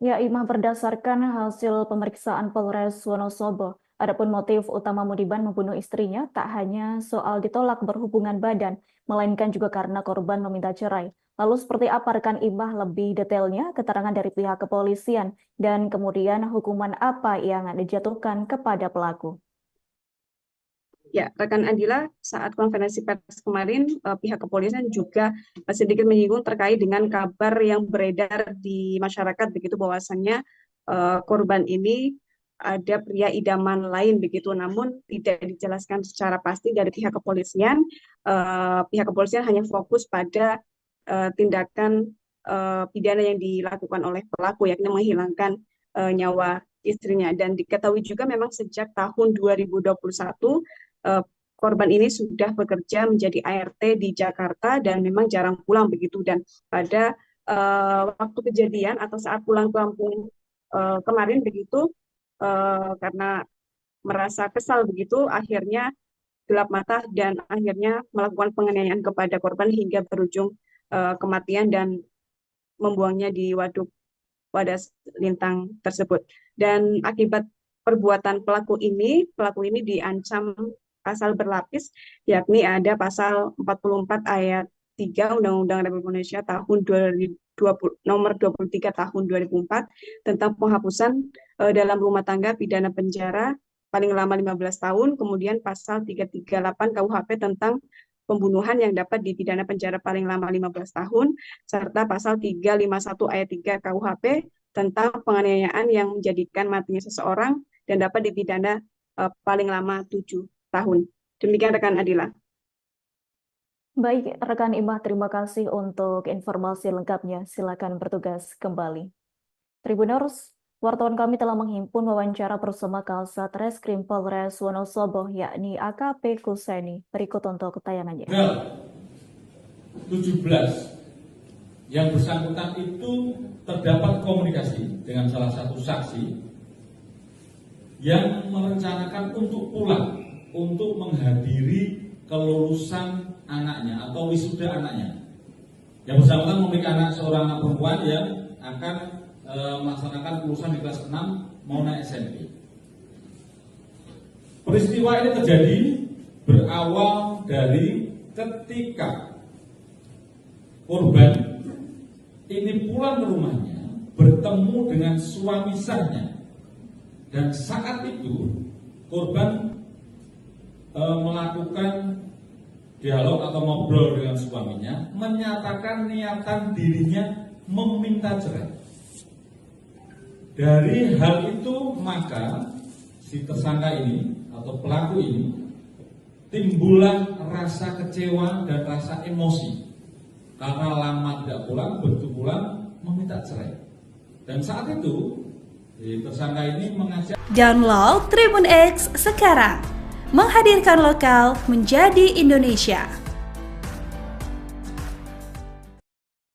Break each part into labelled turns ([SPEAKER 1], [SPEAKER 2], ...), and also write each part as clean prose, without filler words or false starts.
[SPEAKER 1] Ya, Imah berdasarkan hasil pemeriksaan Polres Wonosobo, adapun motif utama Mudiban membunuh istrinya tak hanya soal ditolak berhubungan badan, melainkan juga karena korban meminta cerai. Lalu seperti apa rekan Imah lebih detailnya keterangan dari pihak kepolisian dan kemudian hukuman apa yang dijatuhkan kepada pelaku?
[SPEAKER 2] Ya, rekan Andila, saat konferensi pers kemarin, pihak kepolisian juga sedikit menyinggung terkait dengan kabar yang beredar di masyarakat begitu bahwasannya korban ini ada pria idaman lain begitu, namun tidak dijelaskan secara pasti dari pihak kepolisian. Pihak kepolisian hanya fokus pada tindakan pidana yang dilakukan oleh pelaku, yakni menghilangkan nyawa istrinya. Dan diketahui juga memang sejak tahun 2021 eh, korban ini sudah bekerja menjadi ART di Jakarta dan memang jarang pulang begitu. Dan pada waktu kejadian atau saat pulang ke kampung kemarin begitu, karena merasa kesal begitu, akhirnya gelap mata dan akhirnya melakukan penganiayaan kepada korban hingga berujung kematian dan membuangnya di waduk Wadas Lintang tersebut. Dan akibat perbuatan pelaku ini diancam pasal berlapis, yakni ada pasal 44 ayat 3 Undang-Undang Republik Indonesia tahun 2020, nomor 23 tahun 2004 tentang penghapusan dalam rumah tangga pidana penjara paling lama 15 tahun, kemudian pasal 338 KUHP tentang pembunuhan yang dapat dipidana penjara paling lama 15 tahun, serta pasal 351 ayat 3 KUHP tentang penganiayaan yang menjadikan matinya seseorang dan dapat dipidana paling lama 7 tahun. Demikian rekan Adila.
[SPEAKER 1] Baik, rekan Imah, terima kasih untuk informasi lengkapnya. Silakan bertugas kembali. Tribuners, wartawan kami telah menghimpun wawancara bersama Kasat Reskrim Polres Wonosobo, yakni AKP Kuseni. Berikut untuk tayangannya.
[SPEAKER 3] Tanggal 17 yang bersangkutan itu terdapat komunikasi dengan salah satu saksi yang merencanakan untuk pulang untuk menghadiri kelulusan anaknya atau wisuda anaknya. Yang bersangkutan memiliki seorang anak perempuan yang akan melaksanakan kelulusan di kelas 6 mau naik SMP. Peristiwa ini terjadi berawal dari ketika korban ini pulang ke rumahnya bertemu dengan suami sahnya, dan saat itu korban melakukan dialog atau ngobrol dengan suaminya, menyatakan niatan dirinya meminta cerai. Dari hal itu maka si tersangka ini atau pelaku ini timbullah rasa kecewa dan rasa emosi karena lama tidak pulang, begitu pulang meminta cerai. Dan saat itu tersangka ini mengajak.
[SPEAKER 4] Download Tribun X sekarang, menghadirkan lokal menjadi Indonesia.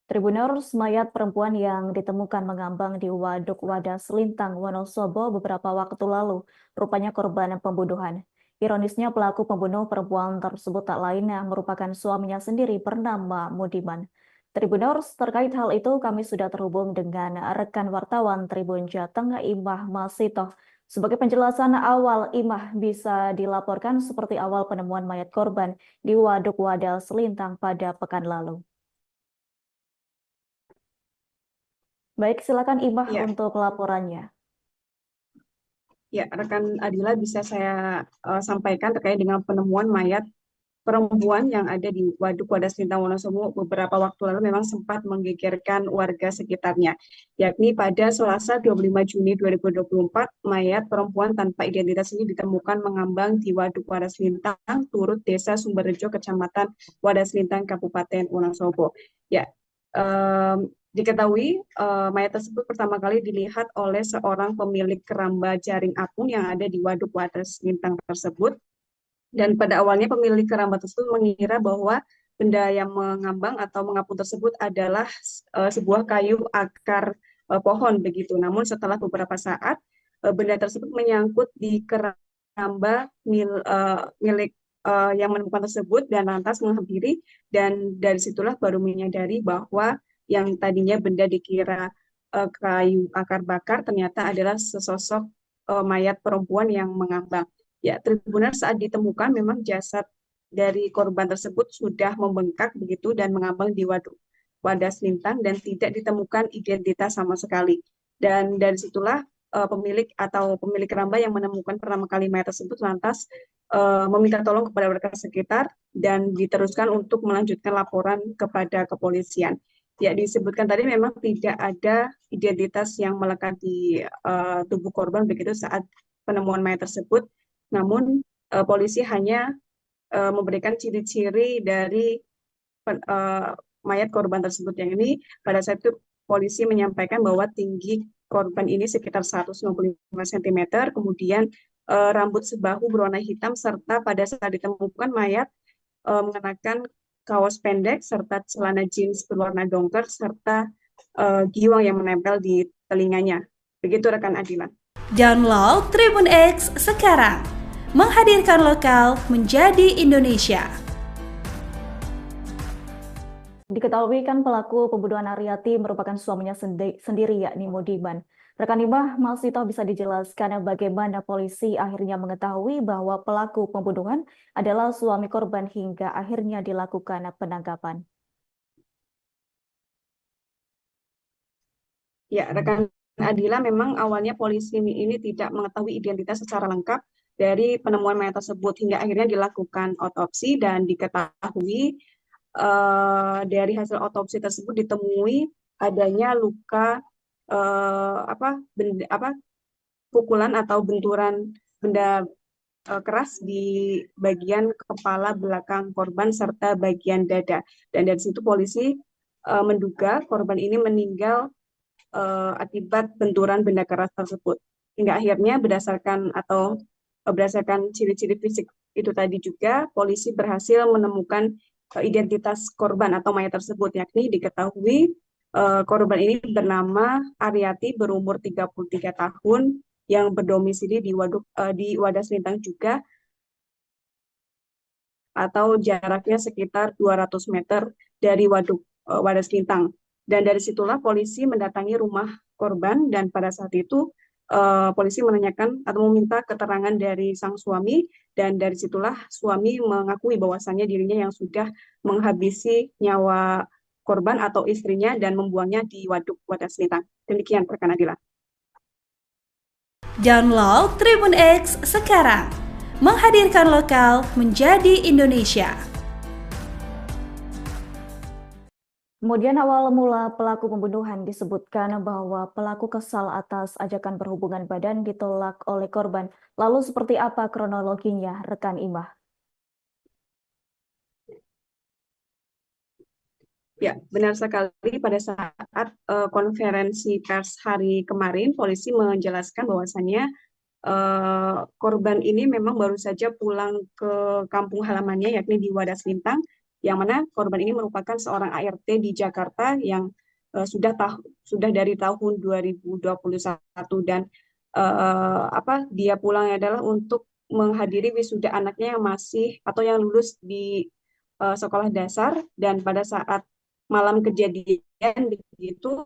[SPEAKER 1] Tribuners, mayat perempuan yang ditemukan mengambang di Waduk Wadas Lintang, Wonosobo beberapa waktu lalu, rupanya korban pembunuhan. Ironisnya pelaku pembunuh perempuan tersebut tak lain yang merupakan suaminya sendiri bernama Mudiman. Tribuners, terkait hal itu kami sudah terhubung dengan rekan wartawan Tribun Jateng, Imah Masito. Sebagai penjelasan awal, Imah bisa dilaporkan seperti awal penemuan mayat korban di Waduk Wadas Lintang pada pekan lalu. Baik, silakan Imah
[SPEAKER 2] Ya,
[SPEAKER 1] untuk laporannya.
[SPEAKER 2] ya rekan Adila bisa saya sampaikan terkait dengan penemuan mayat perempuan yang ada di Waduk Wadas Lintang Wonosobo beberapa waktu lalu memang sempat menggegerkan warga sekitarnya. Yakni pada Selasa 25 Juni 2024, mayat perempuan tanpa identitas ini ditemukan mengambang di Waduk Wadas Lintang, Turut Desa Sumberrejo, Kecamatan Wadas Lintang, Kabupaten Wonosobo. Ya, diketahui mayat tersebut pertama kali dilihat oleh seorang pemilik keramba jaring apung yang ada di Waduk Wadas Lintang tersebut. Dan pada awalnya pemilik keramba tersebut mengira bahwa benda yang mengambang atau mengapung tersebut adalah sebuah kayu akar pohon begitu. Namun setelah beberapa saat benda tersebut menyangkut di keramba milik yang menemukan tersebut dan lantas menghampiri, dan dari situlah baru menyadari bahwa yang tadinya benda dikira kayu akar bakar ternyata adalah sesosok mayat perempuan yang mengambang. Ya, Tribunal saat ditemukan memang jasad dari korban tersebut sudah membengkak begitu dan mengambang di waduk wadah selintang dan tidak ditemukan identitas sama sekali. Dan dari situlah pemilik atau pemilik keramba yang menemukan pertama kali mayat tersebut lantas meminta tolong kepada warga sekitar dan diteruskan untuk melanjutkan laporan kepada kepolisian. Ya, disebutkan tadi memang tidak ada identitas yang melekat di tubuh korban begitu saat penemuan mayat tersebut. Namun polisi hanya memberikan ciri-ciri dari mayat korban tersebut, yang ini pada saat itu polisi menyampaikan bahwa tinggi korban ini sekitar 195 cm, kemudian rambut sebahu berwarna hitam, serta pada saat ditemukan mayat mengenakan kaos pendek serta celana jeans berwarna dongker serta giwang yang menempel di telinganya. Begitu rekan Adila.
[SPEAKER 4] Download Tribun X sekarang, menghadirkan lokal menjadi Indonesia.
[SPEAKER 1] Diketahui kan pelaku pembunuhan Aryati merupakan suaminya sendiri yakni Modiman. Rekan Imah masih tahu bisa dijelaskan bagaimana polisi akhirnya mengetahui bahwa pelaku pembunuhan adalah suami korban hingga akhirnya dilakukan penangkapan.
[SPEAKER 2] Ya, rekan Adila, memang awalnya polisi ini tidak mengetahui identitas secara lengkap dari penemuan mayat tersebut hingga akhirnya dilakukan otopsi dan diketahui dari hasil otopsi tersebut ditemui adanya luka pukulan atau benturan benda keras di bagian kepala belakang korban serta bagian dada. Dan dari situ polisi menduga korban ini meninggal akibat benturan benda keras tersebut. Hingga akhirnya berdasarkan ciri-ciri fisik itu tadi juga polisi berhasil menemukan identitas korban atau mayat tersebut, yakni diketahui korban ini bernama Aryati, berumur 33 tahun, yang berdomisili di Wadah Selintang juga, atau jaraknya sekitar 200 meter dari Wadah Selintang. Dan dari situlah polisi mendatangi rumah korban dan pada saat itu polisi menanyakan atau meminta keterangan dari sang suami, dan dari situlah suami mengakui bahwasannya dirinya yang sudah menghabisi nyawa korban atau istrinya dan membuangnya di waduk Wadah Selintang. Demikian rekan Adila.
[SPEAKER 4] Download Tribun X sekarang, menghadirkan lokal menjadi Indonesia.
[SPEAKER 1] Kemudian awal mula pelaku pembunuhan disebutkan bahwa pelaku kesal atas ajakan berhubungan badan ditolak oleh korban. Lalu seperti apa kronologinya, rekan Imah?
[SPEAKER 2] Ya, benar sekali. Pada saat konferensi pers hari kemarin, polisi menjelaskan bahwasannya korban ini memang baru saja pulang ke kampung halamannya, yakni di Wadah Selintang, yang mana korban ini merupakan seorang ART di Jakarta yang sudah dari tahun 2021, dan dia pulang adalah untuk menghadiri wisuda anaknya yang masih atau yang lulus di sekolah dasar. Dan pada saat malam kejadian begitu,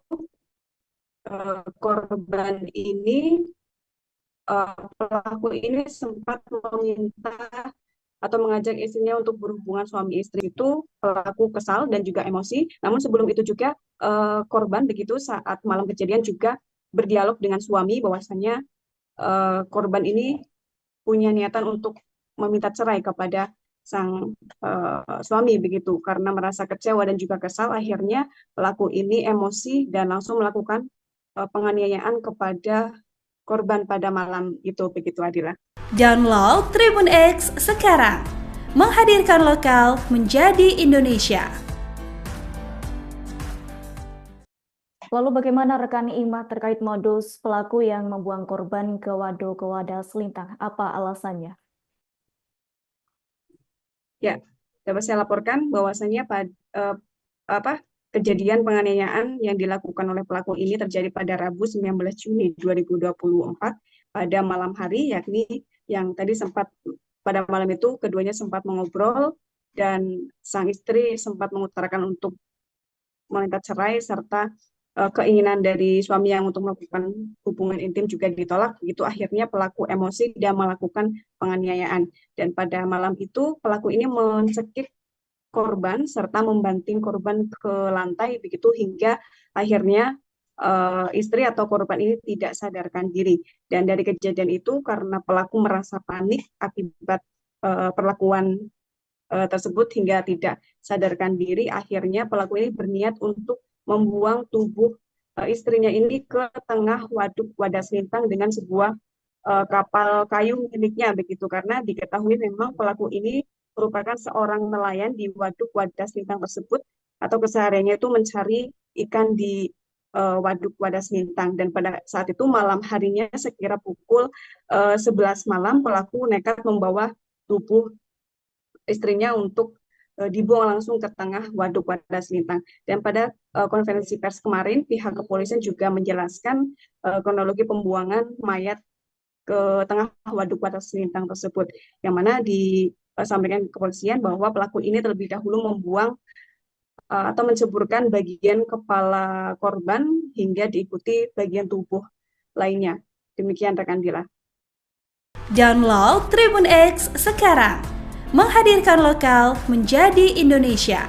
[SPEAKER 2] korban ini pelaku ini sempat meminta atau mengajak istrinya untuk berhubungan suami istri. Itu pelaku kesal dan juga emosi. Namun sebelum itu juga korban begitu saat malam kejadian juga berdialog dengan suami bahwasannya korban ini punya niatan untuk meminta cerai kepada sang suami begitu. Karena merasa kecewa dan juga kesal, akhirnya pelaku ini emosi dan langsung melakukan penganiayaan kepada korban pada malam itu, begitu Adila.
[SPEAKER 4] Download Tribun X sekarang, menghadirkan lokal menjadi Indonesia.
[SPEAKER 1] Lalu bagaimana rekan Imah terkait modus pelaku yang membuang korban ke Wadah Selintang? Apa alasannya?
[SPEAKER 2] Ya, dapat saya laporkan bahwasannya kejadian penganiayaan yang dilakukan oleh pelaku ini terjadi pada Rabu 19 Juni 2024 pada malam hari, yakni yang tadi pada malam itu keduanya sempat mengobrol dan sang istri sempat mengutarakan untuk meminta cerai serta keinginan dari suami yang untuk melakukan hubungan intim juga ditolak, begitu akhirnya pelaku emosi dan melakukan penganiayaan. Dan pada malam itu pelaku ini mencekik korban serta membanting korban ke lantai begitu hingga akhirnya istri atau korban ini tidak sadarkan diri. Dan dari kejadian itu karena pelaku merasa panik akibat perlakuan tersebut hingga tidak sadarkan diri, akhirnya pelaku ini berniat untuk membuang tubuh istrinya ini ke tengah waduk Wadas Lintang dengan sebuah kapal kayu miliknya begitu, karena diketahui memang pelaku ini merupakan seorang nelayan di waduk Wadas Lintang tersebut atau kesehariannya itu mencari ikan di waduk Wadas Lintang. Dan pada saat itu malam harinya sekira pukul 11 malam pelaku nekat membawa tubuh istrinya untuk dibuang langsung ke tengah waduk Wadas Lintang. Dan pada konferensi pers kemarin, pihak kepolisian juga menjelaskan kronologi pembuangan mayat ke tengah waduk Wadas Lintang tersebut, yang mana disampaikan kepolisian bahwa pelaku ini terlebih dahulu membuang atau menceburkan bagian kepala korban hingga diikuti bagian tubuh lainnya. Demikian rekan Dila.
[SPEAKER 4] Download Tribun X sekarang. Menghadirkan lokal menjadi Indonesia.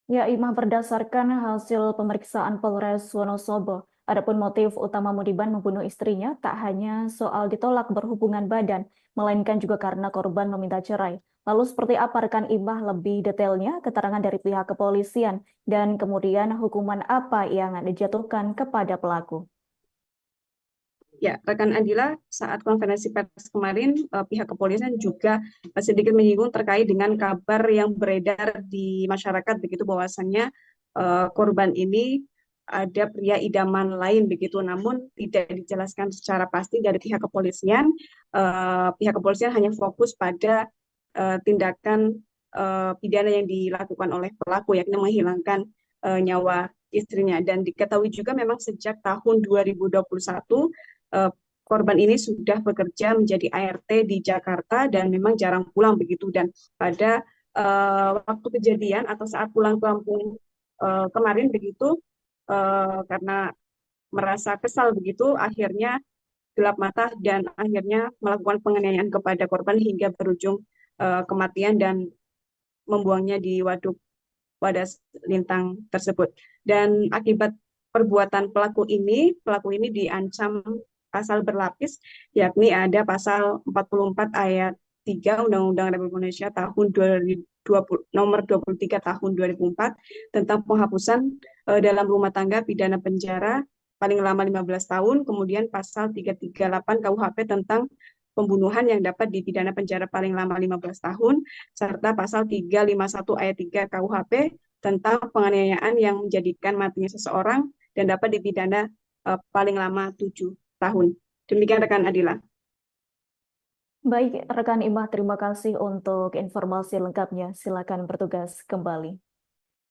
[SPEAKER 1] Ya, Imah, berdasarkan hasil pemeriksaan Polres Wonosobo, adapun motif utama Mudiban membunuh istrinya tak hanya soal ditolak berhubungan badan, melainkan juga karena korban meminta cerai. Lalu seperti apa rekan Imah lebih detailnya keterangan dari pihak kepolisian dan kemudian hukuman apa yang dijatuhkan kepada pelaku?
[SPEAKER 2] Ya, rekan Andila, saat konferensi pers kemarin, pihak kepolisian juga sedikit menyinggung terkait dengan kabar yang beredar di masyarakat begitu bahwasannya korban ini ada pria idaman lain begitu, namun tidak dijelaskan secara pasti dari pihak kepolisian. Pihak kepolisian hanya fokus pada tindakan pidana yang dilakukan oleh pelaku, yakni menghilangkan nyawa istrinya. Dan diketahui juga memang sejak tahun 2021 korban ini sudah bekerja menjadi ART di Jakarta dan memang jarang pulang begitu. Dan pada waktu kejadian atau saat pulang ke kampung kemarin begitu, karena merasa kesal begitu, akhirnya gelap mata dan akhirnya melakukan penganiayaan kepada korban hingga berujung kematian dan membuangnya di waduk Wadas Lintang tersebut. Dan akibat perbuatan pelaku ini diancam pasal berlapis, yakni ada pasal 44 ayat 3 Undang-Undang Republik Indonesia tahun 2020, nomor 23 tahun 2004 tentang penghapusan dalam rumah tangga pidana penjara paling lama 15 tahun, kemudian pasal 338 KUHP tentang pembunuhan yang dapat dipidana penjara paling lama 15 tahun, serta pasal 351 ayat 3 KUHP tentang penganiayaan yang menjadikan matinya seseorang dan dapat dipidana paling lama 7 tahun. Demikian rekan Adila.
[SPEAKER 1] Baik, rekan Imah, terima kasih untuk informasi lengkapnya. Silakan bertugas kembali.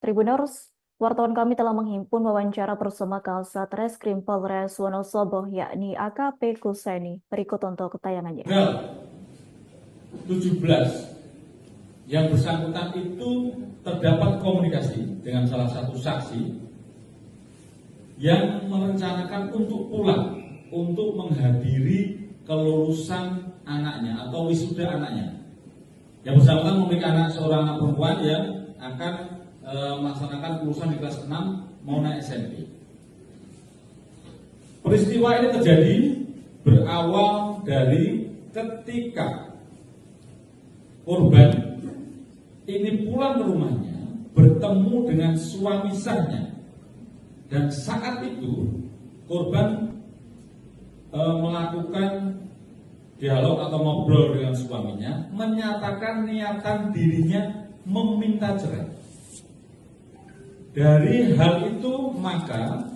[SPEAKER 1] Tribuners, wartawan kami telah menghimpun wawancara bersama Kasat Reskrim Polres Wonosobo, yakni AKP Kuseni. Berikut untuk tayangannya.
[SPEAKER 3] 17 yang bersangkutan itu terdapat komunikasi dengan salah satu saksi yang merencanakan untuk pulang untuk menghadiri kelulusan anaknya atau wisuda anaknya. Yang bersangkutan memiliki seorang anak perempuan yang akan melaksanakan kelulusan di kelas 6 mau naik SMP. Peristiwa ini terjadi berawal dari ketika korban ini pulang ke rumahnya bertemu dengan suami sahnya, dan saat itu korban melakukan dialog atau ngobrol dengan suaminya, menyatakan niatan dirinya meminta cerai. Dari hal itu maka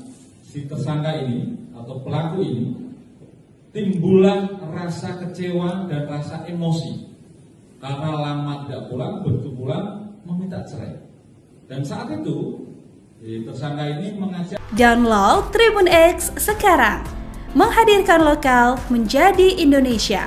[SPEAKER 3] si tersangka ini atau pelaku ini timbullah rasa kecewa dan rasa emosi karena lama tidak pulang, begitu pulang meminta cerai. Dan saat itu tersangka ini mengajak.
[SPEAKER 4] Download Tribun X sekarang. Menghadirkan lokal menjadi Indonesia.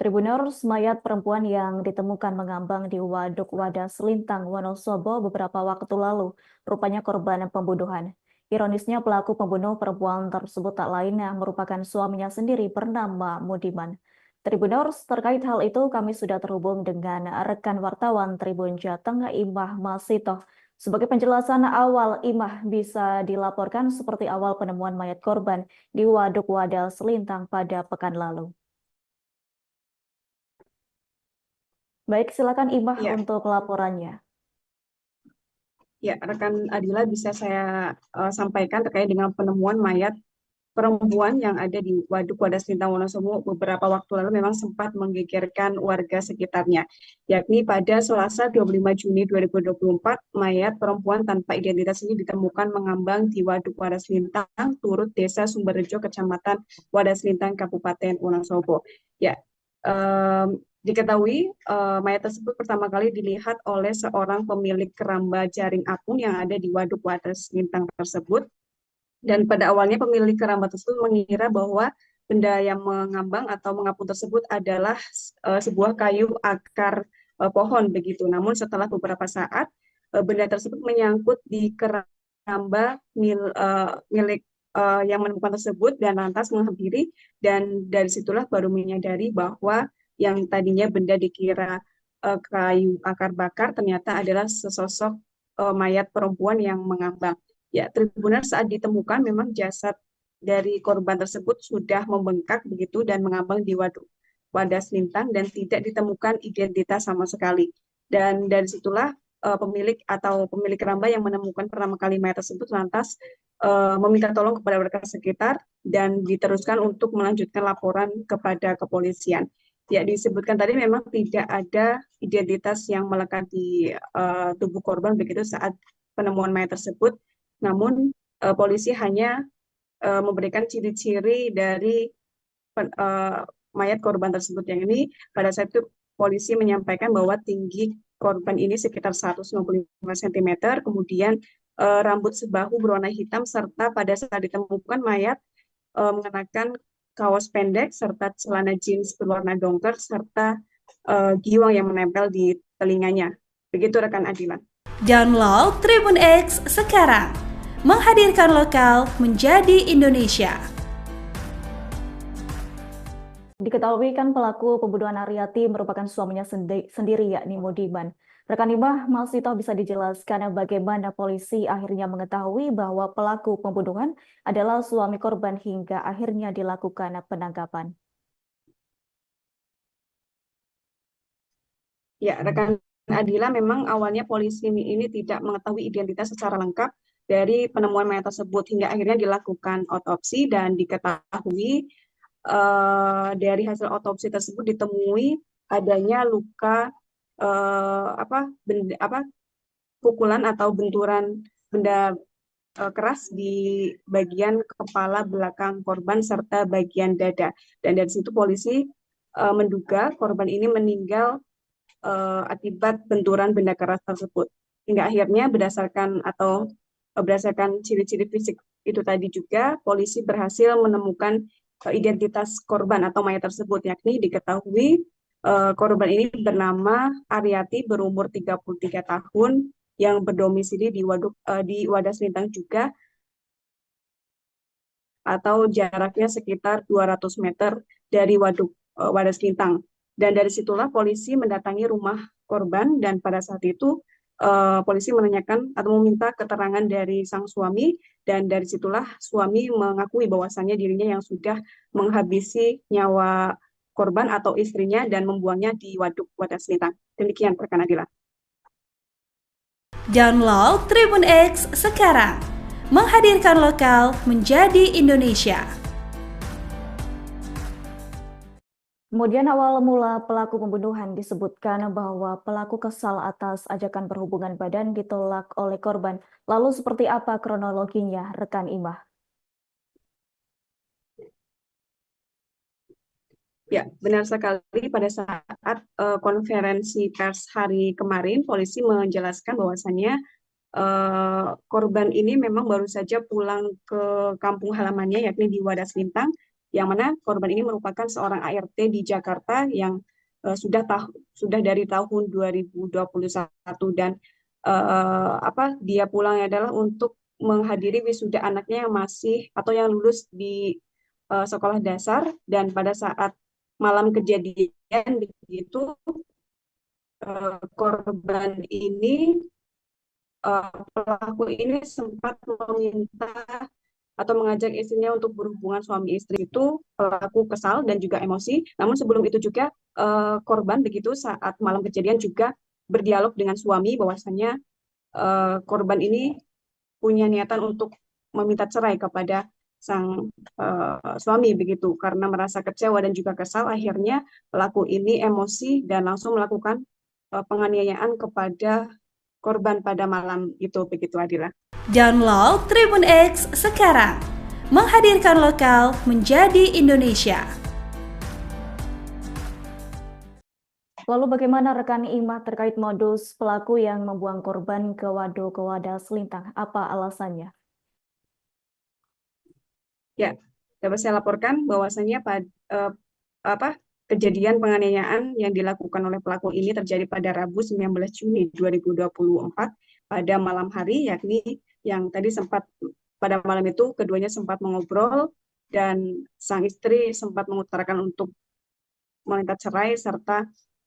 [SPEAKER 1] Tribuners, mayat perempuan yang ditemukan mengambang di Waduk Wadas Lintang, Wonosobo beberapa waktu lalu, rupanya korban pembunuhan. Ironisnya pelaku pembunuh perempuan tersebut tak lain yang merupakan suaminya sendiri bernama Mudiman. Tribuners, terkait hal itu kami sudah terhubung dengan rekan wartawan Tribun Jateng, Imah Masito. Sebagai penjelasan awal, Imah bisa dilaporkan seperti awal penemuan mayat korban di Waduk Wadas Lintang pada pekan lalu. Baik, silakan Imah
[SPEAKER 2] Ya,
[SPEAKER 1] untuk laporannya.
[SPEAKER 2] ya, rekan Adila bisa saya sampaikan terkait dengan penemuan mayat perempuan yang ada di Waduk Wadas Lintang Wonosobo beberapa waktu lalu memang sempat menggegerkan warga sekitarnya, yakni pada Selasa 25 Juni 2024, mayat perempuan tanpa identitas ini ditemukan mengambang di Waduk Wadas Lintang, Turut Desa Sumberrejo, Kecamatan Wadas Lintang, Kabupaten Wonosobo. Ya, diketahui mayat tersebut pertama kali dilihat oleh seorang pemilik keramba jaring apung yang ada di Waduk Wadas Lintang tersebut. Dan pada awalnya pemilik keramba tersebut mengira bahwa benda yang mengambang atau mengapung tersebut adalah sebuah kayu akar pohon begitu. Namun setelah beberapa saat benda tersebut menyangkut di keramba milik yang menemukan tersebut dan lantas menghampiri, dan dari situlah baru menyadari bahwa yang tadinya benda dikira kayu akar bakar ternyata adalah sesosok mayat perempuan yang mengambang. Ya, Tribuners, saat ditemukan memang jasad dari korban tersebut sudah membengkak begitu dan mengambang di Waduk Wadas Lintang dan tidak ditemukan identitas sama sekali. Dan dari situlah pemilik keramba yang menemukan pertama kali mayat tersebut lantas meminta tolong kepada warga sekitar dan diteruskan untuk melanjutkan laporan kepada kepolisian. Ya, disebutkan tadi memang tidak ada identitas yang melekat di tubuh korban begitu saat penemuan mayat tersebut. Namun polisi hanya memberikan ciri-ciri dari mayat korban tersebut, yang ini pada saat itu polisi menyampaikan bahwa tinggi korban ini sekitar 195 cm, kemudian rambut sebahu berwarna hitam, serta pada saat ditemukan mayat mengenakan kaos pendek serta celana jeans berwarna dongker serta giwang yang menempel di telinganya. Begitu rekan Adila.
[SPEAKER 4] Download Tribun X sekarang, menghadirkan lokal menjadi Indonesia.
[SPEAKER 1] Diketahui kan pelaku pembunuhan Aryati merupakan suaminya sendiri yakni Mudiman. Rekan Imah Masito bisa dijelaskan bagaimana polisi akhirnya mengetahui bahwa pelaku pembunuhan adalah suami korban hingga akhirnya dilakukan penangkapan.
[SPEAKER 2] Ya, rekan Adila, memang awalnya polisi ini tidak mengetahui identitas secara lengkap dari penemuan mayat tersebut hingga akhirnya dilakukan otopsi dan diketahui dari hasil otopsi tersebut ditemui adanya luka pukulan atau benturan benda keras di bagian kepala belakang korban serta bagian dada. Dan dari situ polisi menduga korban ini meninggal akibat benturan benda keras tersebut. Hingga akhirnya berdasarkan ciri-ciri fisik itu tadi juga polisi berhasil menemukan identitas korban atau mayat tersebut, yakni diketahui korban ini bernama Aryati, berumur 33 tahun, yang berdomisili di Wadas Lintang juga, atau jaraknya sekitar 200 meter dari Waduk Wadas Lintang. Dan dari situlah polisi mendatangi rumah korban dan pada saat itu polisi menanyakan atau meminta keterangan dari sang suami, dan dari situlah suami mengakui bahwasannya dirinya yang sudah menghabisi nyawa korban atau istrinya dan membuangnya di Waduk Wadas Lintang. Demikian rekan Adila.
[SPEAKER 4] Download Tribun X sekarang, menghadirkan lokal menjadi Indonesia.
[SPEAKER 1] Kemudian awal mula pelaku pembunuhan disebutkan bahwa pelaku kesal atas ajakan berhubungan badan ditolak oleh korban. Lalu seperti apa kronologinya, rekan Imah?
[SPEAKER 2] Ya, benar sekali. Pada saat konferensi pers hari kemarin, polisi menjelaskan bahwasannya korban ini memang baru saja pulang ke kampung halamannya, yakni di Wadas Lintang, yang mana korban ini merupakan seorang ART di Jakarta yang sudah dari tahun 2021 dan dia pulangnya adalah untuk menghadiri wisuda anaknya yang masih atau yang lulus di sekolah dasar, dan pada saat malam kejadian begitu korban ini pelaku ini sempat meminta atau mengajak istrinya untuk berhubungan suami istri. Itu pelaku kesal dan juga emosi. Namun sebelum itu juga korban begitu saat malam kejadian juga berdialog dengan suami bahwasannya korban ini punya niatan untuk meminta cerai kepada sang suami begitu. Karena merasa kecewa dan juga kesal, akhirnya pelaku ini emosi dan langsung melakukan penganiayaan kepada korban pada malam itu begitu, Adila.
[SPEAKER 4] Download Tribun X sekarang, menghadirkan lokal menjadi Indonesia.
[SPEAKER 1] Lalu bagaimana rekan Ima terkait modus pelaku yang membuang korban ke waduk ke wadah selintang? Apa alasannya?
[SPEAKER 2] Ya, dapat saya laporkan bahwasannya kejadian penganiayaan yang dilakukan oleh pelaku ini terjadi pada Rabu 19 Juni 2024 pada malam hari, yakni yang tadi sempat pada malam itu keduanya sempat mengobrol dan sang istri sempat mengutarakan untuk meminta cerai serta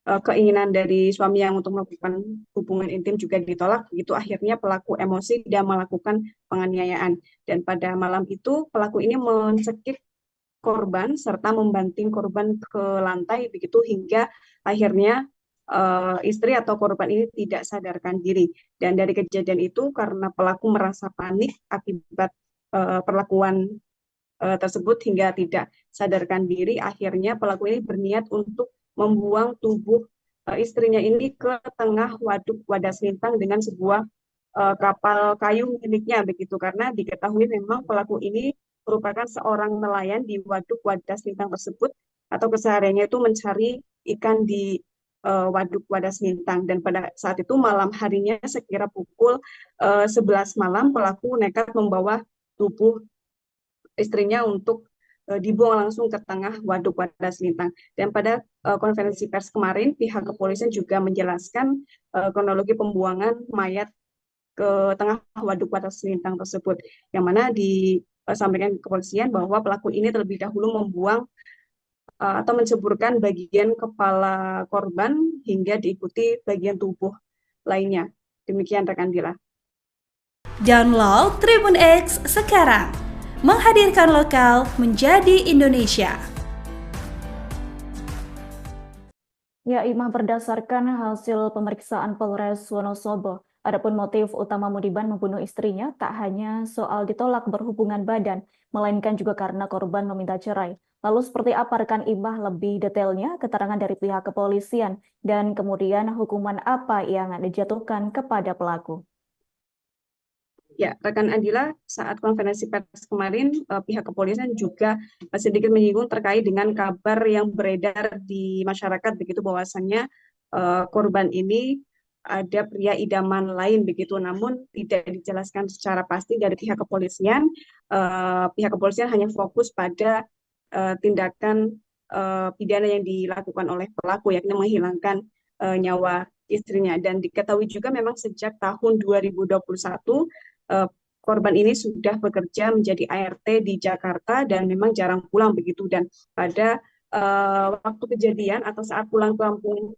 [SPEAKER 2] keinginan dari suami yang untuk melakukan hubungan intim juga ditolak. Begitu akhirnya pelaku emosi dan melakukan penganiayaan. Dan pada malam itu pelaku ini mencekik korban serta membanting korban ke lantai begitu hingga akhirnya istri atau korban ini tidak sadarkan diri. Dan dari kejadian itu karena pelaku merasa panik akibat perlakuan tersebut hingga tidak sadarkan diri, akhirnya pelaku ini berniat untuk membuang tubuh istrinya ini ke tengah waduk wadah selintang dengan sebuah kapal kayu miliknya begitu, karena diketahui memang pelaku ini merupakan seorang nelayan di waduk wadah selintang tersebut atau kesehariannya itu mencari ikan di waduk wadah selintang. Dan pada saat itu malam harinya sekira pukul 11 malam pelaku nekat membawa tubuh istrinya untuk dibuang langsung ke tengah waduk wadah selintang. Dan pada konferensi pers kemarin pihak kepolisian juga menjelaskan kronologi pembuangan mayat ke tengah waduk wadah selintang tersebut, yang mana disampaikan kepolisian bahwa pelaku ini terlebih dahulu membuang atau menceburkan bagian kepala korban hingga diikuti bagian tubuh lainnya. Demikian rekan Dila.
[SPEAKER 4] Download Tribun X sekarang, menghadirkan lokal menjadi Indonesia.
[SPEAKER 1] Ya, Ima, berdasarkan hasil pemeriksaan Polres Wonosobo, adapun motif utama Mudiban membunuh istrinya tak hanya soal ditolak berhubungan badan, melainkan juga karena korban meminta cerai. Lalu seperti apa rekan Ima lebih detailnya keterangan dari pihak kepolisian dan kemudian hukuman apa yang dijatuhkan kepada pelaku?
[SPEAKER 2] Ya, rekan Adila, saat konferensi pers kemarin, pihak kepolisian juga sedikit menyinggung terkait dengan kabar yang beredar di masyarakat begitu bahwasannya korban ini ada pria idaman lain begitu, namun tidak dijelaskan secara pasti dari pihak kepolisian. Pihak kepolisian hanya fokus pada tindakan pidana yang dilakukan oleh pelaku, yakni menghilangkan nyawa istrinya. Dan diketahui juga memang sejak tahun 2021 korban ini sudah bekerja menjadi ART di Jakarta dan memang jarang pulang begitu. Dan pada waktu kejadian atau saat pulang ke kampung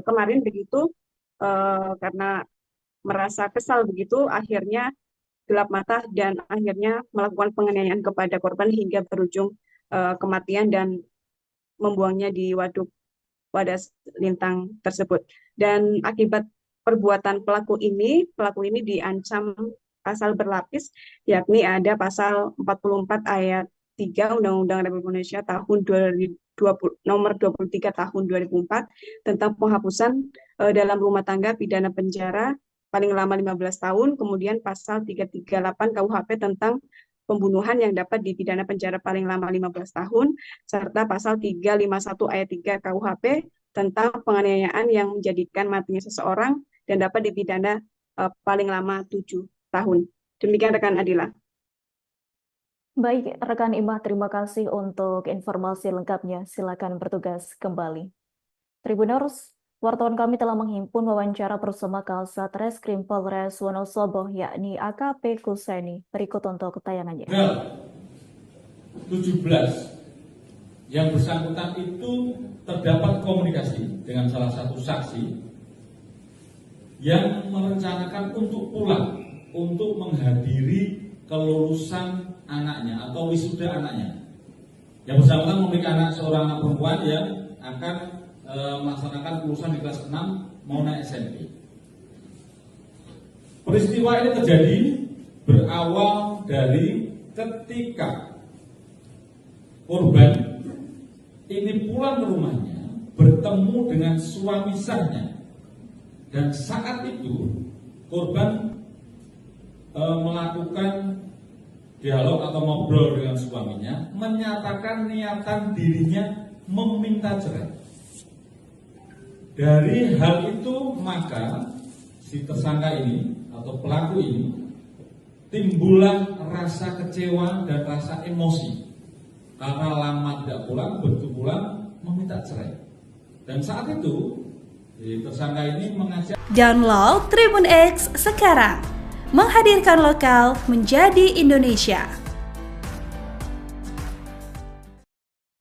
[SPEAKER 2] kemarin begitu, karena merasa kesal begitu, akhirnya gelap mata dan akhirnya melakukan penganiayaan kepada korban hingga berujung kematian dan membuangnya di waduk wadah selintang tersebut. Dan akibat perbuatan pelaku ini diancam pasal berlapis, yakni ada pasal 44 ayat 3 Undang-Undang Republik Indonesia tahun 2020, nomor 23 tahun 2004 tentang penghapusan dalam rumah tangga pidana penjara paling lama 15 tahun, kemudian pasal 338 KUHP tentang pembunuhan yang dapat dipidana penjara paling lama 15 tahun, serta pasal 351 ayat 3 KUHP tentang penganiayaan yang menjadikan matinya seseorang dan dapat dipidana paling lama 7 tahun. Demikian rekan Adila.
[SPEAKER 1] Baik, rekan Imah, terima kasih untuk informasi lengkapnya. Silakan bertugas kembali. Tribuners, wartawan kami telah menghimpun wawancara bersama Kasat Reskrim Polres Wonosobo, yakni AKP Kuseni. Berikut untuk tayangannya.
[SPEAKER 3] Tanggal 17 yang bersangkutan itu terdapat komunikasi dengan salah satu saksi yang merencanakan untuk pulang untuk menghadiri kelulusan anaknya atau wisuda anaknya. Yang bersangkutan memiliki seorang anak perempuan yang akan melaksanakan kelulusan di kelas 6 mau naik SMP. Peristiwa ini terjadi berawal dari ketika korban ini pulang ke rumahnya bertemu dengan suami sahnya, dan saat itu korban melakukan dialog atau ngobrol dengan suaminya, menyatakan niatan dirinya meminta cerai. Dari hal itu maka si tersangka ini atau pelaku ini timbullah rasa kecewa dan rasa emosi karena lama tidak pulang, begitu pulang meminta cerai. Dan saat itu si tersangka ini mengajak.
[SPEAKER 4] Download Tribun X sekarang, menghadirkan lokal menjadi Indonesia.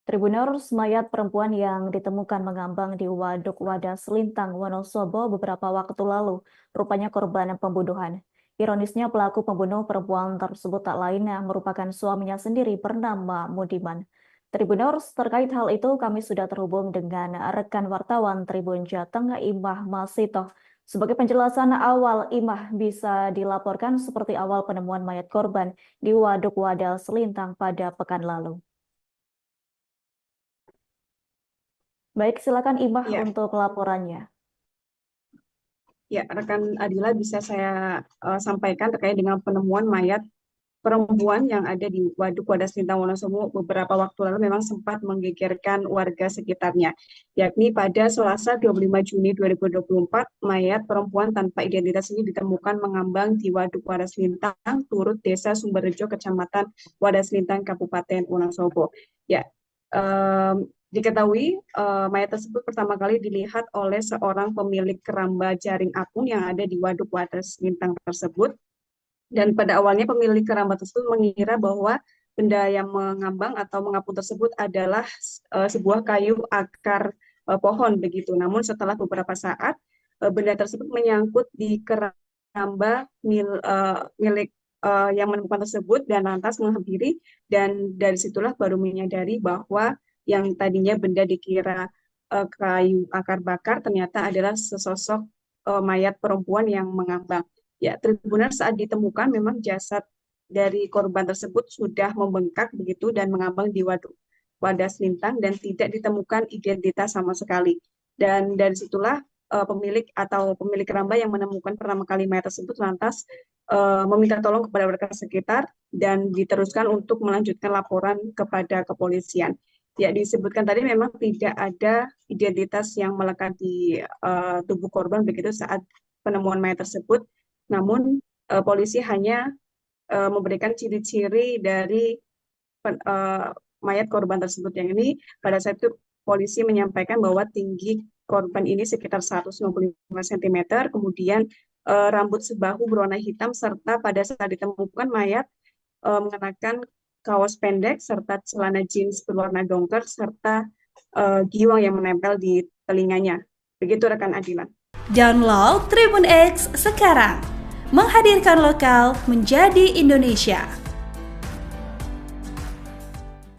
[SPEAKER 1] Tribuners, mayat perempuan yang ditemukan mengambang di Waduk Wadas Lintang, Wonosobo beberapa waktu lalu, rupanya korban pembunuhan. Ironisnya pelaku pembunuh perempuan tersebut tak lain yang merupakan suaminya sendiri bernama Mudiman. Tribuners, terkait hal itu kami sudah terhubung dengan rekan wartawan Tribun Jateng, Imah Masito. Sebagai penjelasan awal, Imah, bisa dilaporkan seperti awal penemuan mayat korban di Waduk Wadas Lintang pada pekan lalu. Baik, silakan Imah
[SPEAKER 2] Ya.
[SPEAKER 1] untuk laporannya.
[SPEAKER 2] Ya, rekan Adila, bisa saya sampaikan terkait dengan penemuan mayat perempuan yang ada di Waduk Wadas Lintang Wonosobo beberapa waktu lalu memang sempat menggegerkan warga sekitarnya, yakni pada Selasa 25 Juni 2024, mayat perempuan tanpa identitas ini ditemukan mengambang di Waduk Wadas Lintang, Turut Desa Sumberrejo, Kecamatan Wadas Lintang, Kabupaten Wonosobo. Ya, diketahui mayat tersebut pertama kali dilihat oleh seorang pemilik keramba jaring apung yang ada di Waduk Wadas Lintang tersebut. Dan pada awalnya pemilik keramba tersebut mengira bahwa benda yang mengambang atau mengapung tersebut adalah sebuah kayu akar pohon begitu. Namun setelah beberapa saat benda tersebut menyangkut di keramba milik yang menemukan tersebut dan lantas menghampiri, dan dari situlah baru menyadari bahwa yang tadinya benda dikira kayu akar bakar ternyata adalah sesosok mayat perempuan yang mengambang. Ya, Tribuners, saat ditemukan memang jasad dari korban tersebut sudah membengkak begitu dan mengambang di Waduk Wadas Lintang dan tidak ditemukan identitas sama sekali. Dan dari situlah pemilik keramba yang menemukan pertama kali mayat tersebut lantas meminta tolong kepada warga sekitar dan diteruskan untuk melanjutkan laporan kepada kepolisian. Ya, disebutkan tadi memang tidak ada identitas yang melekat di tubuh korban begitu saat penemuan mayat tersebut. Namun polisi hanya memberikan ciri-ciri dari mayat korban tersebut, yang ini pada saat itu polisi menyampaikan bahwa tinggi korban ini sekitar 195 cm, kemudian rambut sebahu berwarna hitam, serta pada saat ditemukan mayat mengenakan kaos pendek serta celana jeans berwarna dongker serta giwang yang menempel di telinganya. Begitu rekan Adila.
[SPEAKER 4] Download Tribun X sekarang, menghadirkan lokal menjadi Indonesia.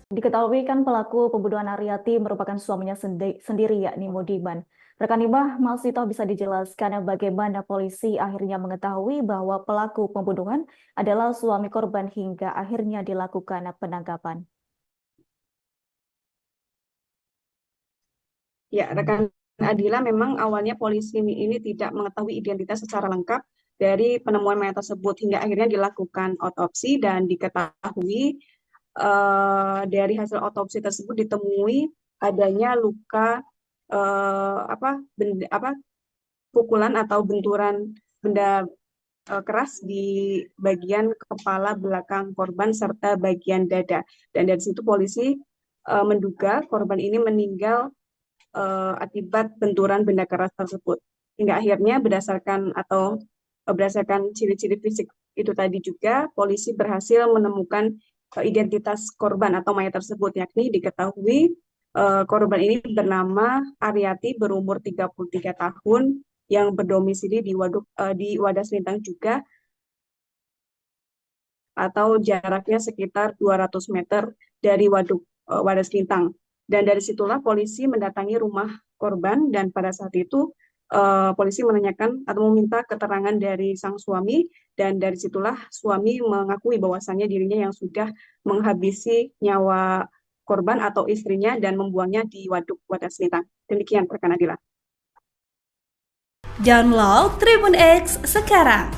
[SPEAKER 1] Diketahui kan pelaku pembunuhan Aryati merupakan suaminya sendiri, yakni Mudiman. Rekan Imah Masito, bisa dijelaskan bagaimana polisi akhirnya mengetahui bahwa pelaku pembunuhan adalah suami korban hingga akhirnya dilakukan penangkapan?
[SPEAKER 2] Ya, rekan Adila, memang awalnya polisi ini tidak mengetahui identitas secara lengkap dari penemuan mayat tersebut hingga akhirnya dilakukan otopsi dan diketahui dari hasil otopsi tersebut ditemui adanya luka pukulan atau benturan benda keras di bagian kepala belakang korban serta bagian dada. Dan dari situ polisi menduga korban ini meninggal akibat benturan benda keras tersebut. Hingga akhirnya berdasarkan ciri-ciri fisik itu tadi juga, polisi berhasil menemukan identitas korban atau mayat tersebut, yakni diketahui korban ini bernama Aryati, berumur 33 tahun, yang berdomisili di Wadas Lintang juga, atau jaraknya sekitar 200 meter dari Wadas Lintang. Dan dari situlah polisi mendatangi rumah korban, dan pada saat itu polisi menanyakan atau meminta keterangan dari sang suami, dan dari situlah suami mengakui bahwasannya dirinya yang sudah menghabisi nyawa korban atau istrinya dan membuangnya di Waduk Wadas Lintang. Demikian rekan Adila.
[SPEAKER 4] Download Tribun X sekarang,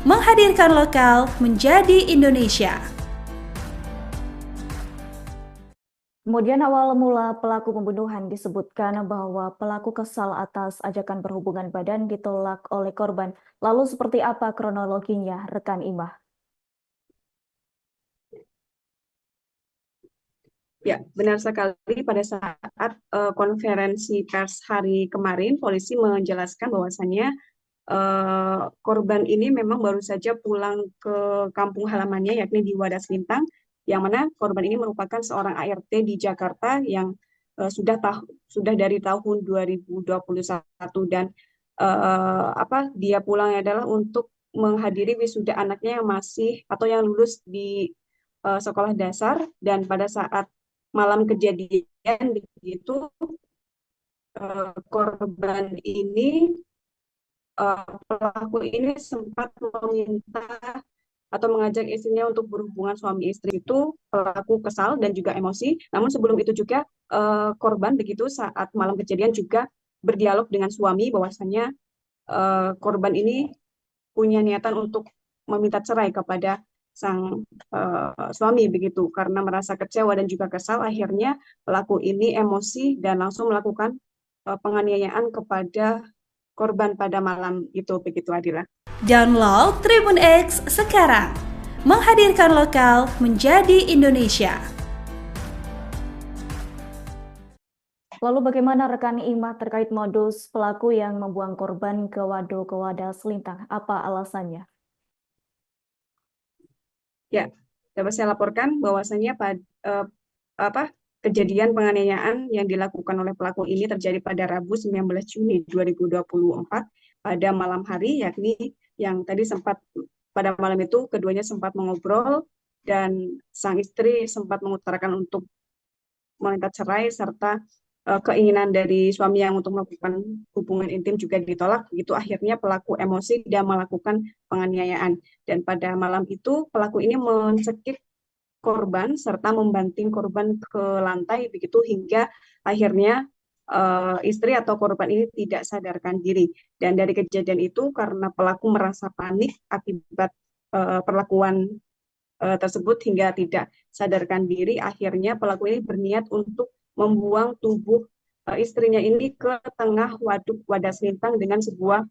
[SPEAKER 4] menghadirkan lokal menjadi Indonesia.
[SPEAKER 1] Kemudian awal mula pelaku pembunuhan disebutkan bahwa pelaku kesal atas ajakan berhubungan badan ditolak oleh korban. Lalu seperti apa kronologinya, rekan Imah?
[SPEAKER 2] Ya, benar sekali. Pada saat konferensi pers hari kemarin, polisi menjelaskan bahwasannya korban ini memang baru saja pulang ke kampung halamannya, yakni di Wadas Lintang, yang mana korban ini merupakan seorang ART di Jakarta yang sudah dari tahun 2021, dan dia pulangnya adalah untuk menghadiri wisuda anaknya yang masih atau yang lulus di sekolah dasar. Dan pada saat malam kejadian begitu, pelaku ini sempat meminta atau mengajak istrinya untuk berhubungan suami istri. Itu pelaku kesal dan juga emosi. Namun sebelum itu juga korban begitu saat malam kejadian juga berdialog dengan suami bahwasannya korban ini punya niatan untuk meminta cerai kepada sang suami begitu. Karena merasa kecewa dan juga kesal, akhirnya pelaku ini emosi dan langsung melakukan penganiayaan kepada korban pada malam itu, begitu Adila.
[SPEAKER 4] Download Tribun X sekarang, menghadirkan lokal menjadi Indonesia.
[SPEAKER 1] Lalu bagaimana rekan Imah terkait modus pelaku yang membuang korban ke Waduk Wadas Lintang? Apa alasannya?
[SPEAKER 2] Ya, dapat saya laporkan bahwasannya kejadian penganiayaan yang dilakukan oleh pelaku ini terjadi pada Rabu 19 Juni 2024 pada malam hari, yakni yang tadi pada malam itu keduanya sempat mengobrol dan sang istri sempat mengutarakan untuk meminta cerai, serta keinginan dari suami yang untuk melakukan hubungan intim juga ditolak. Begitu akhirnya pelaku emosi dan melakukan penganiayaan. Dan pada malam itu pelaku ini mencekik korban serta membanting korban ke lantai begitu, hingga akhirnya istri atau korban ini tidak sadarkan diri. Dan dari kejadian itu, karena pelaku merasa panik akibat perlakuan tersebut hingga tidak sadarkan diri, akhirnya pelaku ini berniat untuk membuang tubuh istrinya ini ke tengah Waduk Wadas Lintang dengan sebuah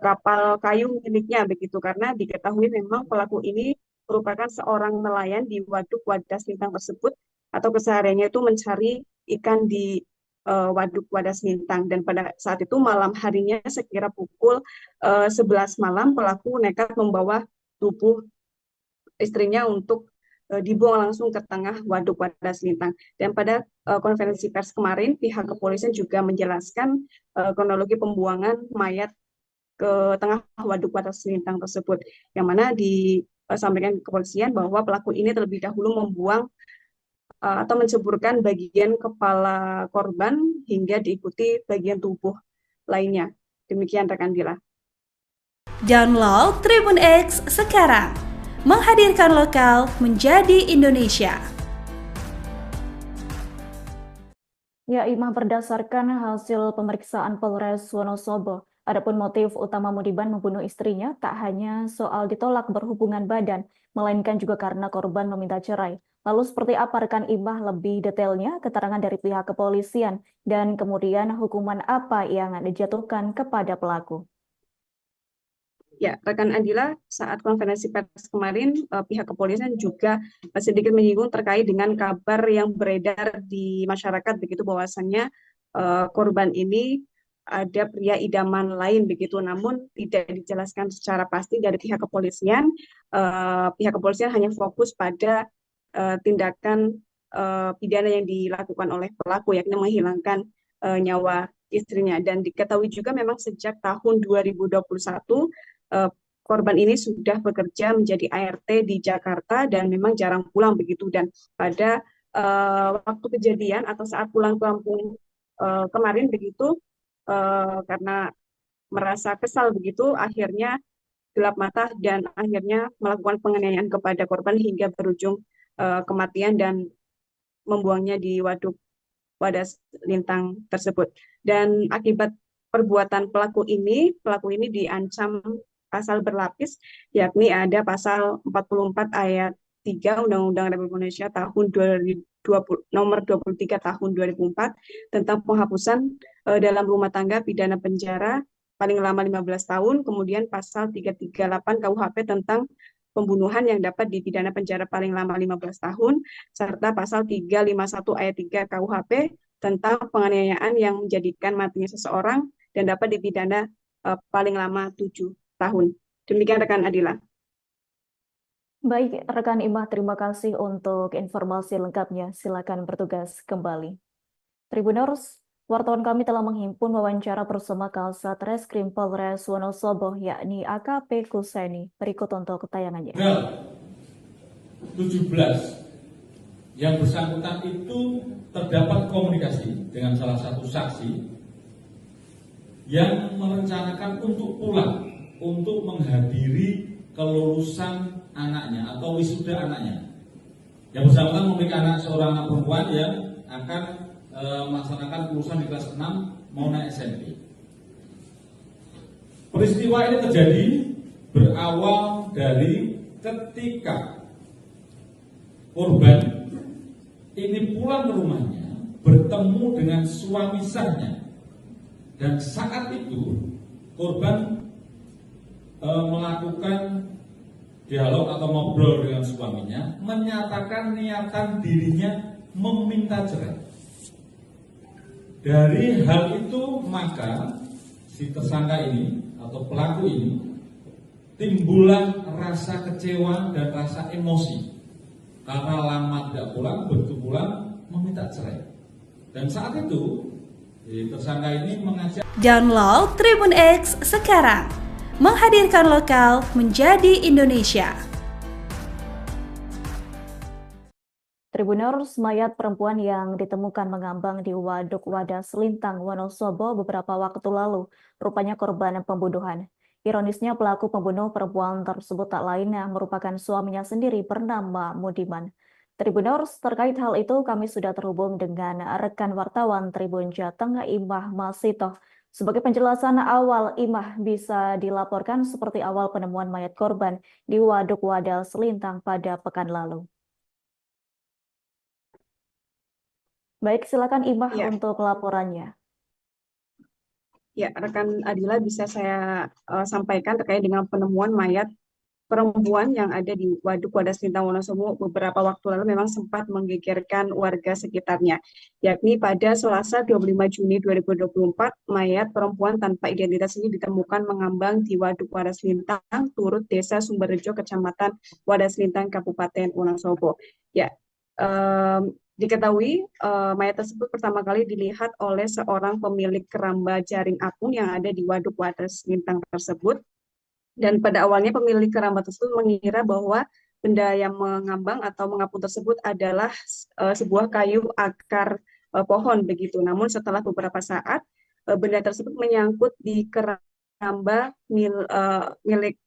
[SPEAKER 2] kapal kayu miliknya begitu. Karena diketahui memang pelaku ini merupakan seorang nelayan di Waduk Wadas Lintang tersebut, atau kesehariannya itu mencari ikan di Waduk Wadas Lintang. Dan pada saat itu malam harinya sekira pukul 11 malam, pelaku nekat membawa tubuh istrinya untuk dibuang langsung ke tengah Waduk Wadas Lintang. Dan pada konferensi pers kemarin, pihak kepolisian juga menjelaskan kronologi pembuangan mayat ke tengah Waduk Wadas Lintang tersebut, yang mana disampaikan kepolisian bahwa pelaku ini terlebih dahulu membuang atau menceburkan bagian kepala korban hingga diikuti bagian tubuh lainnya. Demikian rekan Dila.
[SPEAKER 4] Download Tribun X sekarang, menghadirkan lokal menjadi Indonesia.
[SPEAKER 1] Ya, Imah, berdasarkan hasil pemeriksaan Polres Wonosobo, adapun motif utama Mudiban membunuh istrinya tak hanya soal ditolak berhubungan badan, melainkan juga karena korban meminta cerai. Lalu seperti apa rekan Imah lebih detailnya keterangan dari pihak kepolisian dan kemudian hukuman apa yang dijatuhkan kepada pelaku?
[SPEAKER 2] Ya, rekan Andila, saat konferensi pers kemarin, pihak kepolisian juga sedikit menyinggung terkait dengan kabar yang beredar di masyarakat begitu bahwasannya korban ini ada pria idaman lain begitu, namun tidak dijelaskan secara pasti dari pihak kepolisian. Pihak kepolisian hanya fokus pada tindakan pidana yang dilakukan oleh pelaku, yakni menghilangkan nyawa istrinya. Dan diketahui juga memang sejak tahun 2021 korban ini sudah bekerja menjadi ART di Jakarta dan memang jarang pulang begitu. Dan pada waktu kejadian atau saat pulang ke kampung kemarin begitu, karena merasa kesal begitu, akhirnya gelap mata dan akhirnya melakukan penganiayaan kepada korban hingga berujung kematian dan membuangnya di waduk Wadas Lintang tersebut. Dan akibat perbuatan pelaku ini diancam pasal berlapis, yakni ada pasal 44 ayat 3 Undang-Undang Republik Indonesia tahun 2020, nomor 23 tahun 2004 tentang penghapusan dalam rumah tangga pidana penjara paling lama 15 tahun, kemudian pasal 338 KUHP tentang pembunuhan yang dapat dipidana penjara paling lama 15 tahun, serta pasal 351 ayat 3 KUHP tentang penganiayaan yang menjadikan matinya seseorang dan dapat dipidana paling lama 7 tahun. Demikian rekan Adila.
[SPEAKER 1] Baik, rekan Imah, terima kasih untuk informasi lengkapnya. Silakan bertugas kembali. Tribuners, wartawan kami telah menghimpun wawancara bersama Kasat Reskrim Polres Wonosobo, yakni AKP Kuseni. Berikut untuk tayangannya.
[SPEAKER 3] 17 yang bersangkutan itu terdapat komunikasi dengan salah satu saksi yang merencanakan untuk pulang untuk menghadiri kelulusan anaknya atau wisuda anaknya. Yang bersangkutan memiliki seorang anak perempuan yang akan melaksanakan kelulusan di kelas 6 mau naik SMP. Peristiwa ini terjadi berawal dari ketika korban ini pulang ke rumahnya bertemu dengan suami sahnya, dan saat itu korban melakukan dialog atau ngobrol dengan suaminya, menyatakan niatan dirinya meminta cerai. Dari hal itu maka si tersangka ini atau pelaku ini timbullah rasa kecewa dan rasa emosi karena lama tidak pulang, begitu pulang meminta cerai. Dan saat itu tersangka ini mengajak.
[SPEAKER 4] Download Tribun X sekarang, menghadirkan lokal menjadi Indonesia.
[SPEAKER 1] Tribuners, mayat perempuan yang ditemukan mengambang di Waduk Wadas Lintang, Wonosobo beberapa waktu lalu, rupanya korban pembunuhan. Ironisnya pelaku pembunuh perempuan tersebut tak lain yang merupakan suaminya sendiri bernama Mudiman. Tribuners, terkait hal itu kami sudah terhubung dengan rekan wartawan Tribun Jateng, Imah Masito. Sebagai penjelasan awal, Imah, bisa dilaporkan seperti awal penemuan mayat korban di Waduk Wadas Lintang pada pekan lalu. Baik, silakan Imah untuk laporannya.
[SPEAKER 2] Ya, rekan Adila, bisa saya sampaikan terkait dengan penemuan mayat perempuan yang ada di Waduk Wadas Lintang Wonosobo beberapa waktu lalu memang sempat menggegerkan warga sekitarnya. Yakni pada Selasa 25 Juni 2024, mayat perempuan tanpa identitas ini ditemukan mengambang di Waduk Wadas Lintang, turut Desa Sumberrejo, Kecamatan Wadas Lintang, Kabupaten Wonosobo. Ya, diketahui mayat tersebut pertama kali dilihat oleh seorang pemilik keramba jaring apung yang ada di Waduk Wadas Lintang tersebut. Dan pada awalnya pemilik keramba tersebut mengira bahwa benda yang mengambang atau mengapung tersebut adalah sebuah kayu akar pohon begitu. Namun setelah beberapa saat benda tersebut menyangkut di keramba milik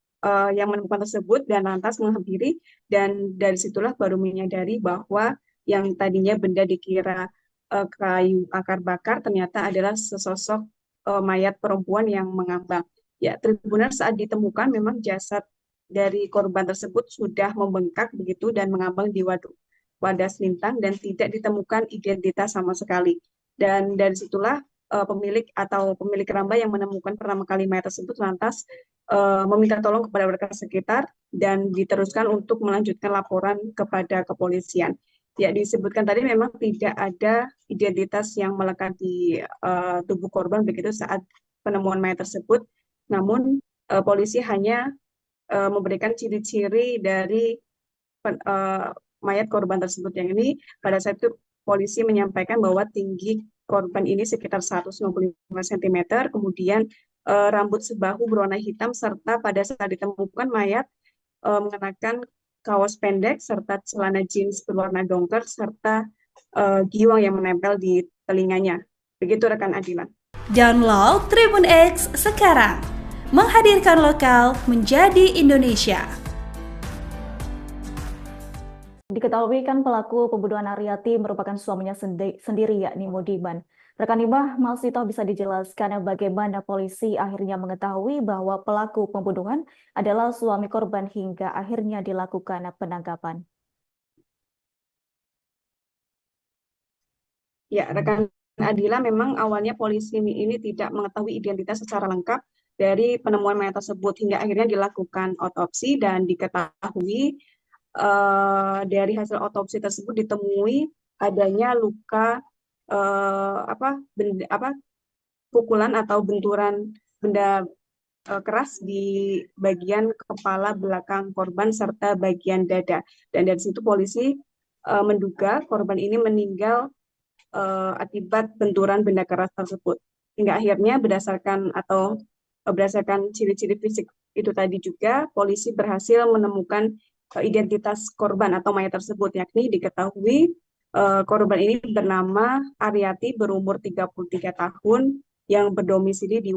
[SPEAKER 2] yang menemukan tersebut dan lantas menghampiri, dan dari situlah baru menyadari bahwa yang tadinya benda dikira kayu akar bakar ternyata adalah sesosok mayat perempuan yang mengambang. Ya, Tribuners, saat ditemukan memang jasad dari korban tersebut sudah membengkak begitu dan mengambang di Waduk Wadas Lintang dan tidak ditemukan identitas sama sekali. Dan dari situlah pemilik atau pemilik keramba yang menemukan pertama kali mayat tersebut lantas meminta tolong kepada warga sekitar dan diteruskan untuk melanjutkan laporan kepada kepolisian. Ya, disebutkan tadi memang tidak ada identitas yang melekat di tubuh korban begitu saat penemuan mayat tersebut. Namun polisi hanya memberikan ciri-ciri dari mayat korban tersebut, yang ini pada saat itu polisi menyampaikan bahwa tinggi korban ini sekitar 195 cm, kemudian rambut sebahu berwarna hitam, serta pada saat ditemukan mayat mengenakan kaos pendek serta celana jeans berwarna dongker serta giwang yang menempel di telinganya. Begitu rekan Adila.
[SPEAKER 4] Download Tribun X sekarang, menghadirkan lokal menjadi Indonesia.
[SPEAKER 1] Diketahui kan pelaku pembunuhan Aryati merupakan suaminya sendiri yakni Modiman. Rekan Imah Masito bisa dijelaskan bagaimana polisi akhirnya mengetahui bahwa pelaku pembunuhan adalah suami korban hingga akhirnya dilakukan penangkapan.
[SPEAKER 2] Ya, rekan Adila, memang awalnya polisi ini tidak mengetahui identitas secara lengkap dari penemuan mayat tersebut hingga akhirnya dilakukan otopsi dan diketahui dari hasil otopsi tersebut ditemui adanya luka pukulan atau benturan benda keras di bagian kepala belakang korban serta bagian dada. Dan dari situ polisi menduga korban ini meninggal akibat benturan benda keras tersebut. Hingga akhirnya berdasarkan ciri-ciri fisik itu tadi juga polisi berhasil menemukan identitas korban atau mayat tersebut, yakni diketahui korban ini bernama Aryati, berumur 33 tahun, yang berdomisili di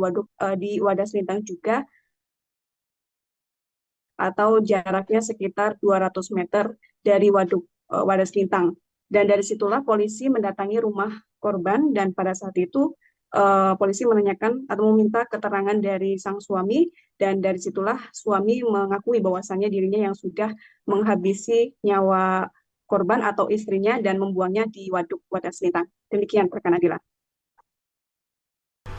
[SPEAKER 2] Wadas Lintang juga, atau jaraknya sekitar 200 meter dari Waduk Wadas Lintang. Dan dari situlah polisi mendatangi rumah korban dan pada saat itu polisi menanyakan atau meminta keterangan dari sang suami, dan dari situlah suami mengakui bahwasannya dirinya yang sudah menghabisi nyawa korban atau istrinya dan membuangnya di Waduk Wadas Lintang. Demikian rekan Adila.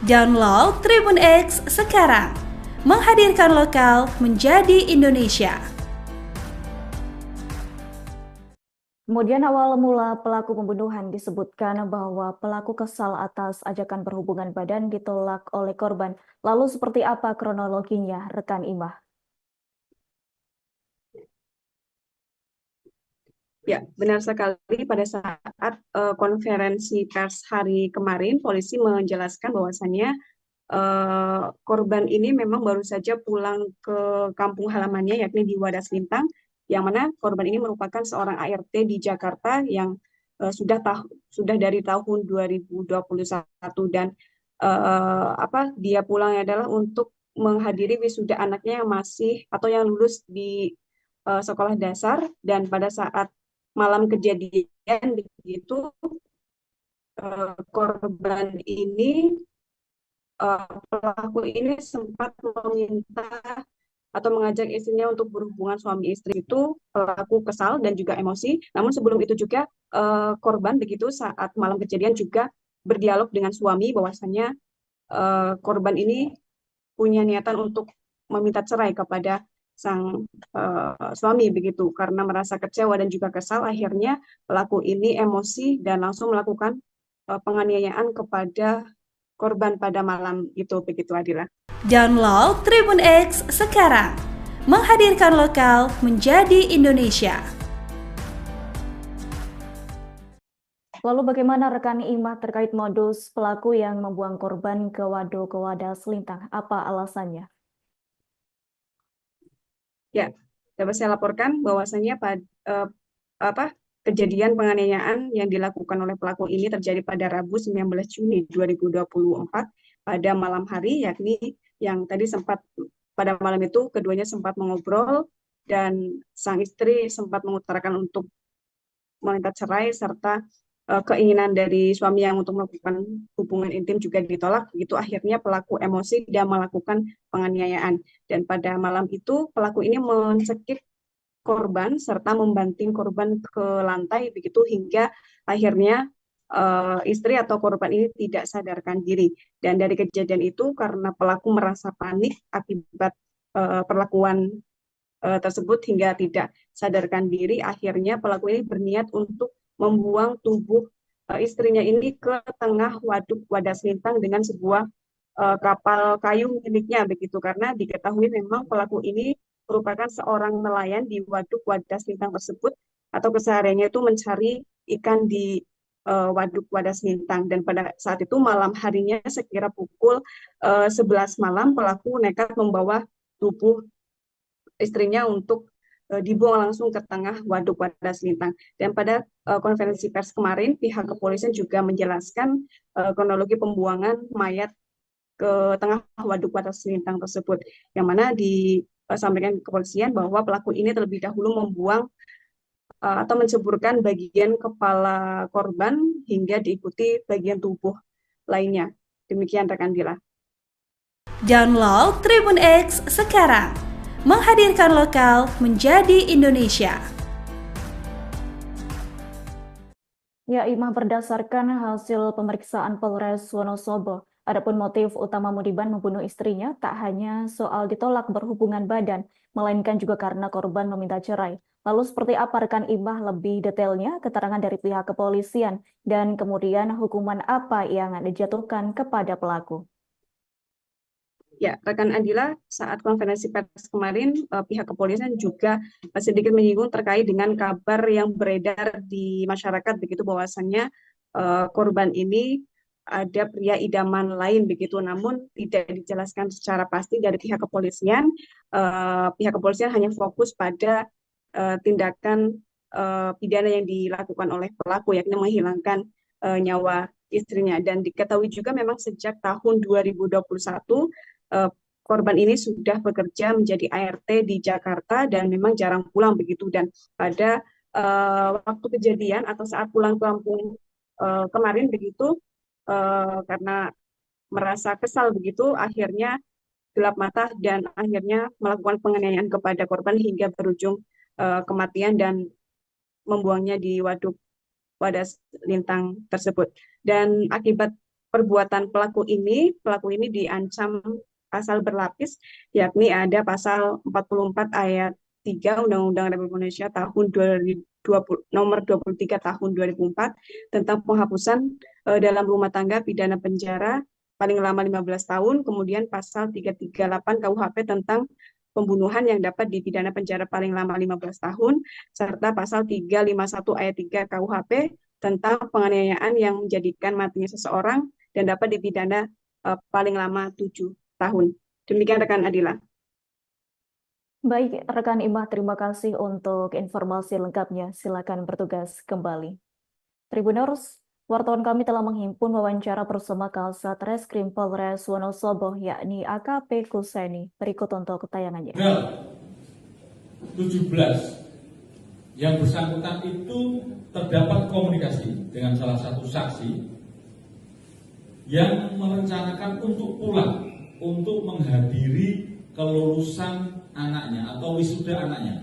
[SPEAKER 4] Download Tribun X sekarang, menghadirkan lokal menjadi Indonesia.
[SPEAKER 1] Kemudian awal mula pelaku pembunuhan disebutkan bahwa pelaku kesal atas ajakan berhubungan badan ditolak oleh korban. Lalu seperti apa kronologinya, rekan Imah?
[SPEAKER 2] Ya, benar sekali. Pada saat konferensi pers hari kemarin, polisi menjelaskan bahwasannya korban ini memang baru saja pulang ke kampung halamannya, yakni di Wadas Lintang, yang mana korban ini merupakan seorang ART di Jakarta yang sudah dari tahun 2021, dan dia pulangnya adalah untuk menghadiri wisuda anaknya yang masih atau yang lulus di sekolah dasar. Dan pada saat malam kejadian begitu, korban ini pelaku ini sempat meminta atau mengajak istrinya untuk berhubungan suami istri. Itu pelaku kesal dan juga emosi. Namun sebelum itu juga korban begitu saat malam kejadian juga berdialog dengan suami bahwasannya korban ini punya niatan untuk meminta cerai kepada sang suami begitu. Karena merasa kecewa dan juga kesal, akhirnya pelaku ini emosi dan langsung melakukan penganiayaan kepada korban pada malam itu, begitu Adila.
[SPEAKER 4] Download Tribun X sekarang, menghadirkan lokal menjadi Indonesia.
[SPEAKER 1] Lalu bagaimana rekan Imah terkait modus pelaku yang membuang korban ke Waduk Wadas Lintang? Apa alasannya?
[SPEAKER 2] Ya, dapat saya laporkan bahwasannya kejadian penganiayaan yang dilakukan oleh pelaku ini terjadi pada Rabu 19 Juni 2024 pada malam hari, yakni yang tadi sempat pada malam itu keduanya sempat mengobrol dan sang istri sempat mengutarakan untuk meminta cerai serta keinginan dari suami yang untuk melakukan hubungan intim juga ditolak. Begitu akhirnya pelaku emosi dan melakukan penganiayaan. Dan pada malam itu pelaku ini mencekik korban serta membanting korban ke lantai begitu hingga akhirnya istri atau korban ini tidak sadarkan diri. Dan dari kejadian itu karena pelaku merasa panik akibat perlakuan tersebut hingga tidak sadarkan diri, akhirnya pelaku ini berniat untuk membuang tubuh istrinya ini ke tengah waduk Wadas Lintang dengan sebuah kapal kayu miliknya begitu, karena diketahui memang pelaku ini merupakan seorang nelayan di waduk Wadas Lintang tersebut atau kesehariannya itu mencari ikan di waduk Wadas Lintang. Dan pada saat itu malam harinya sekira pukul 11 malam pelaku nekat membawa tubuh istrinya untuk dibuang langsung ke tengah waduk Wadas Lintang. Dan pada konferensi pers kemarin pihak kepolisian juga menjelaskan kronologi pembuangan mayat ke tengah waduk Wadas Lintang tersebut, yang mana disampaikan kepolisian bahwa pelaku ini terlebih dahulu membuang atau menceburkan bagian kepala korban hingga diikuti bagian tubuh lainnya. Demikian rekan Dila.
[SPEAKER 4] Download Tribun X sekarang, menghadirkan lokal menjadi Indonesia.
[SPEAKER 1] Ya, Imam, berdasarkan hasil pemeriksaan Polres Wonosobo, adapun motif utama Mudiban membunuh istrinya tak hanya soal ditolak berhubungan badan, melainkan juga karena korban meminta cerai. Lalu seperti apa rekan Imah lebih detailnya keterangan dari pihak kepolisian dan kemudian hukuman apa yang dijatuhkan kepada pelaku?
[SPEAKER 2] Ya, rekan Adila, saat konferensi pers kemarin, pihak kepolisian juga sedikit menyinggung terkait dengan kabar yang beredar di masyarakat begitu, bahwasannya korban ini ada pria idaman lain begitu, namun tidak dijelaskan secara pasti dari pihak kepolisian. Pihak kepolisian hanya fokus pada tindakan pidana yang dilakukan oleh pelaku, yakni menghilangkan nyawa istrinya. Dan diketahui juga memang sejak tahun 2021 korban ini sudah bekerja menjadi ART di Jakarta dan memang jarang pulang begitu. Dan pada waktu kejadian atau saat pulang ke kampung kemarin begitu, karena merasa kesal begitu, akhirnya gelap mata dan akhirnya melakukan penganiayaan kepada korban hingga berujung kematian dan membuangnya di waduk Wadas Lintang tersebut. Dan akibat perbuatan pelaku ini diancam pasal berlapis, yakni ada pasal 44 ayat 3 Undang-Undang Republik Indonesia tahun 2020, nomor 23 tahun 2004 tentang penghapusan dalam rumah tangga pidana penjara paling lama 15 tahun, kemudian pasal 338 KUHP tentang pembunuhan yang dapat dipidana penjara paling lama 15 tahun, serta pasal 351 ayat 3 KUHP tentang penganiayaan yang menjadikan matinya seseorang dan dapat dipidana paling lama 7 tahun. Demikian rekan Adila.
[SPEAKER 1] Baik, rekan Imah, terima kasih untuk informasi lengkapnya. Silakan bertugas kembali. Tribuners, wartawan kami telah menghimpun wawancara bersama Kasat Reskrim Polres Wonosobo, yakni AKP Kuseni. Berikut untuk tayangannya.
[SPEAKER 3] 17 yang bersangkutan itu terdapat komunikasi dengan salah satu saksi yang merencanakan untuk pulang untuk menghadiri kelulusan anaknya atau wisuda anaknya.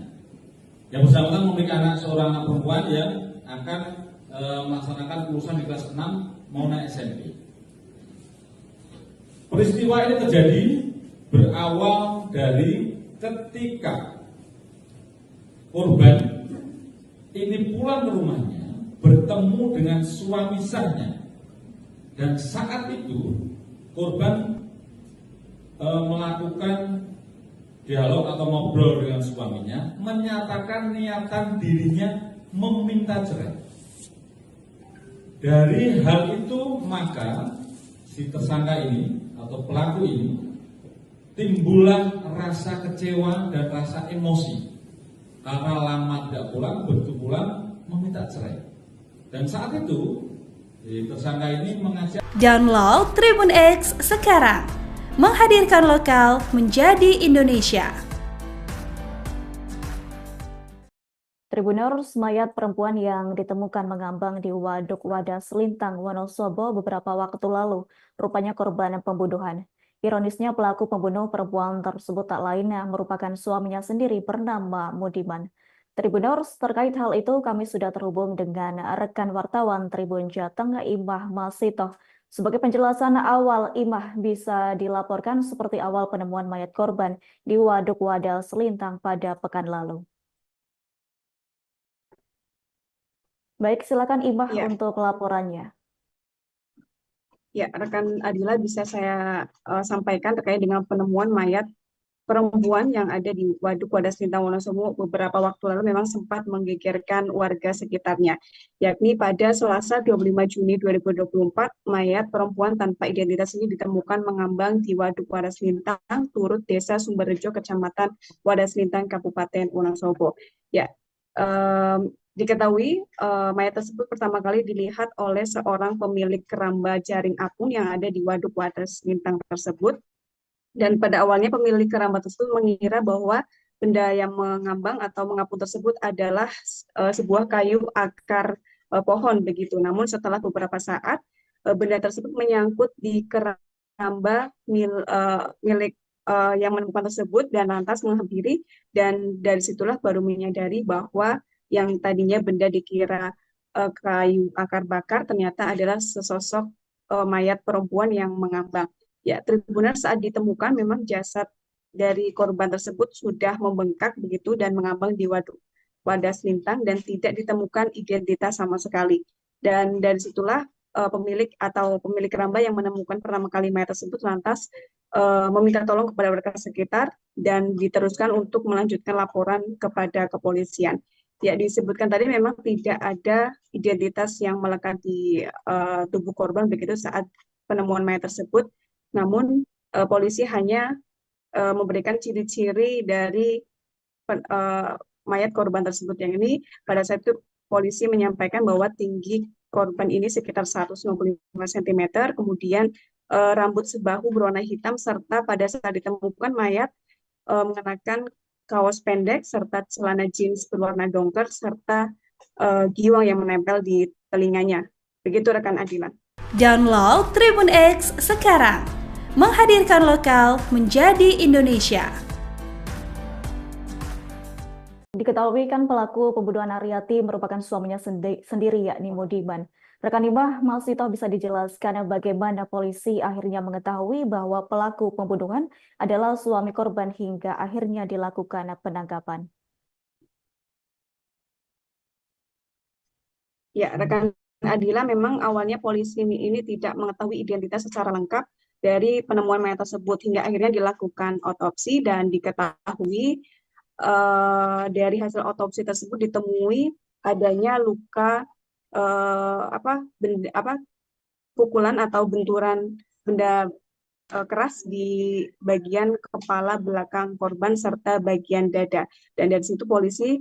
[SPEAKER 3] Yang bersangkutan memiliki seorang anak perempuan yang akan melaksanakan kelulusan di kelas 6 mau naik SMP. Peristiwa ini terjadi berawal dari ketika korban ini pulang ke rumahnya bertemu dengan suami sahnya, dan saat itu korban melakukan dialog atau ngobrol dengan suaminya, menyatakan niatan dirinya meminta cerai. Dari hal itu maka si tersangka ini atau pelaku ini timbullah rasa kecewa dan rasa emosi karena lama tidak pulang, begitu pulang meminta cerai. Dan saat itu si tersangka ini mengajak.
[SPEAKER 4] Download Tribun X sekarang, menghadirkan lokal menjadi Indonesia.
[SPEAKER 1] Tribuners, mayat perempuan yang ditemukan mengambang di Waduk Wadas Lintang, Wonosobo beberapa waktu lalu, rupanya korban pembunuhan. Ironisnya, pelaku pembunuh perempuan tersebut tak lain yang merupakan suaminya sendiri bernama Mudiman. Tribuners, terkait hal itu kami sudah terhubung dengan rekan wartawan Tribun Jateng, Imah Masitoh. Sebagai penjelasan awal, Imah bisa dilaporkan seperti awal penemuan mayat korban di Waduk Wadal Selintang pada pekan lalu. Baik, silakan Imah
[SPEAKER 2] Ya,
[SPEAKER 1] untuk laporannya.
[SPEAKER 2] ya, rekan Adila bisa saya sampaikan terkait dengan penemuan mayat perempuan yang ada di Waduk Wadas Lintang Wonosobo beberapa waktu lalu memang sempat menggegerkan warga sekitarnya, yakni pada Selasa 25 Juni 2024, mayat perempuan tanpa identitas ini ditemukan mengambang di Waduk Wadas Lintang, Turut Desa Sumberrejo, Kecamatan Wadas Lintang, Kabupaten Wonosobo. Ya, diketahui mayat tersebut pertama kali dilihat oleh seorang pemilik keramba jaring apung yang ada di Waduk Wadas Lintang tersebut. Dan pada awalnya pemilik keramba tersebut mengira bahwa benda yang mengambang atau mengapung tersebut adalah sebuah kayu akar pohon begitu. Namun setelah beberapa saat benda tersebut menyangkut di keramba milik yang menemukan tersebut dan lantas menghampiri, dan dari situlah baru menyadari bahwa yang tadinya benda dikira kayu akar bakar ternyata adalah sesosok mayat perempuan yang mengambang. Ya, Tribuners, saat ditemukan memang jasad dari korban tersebut sudah membengkak begitu dan mengambang di Waduk Wadas Lintang dan tidak ditemukan identitas sama sekali. Dan dari situlah pemilik keramba yang menemukan pertama kali mayat tersebut lantas meminta tolong kepada warga sekitar dan diteruskan untuk melanjutkan laporan kepada kepolisian. Ya, disebutkan tadi memang tidak ada identitas yang melekat di tubuh korban begitu saat penemuan mayat tersebut. Namun polisi hanya memberikan ciri-ciri dari mayat korban tersebut, yang ini pada saat itu polisi menyampaikan bahwa tinggi korban ini sekitar 195 cm, kemudian rambut sebahu berwarna hitam, serta pada saat ditemukan mayat mengenakan kaos pendek serta celana jeans berwarna dongker serta giwang yang menempel di telinganya. Begitu rekan Adila.
[SPEAKER 4] Download Tribun X sekarang. Menghadirkan lokal menjadi Indonesia.
[SPEAKER 1] Diketahui kan pelaku pembunuhan Aryati merupakan suaminya sendiri yakni Modiman. Rekan Imah Masitoh, bisa dijelaskan bagaimana polisi akhirnya mengetahui bahwa pelaku pembunuhan adalah suami korban hingga akhirnya dilakukan penangkapan?
[SPEAKER 2] Ya, rekan Adila, memang awalnya polisi ini tidak mengetahui identitas secara lengkap dari penemuan mayat tersebut hingga akhirnya dilakukan otopsi dan diketahui dari hasil otopsi tersebut ditemui adanya luka pukulan atau benturan benda keras di bagian kepala belakang korban serta bagian dada. Dan dari situ polisi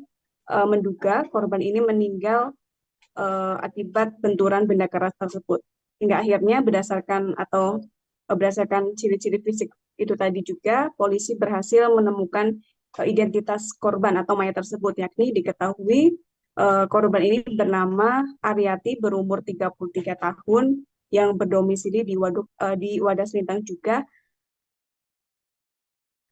[SPEAKER 2] menduga korban ini meninggal akibat benturan benda keras tersebut. Hingga akhirnya berdasarkan ciri-ciri fisik itu tadi juga, polisi berhasil menemukan identitas korban atau mayat tersebut, yakni diketahui korban ini bernama Aryati, berumur 33 tahun, yang berdomisili di Wadas Lintang juga,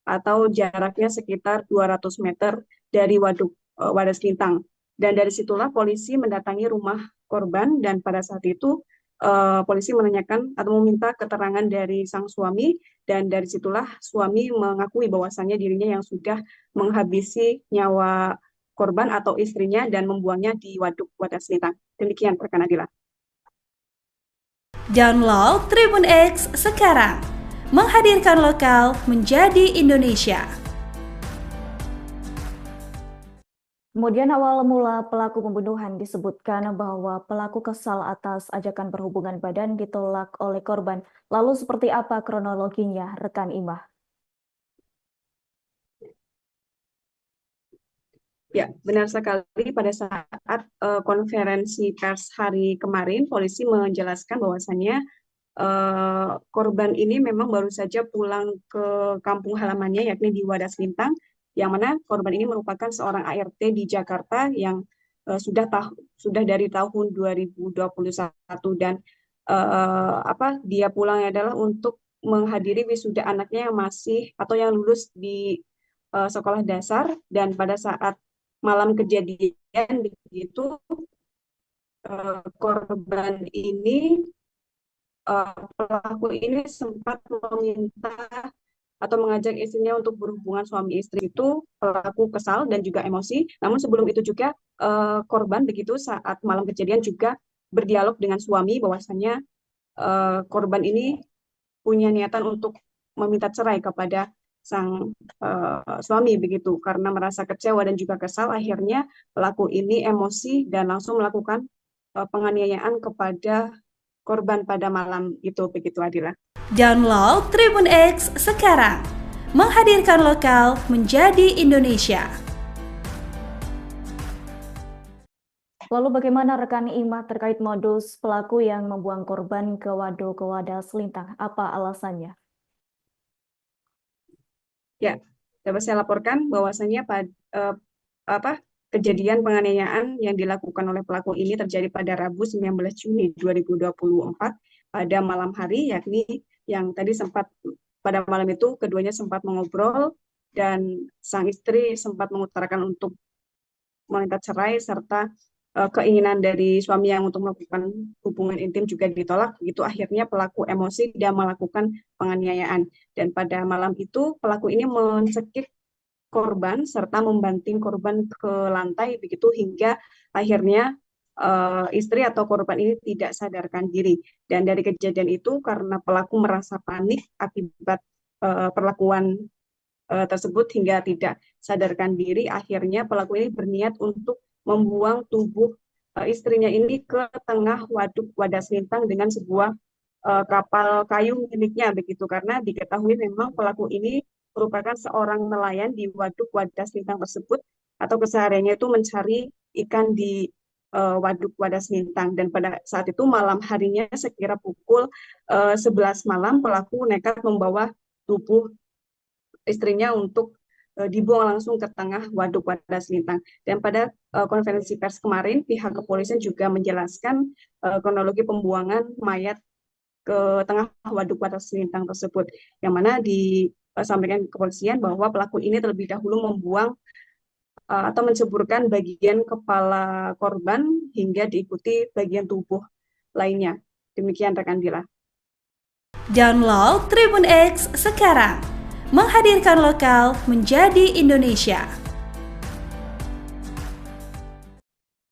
[SPEAKER 2] atau jaraknya sekitar 200 meter dari Waduk Wadas Lintang. Dan dari situlah polisi mendatangi rumah korban dan pada saat itu polisi menanyakan atau meminta keterangan dari sang suami, dan dari situlah suami mengakui bahwasannya dirinya yang sudah menghabisi nyawa korban atau istrinya dan membuangnya di Waduk Wadas Lintang. Demikian rekan Adila.
[SPEAKER 4] Download Tribun X sekarang. Menghadirkan lokal menjadi Indonesia.
[SPEAKER 1] Kemudian awal mula pelaku pembunuhan disebutkan bahwa pelaku kesal atas ajakan berhubungan badan ditolak oleh korban. Lalu seperti apa kronologinya, rekan Imah?
[SPEAKER 2] Ya, benar sekali. Pada saat konferensi pers hari kemarin, polisi menjelaskan bahwasannya korban ini memang baru saja pulang ke kampung halamannya, yakni di Wadas Lintang, yang mana korban ini merupakan seorang ART di Jakarta yang sudah dari tahun 2021, dan dia pulangnya adalah untuk menghadiri wisuda anaknya yang masih atau yang lulus di sekolah dasar. Dan pada saat malam kejadian begitu korban ini pelaku ini sempat meminta atau mengajak istrinya untuk berhubungan suami istri. Itu pelaku kesal dan juga emosi. Namun sebelum itu juga korban begitu saat malam kejadian juga berdialog dengan suami bahwasannya korban ini punya niatan untuk meminta cerai kepada sang suami begitu, karena merasa kecewa dan juga kesal. Akhirnya pelaku ini emosi dan langsung melakukan penganiayaan kepada korban pada malam itu begitu, Adila.
[SPEAKER 4] Download Tribun X sekarang, menghadirkan lokal menjadi Indonesia.
[SPEAKER 1] Lalu bagaimana rekan Imah terkait modus pelaku yang membuang korban ke waduk ke wadah selintang? Apa alasannya?
[SPEAKER 2] Ya, dapat saya laporkan bahwasannya kejadian penganiayaan yang dilakukan oleh pelaku ini terjadi pada Rabu 19 Juni 2024 pada malam hari, yakni yang tadi sempat pada malam itu keduanya sempat mengobrol dan sang istri sempat mengutarakan untuk meminta cerai serta keinginan dari suami yang untuk melakukan hubungan intim juga ditolak. Begitu akhirnya pelaku emosi dan melakukan penganiayaan. Dan pada malam itu pelaku ini mencekik korban serta membanting korban ke lantai begitu hingga akhirnya istri atau korban ini tidak sadarkan diri. Dan dari kejadian itu karena pelaku merasa panik akibat perlakuan tersebut hingga tidak sadarkan diri, akhirnya pelaku ini berniat untuk membuang tubuh istrinya ini ke tengah waduk wadah selintang dengan sebuah kapal kayu miliknya begitu, karena diketahui memang pelaku ini merupakan seorang nelayan di waduk wadah selintang tersebut atau kesehariannya itu mencari ikan di waduk wadah selintang. Dan pada saat itu malam harinya sekira pukul 11 malam pelaku nekat membawa tubuh istrinya untuk dibuang langsung ke tengah waduk wadah selintang. Dan pada konferensi pers kemarin, pihak kepolisian juga menjelaskan kronologi pembuangan mayat ke tengah waduk wadah selintang tersebut, yang mana disampaikan kepolisian bahwa pelaku ini terlebih dahulu membuang atau menceburkan bagian kepala korban hingga diikuti bagian tubuh lainnya. Demikian rekan Dila.
[SPEAKER 4] Download Tribun X sekarang, menghadirkan lokal menjadi Indonesia.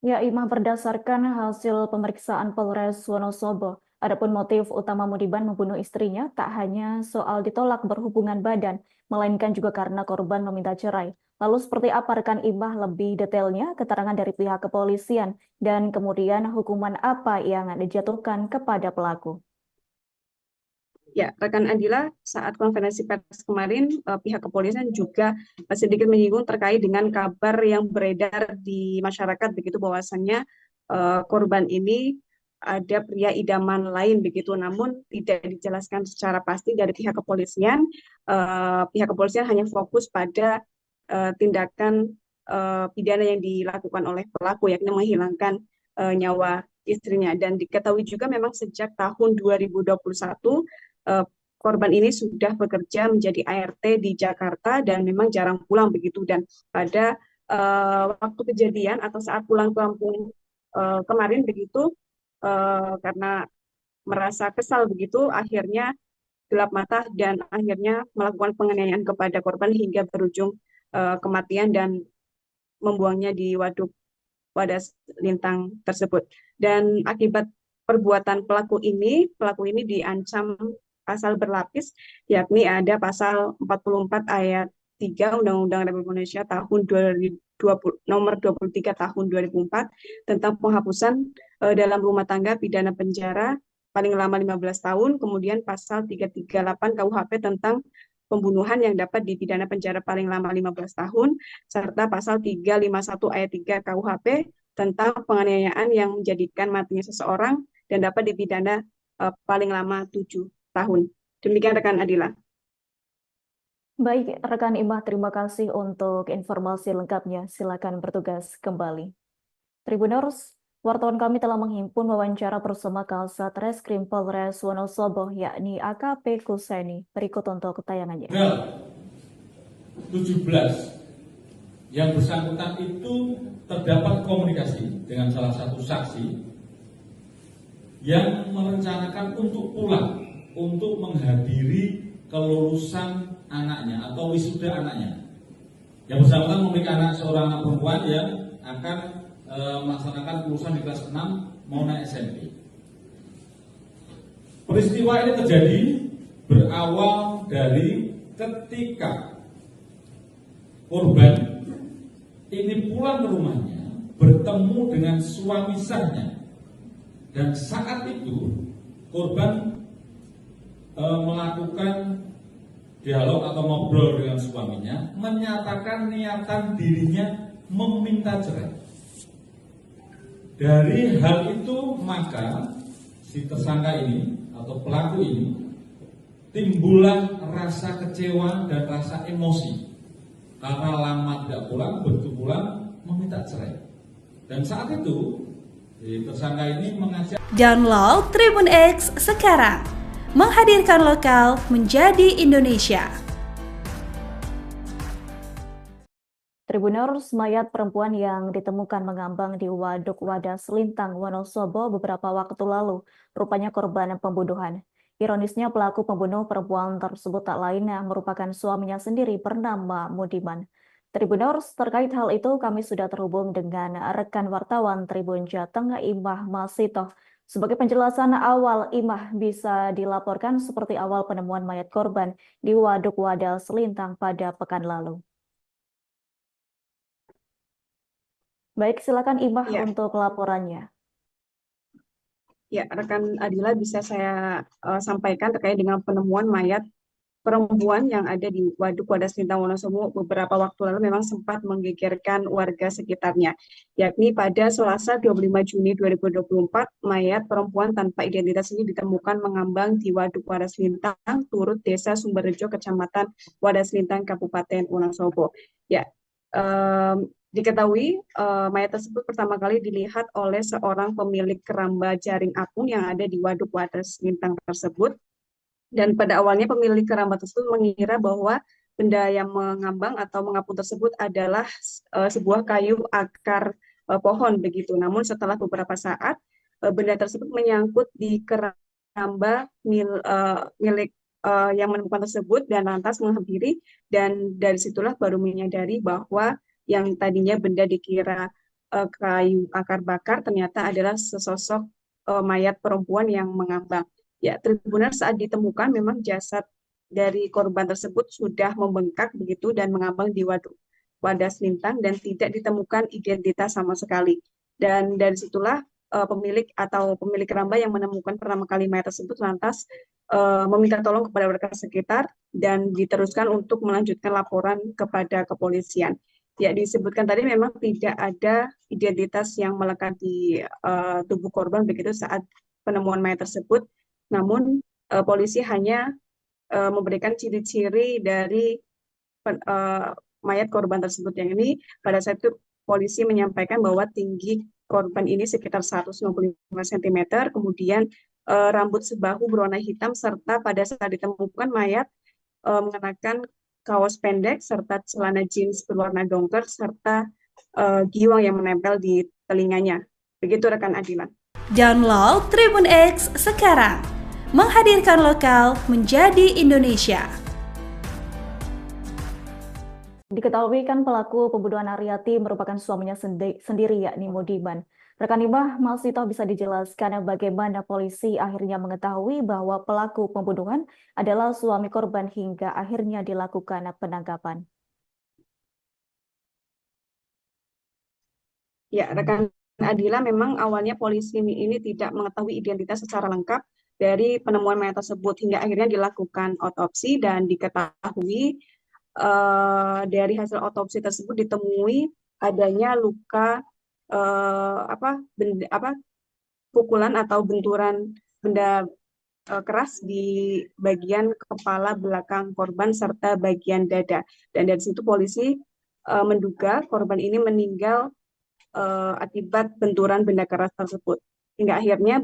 [SPEAKER 1] Ya, Imah, berdasarkan hasil pemeriksaan Polres Wonosobo, adapun motif utama Mudiban membunuh istrinya tak hanya soal ditolak berhubungan badan, melainkan juga karena korban meminta cerai. Lalu seperti apa rekan Imah lebih detailnya keterangan dari pihak kepolisian dan kemudian hukuman apa yang dijatuhkan kepada pelaku?
[SPEAKER 2] Ya, rekan Adila, saat konferensi pers kemarin, pihak kepolisian juga sedikit menyinggung terkait dengan kabar yang beredar di masyarakat begitu bahwasannya korban ini ada pria idaman lain begitu, namun tidak dijelaskan secara pasti dari pihak kepolisian. Pihak kepolisian hanya fokus pada tindakan pidana yang dilakukan oleh pelaku, yakni menghilangkan nyawa istrinya. Dan diketahui juga memang sejak tahun 2021 korban ini sudah bekerja menjadi ART di Jakarta dan memang jarang pulang begitu. Dan pada waktu kejadian atau saat pulang ke kampung kemarin begitu, karena merasa kesal begitu, akhirnya gelap mata dan akhirnya melakukan penganiayaan kepada korban hingga berujung kematian dan membuangnya di waduk wadah lintang tersebut. Dan akibat perbuatan pelaku ini diancam pasal berlapis, yakni ada pasal 44 ayat 3 Undang-Undang Republik Indonesia tahun 2020, nomor 23 tahun 2004 tentang penghapusan dalam rumah tangga pidana penjara paling lama 15 tahun, kemudian pasal 338 KUHP tentang pembunuhan yang dapat dipidana penjara paling lama 15 tahun, serta pasal 351 ayat 3 KUHP tentang penganiayaan yang menjadikan matinya seseorang dan dapat dipidana paling lama 7 tahun. Demikian rekan Adila.
[SPEAKER 1] Baik, rekan Imah, terima kasih untuk informasi lengkapnya. Silakan bertugas kembali. Tribuners, wartawan kami telah menghimpun wawancara bersama Kasat Reskrim Polres Wonosobo, yakni AKP Kuseni. Berikut untuk tayangannya.
[SPEAKER 3] 17 yang bersangkutan itu terdapat komunikasi dengan salah satu saksi yang merencanakan untuk pulang untuk menghadiri kelulusan anaknya atau wisuda anaknya. Yang bersangkutan memiliki seorang anak perempuan yang akan melaksanakan kelulusan di kelas 6 mau naik SMP. Peristiwa ini terjadi berawal dari ketika korban ini pulang ke rumahnya bertemu dengan suami sahnya, dan saat itu korban melakukan dialog atau ngobrol dengan suaminya, menyatakan niatan dirinya meminta cerai. Dari hal itu maka si tersangka ini atau pelaku ini timbullah rasa kecewa dan rasa emosi karena lama tidak pulang, begitu pulang meminta cerai. Dan saat itu si tersangka ini mengajak.
[SPEAKER 4] Download Tribun X sekarang, menghadirkan lokal menjadi Indonesia.
[SPEAKER 1] Tribuners, mayat perempuan yang ditemukan mengambang di Waduk Wadas Lintang, Wonosobo beberapa waktu lalu, rupanya korban pembunuhan. Ironisnya pelaku pembunuh perempuan tersebut tak lain merupakan suaminya sendiri bernama Mudiman. Tribuners, terkait hal itu kami sudah terhubung dengan rekan wartawan Tribun Jateng, Imah Masitoh. Sebagai penjelasan awal, Imah, bisa dilaporkan seperti awal penemuan mayat korban di Waduk Wadas Lintang pada pekan lalu. Baik, silakan Imah
[SPEAKER 2] Ya.
[SPEAKER 1] untuk laporannya.
[SPEAKER 2] Ya, rekan Adila, bisa saya sampaikan terkait dengan penemuan mayat perempuan yang ada di Waduk Wadas Lintang, Wonosobo beberapa waktu lalu memang sempat menggegerkan warga sekitarnya. Yakni pada Selasa 25 Juni 2024, mayat perempuan tanpa identitas ini ditemukan mengambang di Waduk Wadas Lintang, Turut Desa Sumberrejo, Kecamatan Wadas Lintang, Kabupaten Wonosobo. Ya, diketahui mayat tersebut pertama kali dilihat oleh seorang pemilik keramba jaring apung yang ada di Waduk Wadas Lintang tersebut. Dan pada awalnya pemilik keramba tersebut mengira bahwa benda yang mengambang atau mengapung tersebut adalah sebuah kayu akar pohon begitu. Namun setelah beberapa saat benda tersebut menyangkut di keramba milik yang menemukan tersebut dan lantas menghampiri, dan dari situlah baru menyadari bahwa yang tadinya benda dikira kayu akar bakar ternyata adalah sesosok mayat perempuan yang mengambang. Ya, Tribuners, saat ditemukan memang jasad dari korban tersebut sudah membengkak begitu dan mengambang di Waduk Wadas Lintang dan tidak ditemukan identitas sama sekali. Dan dari situlah pemilik keramba yang menemukan pertama kali mayat tersebut lantas meminta tolong kepada warga sekitar dan diteruskan untuk melanjutkan laporan kepada kepolisian. Ya, disebutkan tadi memang tidak ada identitas yang melekat di tubuh korban begitu saat penemuan mayat tersebut. Namun polisi hanya memberikan ciri-ciri dari mayat korban tersebut. Yang ini pada saat itu polisi menyampaikan bahwa tinggi korban ini sekitar 195 cm, kemudian rambut sebahu berwarna hitam, serta pada saat ditemukan mayat mengenakan kaos pendek serta celana jeans berwarna dongker serta giwang yang menempel di telinganya. Begitu rekan Adila.
[SPEAKER 4] Download Tribun X sekarang, menghadirkan lokal menjadi Indonesia.
[SPEAKER 1] Diketahui kan pelaku pembunuhan Aryati merupakan suaminya sendiri yakni Mudiman. Rekan Imah Masitoh, bisa dijelaskan bagaimana polisi akhirnya mengetahui bahwa pelaku pembunuhan adalah suami korban hingga akhirnya dilakukan penangkapan?
[SPEAKER 2] Ya, rekan Adila, memang awalnya polisi ini tidak mengetahui identitas secara lengkap dari penemuan mayat tersebut hingga akhirnya dilakukan otopsi dan diketahui dari hasil otopsi tersebut ditemui adanya luka pukulan atau benturan benda keras di bagian kepala belakang korban serta bagian dada. Dan dari situ polisi menduga korban ini meninggal akibat benturan benda keras tersebut. Hingga akhirnya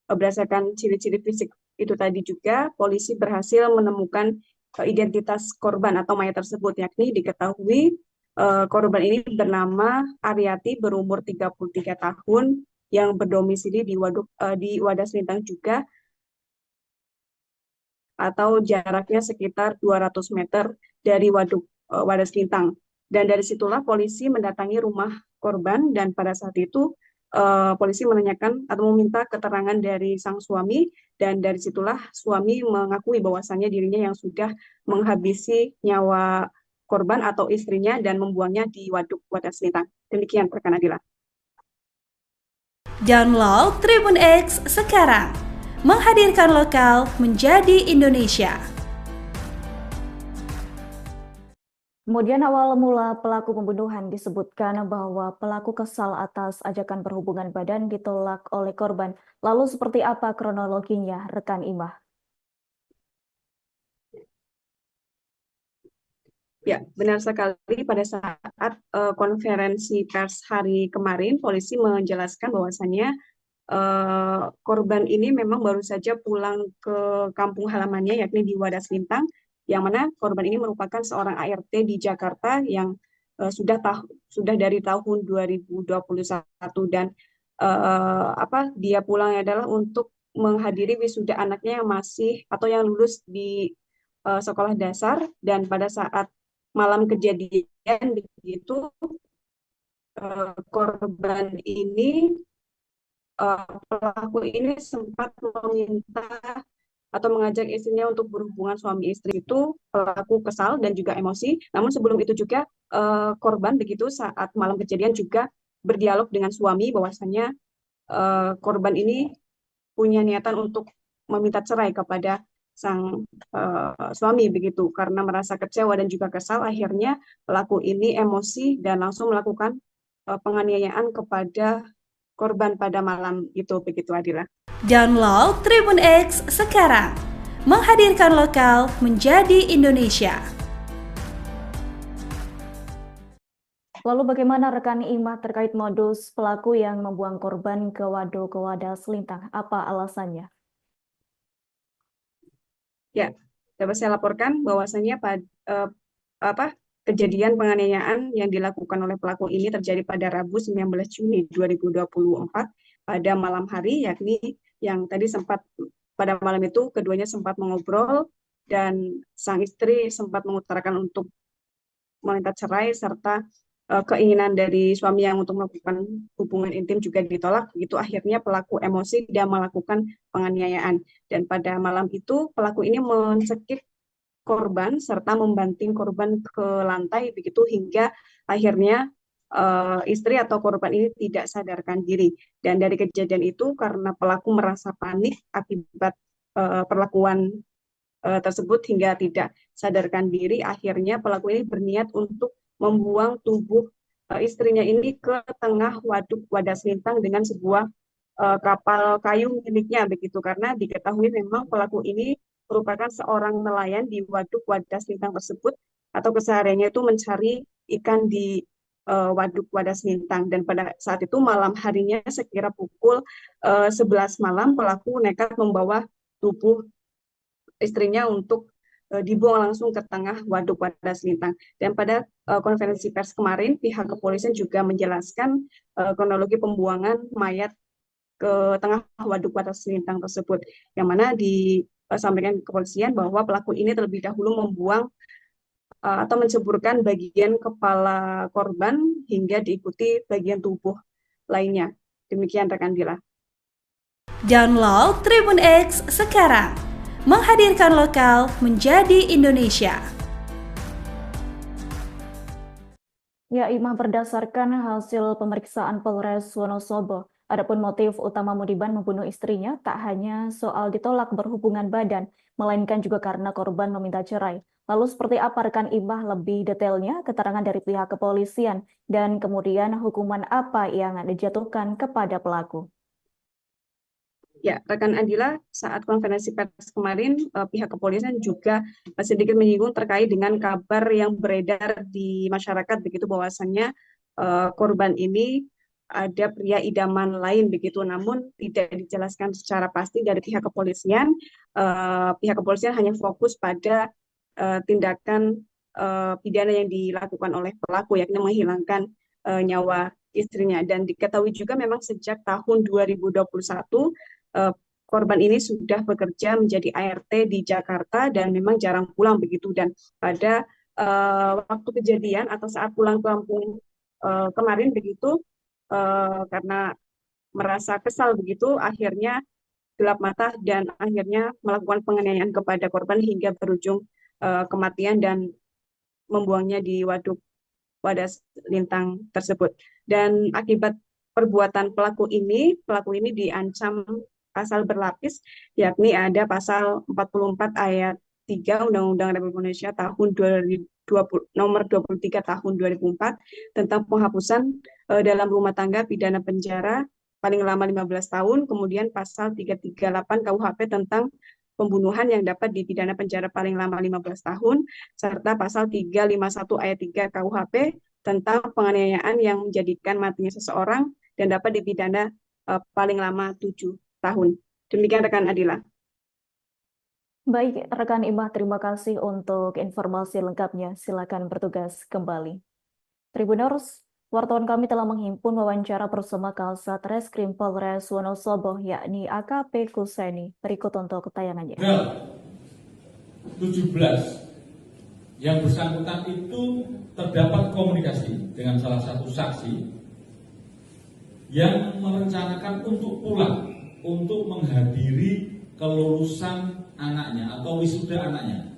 [SPEAKER 2] berdasarkan ciri-ciri fisik itu tadi juga polisi berhasil menemukan identitas korban atau mayat tersebut, yakni diketahui korban ini bernama Aryati, berumur 33 tahun, yang berdomisili di Wadas Lintang juga, atau jaraknya sekitar 200 meter dari Wadas Lintang. Dan dari situlah polisi mendatangi rumah korban, dan pada saat itu polisi menanyakan atau meminta keterangan dari sang suami, dan dari situlah suami mengakui bahwasannya dirinya yang sudah menghabisi nyawa korban atau istrinya dan membuangnya di Waduk Wadas Lintang. Demikian rekan Adila.
[SPEAKER 4] Download Tribun X sekarang. Menghadirkan lokal menjadi Indonesia.
[SPEAKER 1] Kemudian awal mula pelaku pembunuhan disebutkan bahwa pelaku kesal atas ajakan berhubungan badan ditolak oleh korban. Lalu seperti apa kronologinya, rekan Imah?
[SPEAKER 2] Ya, benar sekali. Pada saat konferensi pers hari kemarin, polisi menjelaskan bahwasannya korban ini memang baru saja pulang ke kampung halamannya, yakni di Wadas Lintang, yang mana korban ini merupakan seorang ART di Jakarta yang sudah dari tahun 2021, dan dia pulang adalah untuk menghadiri wisuda anaknya yang masih atau yang lulus di sekolah dasar. Dan pada saat malam kejadian begitu, korban ini pelaku ini sempat meminta atau mengajak istrinya untuk berhubungan suami istri. Itu pelaku kesal dan juga emosi. Namun sebelum itu juga korban begitu saat malam kejadian juga berdialog dengan suami bahwasannya korban ini punya niatan untuk meminta cerai kepada sang suami begitu. Karena merasa kecewa dan juga kesal, akhirnya pelaku ini emosi dan langsung melakukan penganiayaan kepada korban pada malam itu, begitu Adila.
[SPEAKER 4] Download Tribun X sekarang. Menghadirkan lokal menjadi Indonesia.
[SPEAKER 1] Lalu bagaimana rekan Imah terkait modus pelaku yang membuang korban ke Waduk Wadas Lintang? Apa alasannya?
[SPEAKER 2] Ya, dapat saya laporkan bahwasannya kejadian penganiayaan yang dilakukan oleh pelaku ini terjadi pada Rabu 19 Juni 2024 pada malam hari, yakni yang tadi sempat pada malam itu keduanya sempat mengobrol dan sang istri sempat mengutarakan untuk meminta cerai, serta keinginan dari suami yang untuk melakukan hubungan intim juga ditolak. Begitu akhirnya pelaku emosi dan melakukan penganiayaan. Dan pada malam itu pelaku ini mencekik korban serta membanting korban ke lantai begitu hingga akhirnya istri atau korban ini tidak sadarkan diri. Dan dari kejadian itu, karena pelaku merasa panik akibat perlakuan tersebut hingga tidak sadarkan diri, akhirnya pelaku ini berniat untuk membuang tubuh istrinya ini ke tengah Waduk Wadas Lintang dengan sebuah kapal kayu miliknya begitu. Karena diketahui memang pelaku ini merupakan seorang nelayan di Waduk Wadas Lintang tersebut, atau kesehariannya itu mencari ikan di Waduk Wadas Lintang. Dan pada saat itu malam harinya sekira pukul 11 malam, pelaku nekat membawa tubuh istrinya untuk dibuang langsung ke tengah Waduk Wadas Lintang. Dan pada konferensi pers kemarin, pihak kepolisian juga menjelaskan kronologi pembuangan mayat ke tengah Waduk Wadas Lintang tersebut, yang mana disampaikan kepolisian bahwa pelaku ini terlebih dahulu membuang atau menceburkan bagian kepala korban hingga diikuti bagian tubuh lainnya. Demikian rekan Dila.
[SPEAKER 4] Download Tribun X sekarang. Menghadirkan lokal menjadi Indonesia.
[SPEAKER 1] Ya, Imah, berdasarkan hasil pemeriksaan Polres Wonosobo, adapun motif utama Mudiban membunuh istrinya tak hanya soal ditolak berhubungan badan, melainkan juga karena korban meminta cerai. Lalu seperti apa rekan Imah lebih detailnya keterangan dari pihak kepolisian dan kemudian hukuman apa yang dijatuhkan kepada pelaku?
[SPEAKER 2] Ya, rekan Adila, saat konferensi pers kemarin, pihak kepolisian juga sedikit menyinggung terkait dengan kabar yang beredar di masyarakat begitu bahwasannya korban ini ada pria idaman lain begitu, namun tidak dijelaskan secara pasti dari pihak kepolisian. Pihak kepolisian hanya fokus pada tindakan pidana yang dilakukan oleh pelaku, yakni menghilangkan nyawa istrinya. Dan diketahui juga memang sejak tahun 2021 korban ini sudah bekerja menjadi ART di Jakarta dan memang jarang pulang begitu. Dan pada waktu kejadian atau saat pulang ke kampung kemarin begitu, karena merasa kesal begitu, akhirnya gelap mata dan akhirnya melakukan penganiayaan kepada korban hingga berujung kematian dan membuangnya di waduk Wadas Lintang tersebut. Dan akibat perbuatan pelaku ini diancam pasal berlapis, yakni ada pasal 44 ayat 3 Undang-Undang Republik Indonesia tahun 2020, nomor 23 tahun 2004 tentang penghapusan dalam rumah tangga pidana penjara paling lama 15 tahun, kemudian pasal 338 KUHP tentang pembunuhan yang dapat dipidana penjara paling lama 15 tahun, serta pasal 351 ayat 3 KUHP tentang penganiayaan yang menjadikan matinya seseorang dan dapat dipidana paling lama 7 tahun. Demikian rekan Adila.
[SPEAKER 1] Baik, rekan Imah, terima kasih untuk informasi lengkapnya. Silakan bertugas kembali. Tribuners, wartawan kami telah menghimpun wawancara bersama Kasat Reskrim Polres Wonosobo, yakni AKP Kuseni. Berikut untuk tayangannya.
[SPEAKER 3] 17 yang bersangkutan itu terdapat komunikasi dengan salah satu saksi yang merencanakan untuk pulang untuk menghadiri kelulusan anaknya atau wisuda anaknya.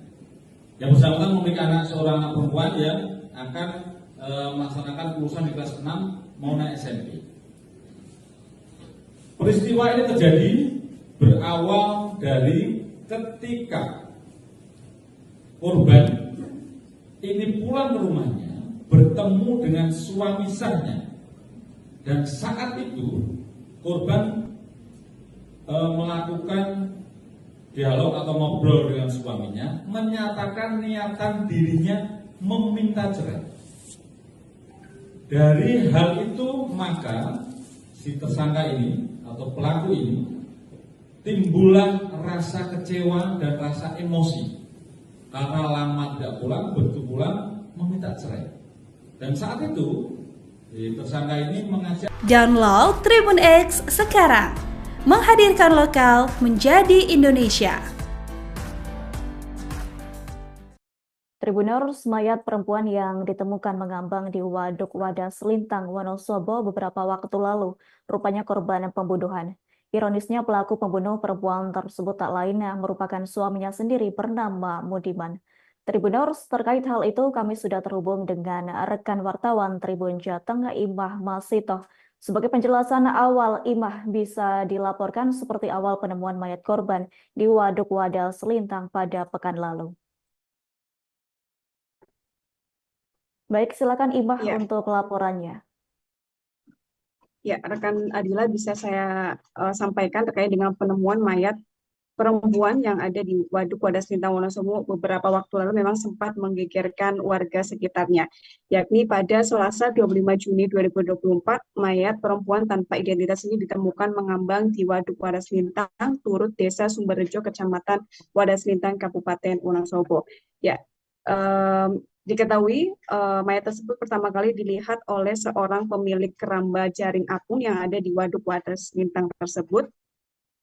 [SPEAKER 3] Yang bersangkutan memiliki seorang anak perempuan yang akan melaksanakan kelulusan di kelas 6 mau naik SMP. Peristiwa ini terjadi berawal dari ketika korban ini pulang ke rumahnya bertemu dengan suami sahnya, dan saat itu korban melakukan dialog atau ngobrol dengan suaminya, menyatakan niatan dirinya meminta cerai. Dari hal itu maka si tersangka ini atau pelaku ini timbullah rasa kecewa dan rasa emosi karena lama tidak pulang, begitu pulang meminta cerai. Dan saat itu si tersangka ini mengajak.
[SPEAKER 4] Download Tribun X sekarang, menghadirkan lokal menjadi Indonesia.
[SPEAKER 1] Tribuners, mayat perempuan yang ditemukan mengambang di Waduk Wadas Lintang, Wonosobo beberapa waktu lalu, rupanya korban pembunuhan. Ironisnya pelaku pembunuh perempuan tersebut tak lain yang merupakan suaminya sendiri bernama Mudiman. Tribuners, terkait hal itu kami sudah terhubung dengan rekan wartawan Tribun Jateng, Imah Masitoh. Sebagai penjelasan awal, Imah, bisa dilaporkan seperti awal penemuan mayat korban di Waduk Wadas Lintang pada pekan lalu. Baik, silakan Imah untuk laporannya.
[SPEAKER 2] Ya, rekan Adila, bisa saya sampaikan terkait dengan penemuan mayat perempuan yang ada di Waduk Wadas Lintang Wonosobo beberapa waktu lalu memang sempat menggegerkan warga sekitarnya. Yakni pada Selasa 25 Juni 2024, mayat perempuan tanpa identitas ini ditemukan mengambang di Waduk Wadas Lintang, turut Desa Sumberrejo, Kecamatan Wadas Lintang, Kabupaten Wonosobo. Ya, diketahui mayat tersebut pertama kali dilihat oleh seorang pemilik keramba jaring apung yang ada di Waduk Wadas Lintang tersebut.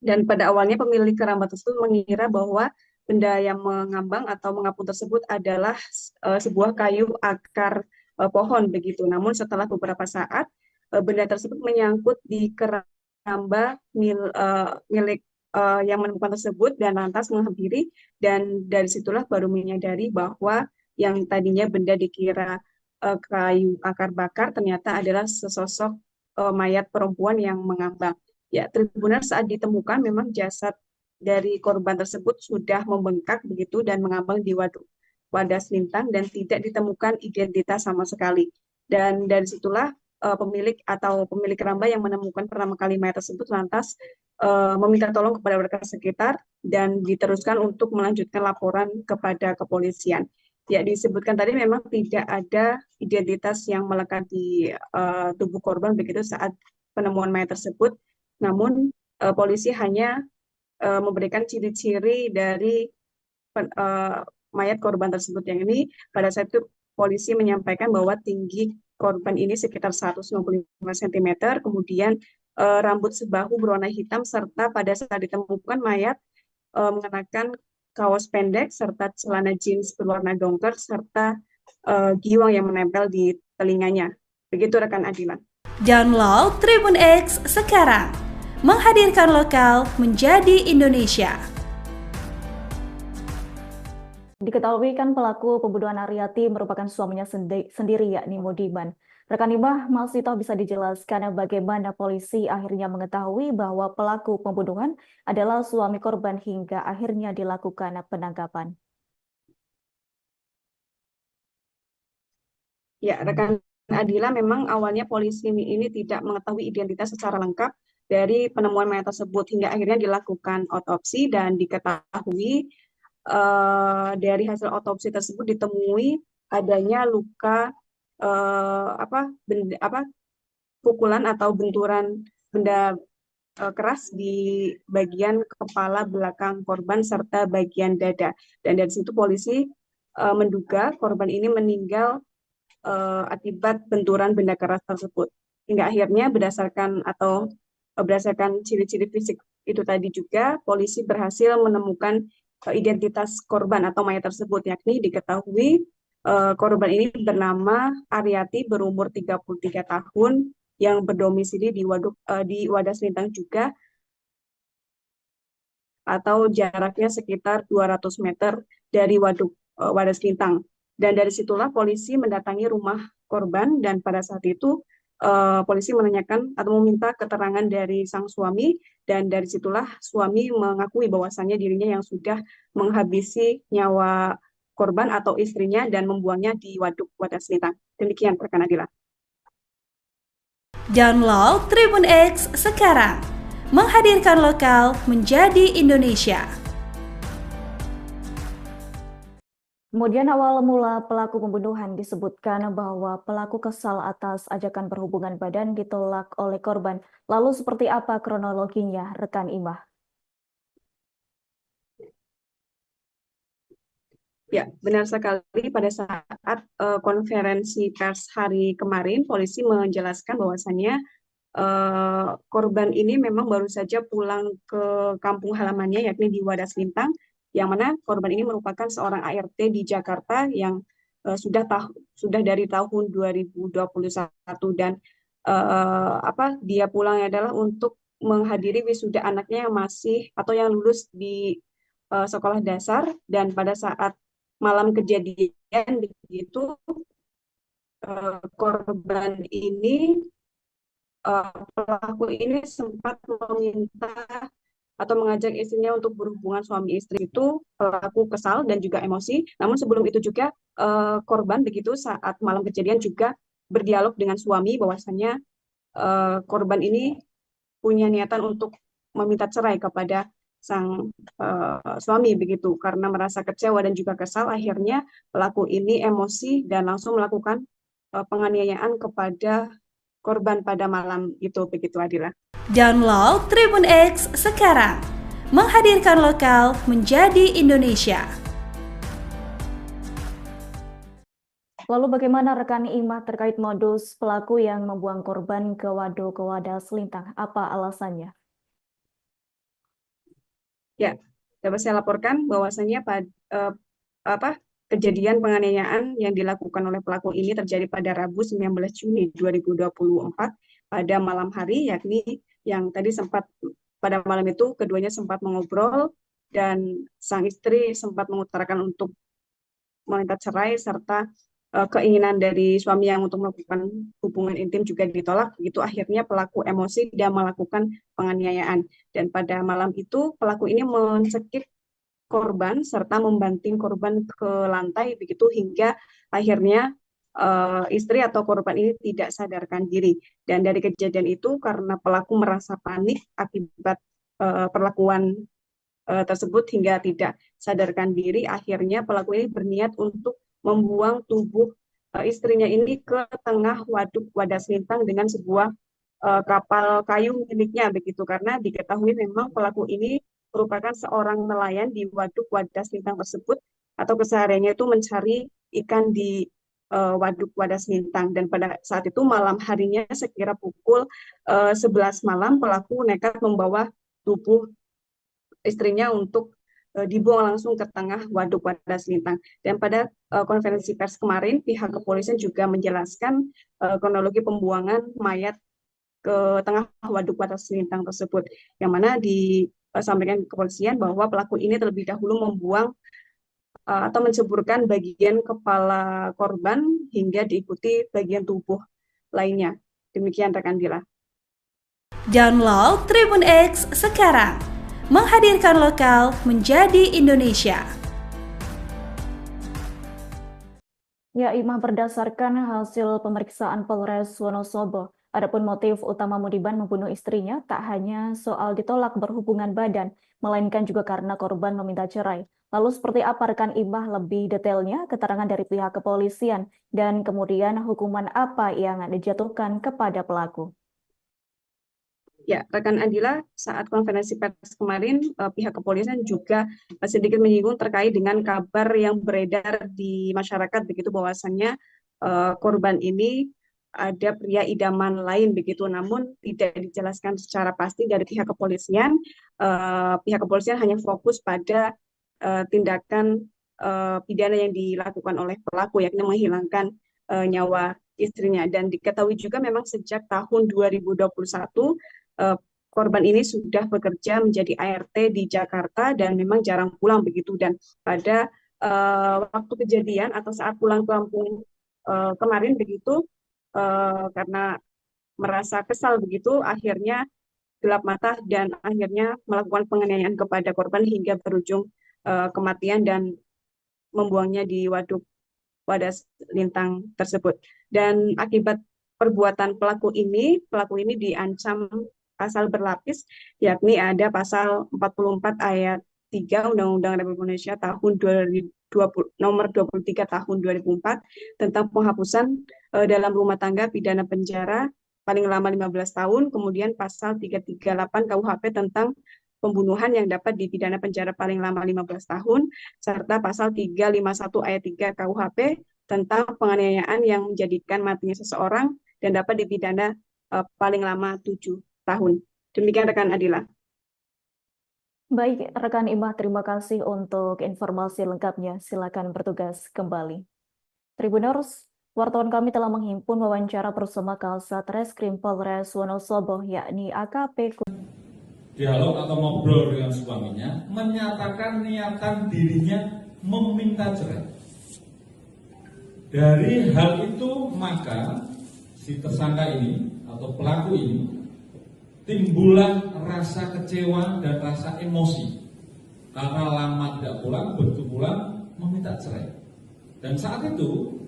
[SPEAKER 2] Dan pada awalnya pemilik keramba tersebut mengira bahwa benda yang mengambang atau mengapung tersebut adalah sebuah kayu akar pohon begitu. Namun setelah beberapa saat benda tersebut menyangkut di keramba milik yang menemukan tersebut dan lantas menghampiri, dan dari situlah baru menyadari bahwa yang tadinya benda dikira kayu akar bakar ternyata adalah sesosok mayat perempuan yang mengambang. Ya, Tribuners, saat ditemukan memang jasad dari korban tersebut sudah membengkak begitu dan mengambang di Waduk Wadas Lintang dan tidak ditemukan identitas sama sekali. Dan dari situlah pemilik keramba yang menemukan pertama kali mayat tersebut lantas meminta tolong kepada warga sekitar dan diteruskan untuk melanjutkan laporan kepada kepolisian. Ya, disebutkan tadi memang tidak ada identitas yang melekat di tubuh korban begitu saat penemuan mayat tersebut. Namun polisi hanya memberikan ciri-ciri dari mayat korban tersebut. Yang ini pada saat itu polisi menyampaikan bahwa tinggi korban ini sekitar 195 cm, kemudian rambut sebahu berwarna hitam, serta pada saat ditemukan mayat mengenakan kaos pendek serta celana jeans berwarna dongker serta giwang yang menempel di telinganya. Begitu rekan Adila.
[SPEAKER 4] Download Tribun X sekarang. Menghadirkan lokal menjadi Indonesia.
[SPEAKER 1] Diketahui kan pelaku pembunuhan Aryati merupakan suaminya sendiri yakni Modiman. Rekan Imah masih tahu bisa dijelaskan bagaimana polisi akhirnya mengetahui bahwa pelaku pembunuhan adalah suami korban hingga akhirnya dilakukan penangkapan.
[SPEAKER 2] Ya, rekan Adila, memang awalnya polisi ini tidak mengetahui identitas secara lengkap dari penemuan mayat tersebut hingga akhirnya dilakukan otopsi dan diketahui dari hasil otopsi tersebut ditemui adanya luka pukulan atau benturan benda keras di bagian kepala belakang korban serta bagian dada. Dan dari situ polisi menduga korban ini meninggal akibat benturan benda keras tersebut. Hingga akhirnya berdasarkan ciri-ciri fisik itu tadi juga, polisi berhasil menemukan identitas korban atau mayat tersebut, yakni diketahui korban ini bernama Aryati, berumur 33 tahun, yang berdomisili di Wadas Lintang juga, atau jaraknya sekitar 200 meter dari Wadas Lintang. Dan dari situlah polisi mendatangi rumah korban dan pada saat itu polisi menanyakan atau meminta keterangan dari sang suami, dan dari situlah suami mengakui bahwasannya dirinya yang sudah menghabisi nyawa korban atau istrinya dan membuangnya di Waduk Wadas Lintang. Demikian rekan Adila.
[SPEAKER 4] Download Tribun X sekarang. Menghadirkan lokal menjadi Indonesia.
[SPEAKER 1] Kemudian awal mula pelaku pembunuhan disebutkan bahwa pelaku kesal atas ajakan berhubungan badan ditolak oleh korban. Lalu seperti apa kronologinya, rekan Imah?
[SPEAKER 2] Ya, benar sekali. Pada saat konferensi pers hari kemarin, polisi menjelaskan bahwasannya korban ini memang baru saja pulang ke kampung halamannya, yakni di Wadas Lintang, yang mana korban ini merupakan seorang ART di Jakarta yang sudah dari tahun 2021, dan dia pulangnya adalah untuk menghadiri wisuda anaknya yang masih atau yang lulus di sekolah dasar. Dan pada saat malam kejadian begitu, korban ini pelaku ini sempat meminta atau mengajak istrinya untuk berhubungan suami istri. Itu pelaku kesal dan juga emosi. Namun sebelum itu juga korban begitu saat malam kejadian juga berdialog dengan suami bahwasannya korban ini punya niatan untuk meminta cerai kepada sang suami begitu. Karena merasa kecewa dan juga kesal, akhirnya pelaku ini emosi dan langsung melakukan penganiayaan kepada korban pada malam itu, begitu Adila.
[SPEAKER 4] Download Tribun X sekarang. Menghadirkan lokal menjadi Indonesia.
[SPEAKER 1] Lalu bagaimana rekan Imah terkait modus pelaku yang membuang korban ke Waduk Wadas Lintang? Apa alasannya?
[SPEAKER 2] Ya, dapat saya laporkan bahwasannya kejadian penganiayaan yang dilakukan oleh pelaku ini terjadi pada Rabu 19 Juni 2024 pada malam hari, yakni yang tadi sempat pada malam itu keduanya sempat mengobrol dan sang istri sempat mengutarakan untuk meminta cerai serta keinginan dari suami yang untuk melakukan hubungan intim juga ditolak. Begitu akhirnya pelaku emosi dan melakukan penganiayaan. Dan pada malam itu pelaku ini mencekik korban serta membanting korban ke lantai begitu hingga akhirnya istri atau korban ini tidak sadarkan diri. Dan dari kejadian itu, karena pelaku merasa panik akibat perlakuan tersebut hingga tidak sadarkan diri, akhirnya pelaku ini berniat untuk membuang tubuh istrinya ini ke tengah Waduk Wadas Lintang dengan sebuah kapal kayu miliknya begitu. Karena diketahui memang pelaku ini merupakan seorang nelayan di Waduk Wadas Lintang tersebut atau kesehariannya itu mencari ikan di Waduk Wadas Lintang. Dan pada saat itu malam harinya sekira pukul 11 malam pelaku nekat membawa tubuh istrinya untuk dibuang langsung ke tengah Waduk Wadas Lintang. Dan pada konferensi pers kemarin pihak kepolisian juga menjelaskan kronologi pembuangan mayat ke tengah Waduk Wadas Lintang tersebut, yang mana disampaikan kepolisian bahwa pelaku ini terlebih dahulu membuang atau menceburkan bagian kepala korban hingga diikuti bagian tubuh lainnya. Demikian rekan Dila.
[SPEAKER 4] Download Tribun X sekarang, menghadirkan lokal menjadi Indonesia.
[SPEAKER 1] Ya, Imah, berdasarkan hasil pemeriksaan Polres Wonosobo, adapun motif utama Mudiban membunuh istrinya tak hanya soal ditolak berhubungan badan, melainkan juga karena korban meminta cerai. Lalu seperti apa rekan Imah lebih detailnya keterangan dari pihak kepolisian dan kemudian hukuman apa yang dijatuhkan kepada pelaku?
[SPEAKER 2] Ya, rekan Andila, saat konferensi pers kemarin, pihak kepolisian juga sedikit menyinggung terkait dengan kabar yang beredar di masyarakat, begitu bahwasannya korban ini ada pria idaman lain, begitu. Namun tidak dijelaskan secara pasti dari pihak kepolisian. Pihak kepolisian hanya fokus pada tindakan pidana yang dilakukan oleh pelaku, yakni menghilangkan nyawa istrinya. Dan diketahui juga memang sejak tahun 2021 korban ini sudah bekerja menjadi ART di Jakarta dan memang jarang pulang begitu. Dan pada waktu kejadian atau saat pulang ke kampung kemarin begitu, karena merasa kesal begitu, akhirnya gelap mata dan akhirnya melakukan penganiayaan kepada korban hingga berujung kematian dan membuangnya di Waduk Wadas Lintang tersebut. Dan akibat perbuatan pelaku ini diancam pasal berlapis, yakni ada pasal 44 ayat 3 Undang-Undang Republik Indonesia tahun 2020, nomor 23 tahun 2004 tentang penghapusan dalam rumah tangga pidana penjara paling lama 15 tahun, kemudian pasal 338 KUHP tentang pembunuhan yang dapat dipidana penjara paling lama 15 tahun, serta pasal 351 ayat 3 KUHP tentang penganiayaan yang menjadikan matinya seseorang dan dapat dipidana paling lama 7 tahun. Demikian rekan Adila.
[SPEAKER 1] Baik, rekan Imah, terima kasih untuk informasi lengkapnya. Silakan bertugas kembali. Tribuners, wartawan kami telah menghimpun wawancara bersama Kasat Reskrim Polres Wonosobo, yakni AKP.
[SPEAKER 3] Dialog atau ngobrol dengan suaminya, menyatakan niatan dirinya meminta cerai. Dari hal itu maka si tersangka ini atau pelaku ini timbullah rasa kecewa dan rasa emosi karena lama tidak pulang, begitu pulang meminta cerai. Dan saat itu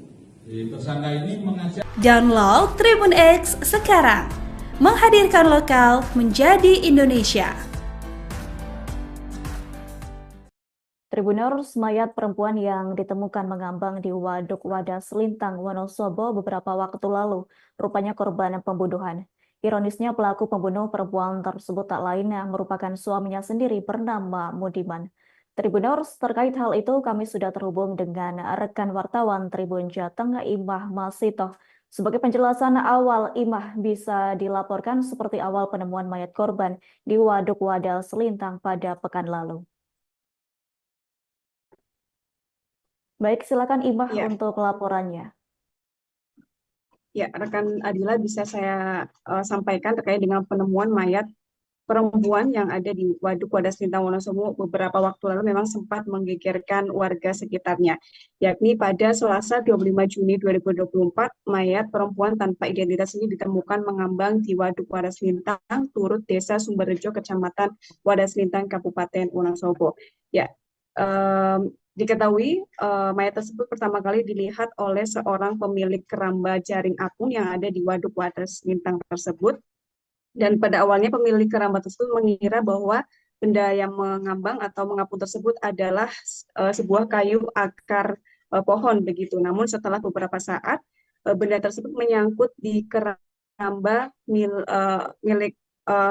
[SPEAKER 3] si tersangka ini mengajak.
[SPEAKER 4] Download Tribun X sekarang, menghadirkan lokal menjadi Indonesia.
[SPEAKER 1] Tribuners, mayat perempuan yang ditemukan mengambang di Waduk Wadas Lintang, Wonosobo beberapa waktu lalu, rupanya korban pembunuhan. Ironisnya pelaku pembunuh perempuan tersebut tak lain yang merupakan suaminya sendiri bernama Mudiman. Tribuners, terkait hal itu kami sudah terhubung dengan rekan wartawan Tribun Jateng, Imah Masitoh. Sebagai penjelasan awal, Imah, bisa dilaporkan seperti awal penemuan mayat korban di Waduk Wadas Lintang pada pekan lalu. Baik, silakan Imah untuk laporannya.
[SPEAKER 2] Ya, rekan Adila, bisa saya sampaikan terkait dengan penemuan mayat perempuan yang ada di Waduk Wadas Lintang Wonosobo beberapa waktu lalu memang sempat menggegerkan warga sekitarnya. Yakni pada Selasa 25 Juni 2024, mayat perempuan tanpa identitas ini ditemukan mengambang di Waduk Wadas Lintang, turut Desa Sumberrejo, Kecamatan Wadas Lintang, Kabupaten Wonosobo. Ya, diketahui mayat tersebut pertama kali dilihat oleh seorang pemilik keramba jaring apung yang ada di Waduk Wadas Lintang tersebut. Dan pada awalnya pemilik keramba tersebut mengira bahwa benda yang mengambang atau mengapung tersebut adalah sebuah kayu akar pohon begitu. Namun setelah beberapa saat benda tersebut menyangkut di keramba milik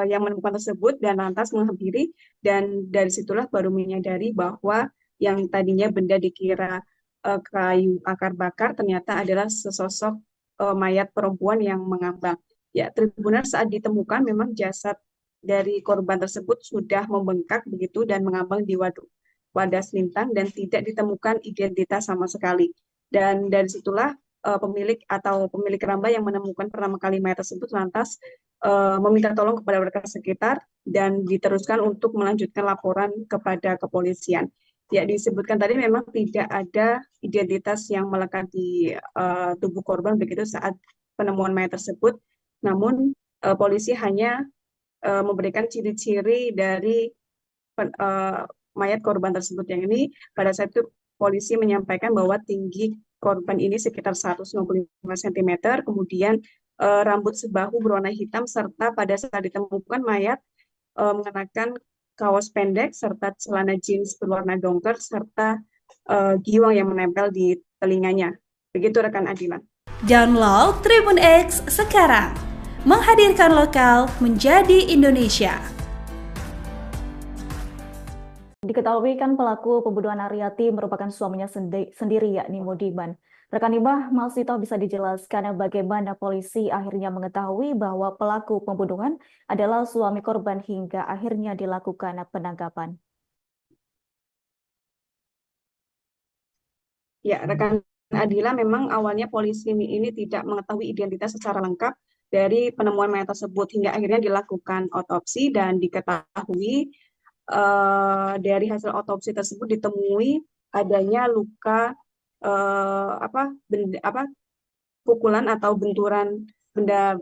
[SPEAKER 2] yang menemukan tersebut dan lantas menghampiri, dan dari situlah baru menyadari bahwa yang tadinya benda dikira kayu akar bakar ternyata adalah sesosok mayat perempuan yang mengambang. Ya, Tribuners saat ditemukan memang jasad dari korban tersebut sudah membengkak begitu dan mengambang di waduk wadah selintang dan tidak ditemukan identitas sama sekali. Dan dari situlah pemilik atau pemilik keramba yang menemukan pertama kali mayat tersebut lantas meminta tolong kepada warga sekitar dan diteruskan untuk melanjutkan laporan kepada kepolisian. Ya, disebutkan tadi memang tidak ada identitas yang melekat di tubuh korban begitu saat penemuan mayat tersebut. Namun polisi hanya memberikan ciri-ciri dari mayat korban tersebut. Yang ini pada saat itu polisi menyampaikan bahwa tinggi korban ini sekitar 195 cm, kemudian rambut sebahu berwarna hitam, serta pada saat ditemukan mayat mengenakan kaos pendek serta celana jeans berwarna dongker serta giwang yang menempel di telinganya. Begitu rekan Adila.
[SPEAKER 4] Download Tribun X sekarang, menghadirkan lokal menjadi Indonesia.
[SPEAKER 1] Diketahui kan pelaku pembunuhan Aryati merupakan suaminya sendiri yakni Modiman. Rekan Imah masih tahu bisa dijelaskan bagaimana polisi akhirnya mengetahui bahwa pelaku pembunuhan adalah suami korban hingga akhirnya dilakukan penangkapan.
[SPEAKER 2] Ya, rekan Adila, memang awalnya polisi ini tidak mengetahui identitas secara lengkap dari penemuan mayat tersebut hingga akhirnya dilakukan otopsi dan diketahui dari hasil otopsi tersebut ditemui adanya luka pukulan atau benturan benda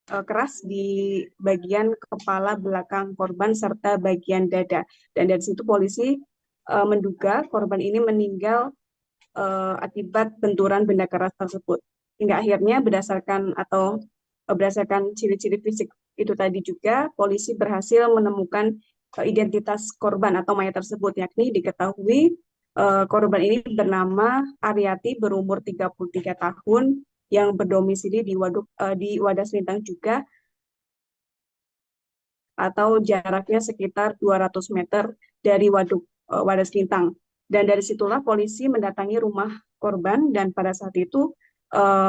[SPEAKER 2] keras di bagian kepala belakang korban serta bagian dada. Dan dari situ polisi menduga korban ini meninggal akibat benturan benda keras tersebut. Hingga akhirnya berdasarkan ciri-ciri fisik itu tadi juga, polisi berhasil menemukan identitas korban atau mayat tersebut, yakni diketahui korban ini bernama Aryati, berumur 33 tahun, yang berdomisili di Wadah Selintang juga, atau jaraknya sekitar 200 meter dari waduk Wadah Selintang. Dan dari situlah polisi mendatangi rumah korban dan pada saat itu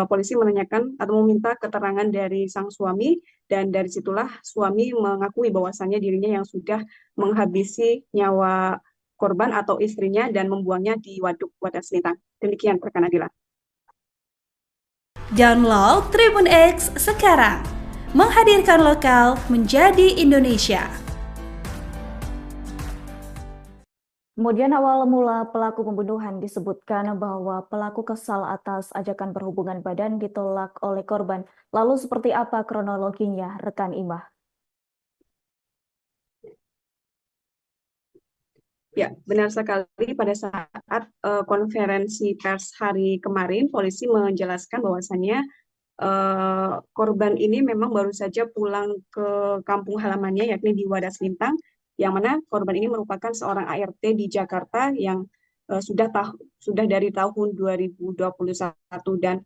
[SPEAKER 2] polisi menanyakan atau meminta keterangan dari sang suami dan dari situlah suami mengakui bahwasannya dirinya yang sudah menghabisi nyawa korban atau istrinya dan membuangnya di waduk Wadah Selintang. Demikian rekan Adila.
[SPEAKER 4] Download Tribun X sekarang, menghadirkan lokal menjadi Indonesia.
[SPEAKER 1] Kemudian awal mula pelaku pembunuhan disebutkan bahwa pelaku kesal atas ajakan berhubungan badan ditolak oleh korban. Lalu seperti apa kronologinya, rekan Imah?
[SPEAKER 2] Ya, benar sekali. Pada saat konferensi pers hari kemarin, polisi menjelaskan bahwasannya korban ini memang baru saja pulang ke kampung halamannya, yakni di Wadah Selintang, yang mana korban ini merupakan seorang ART di Jakarta yang sudah dari tahun 2021 dan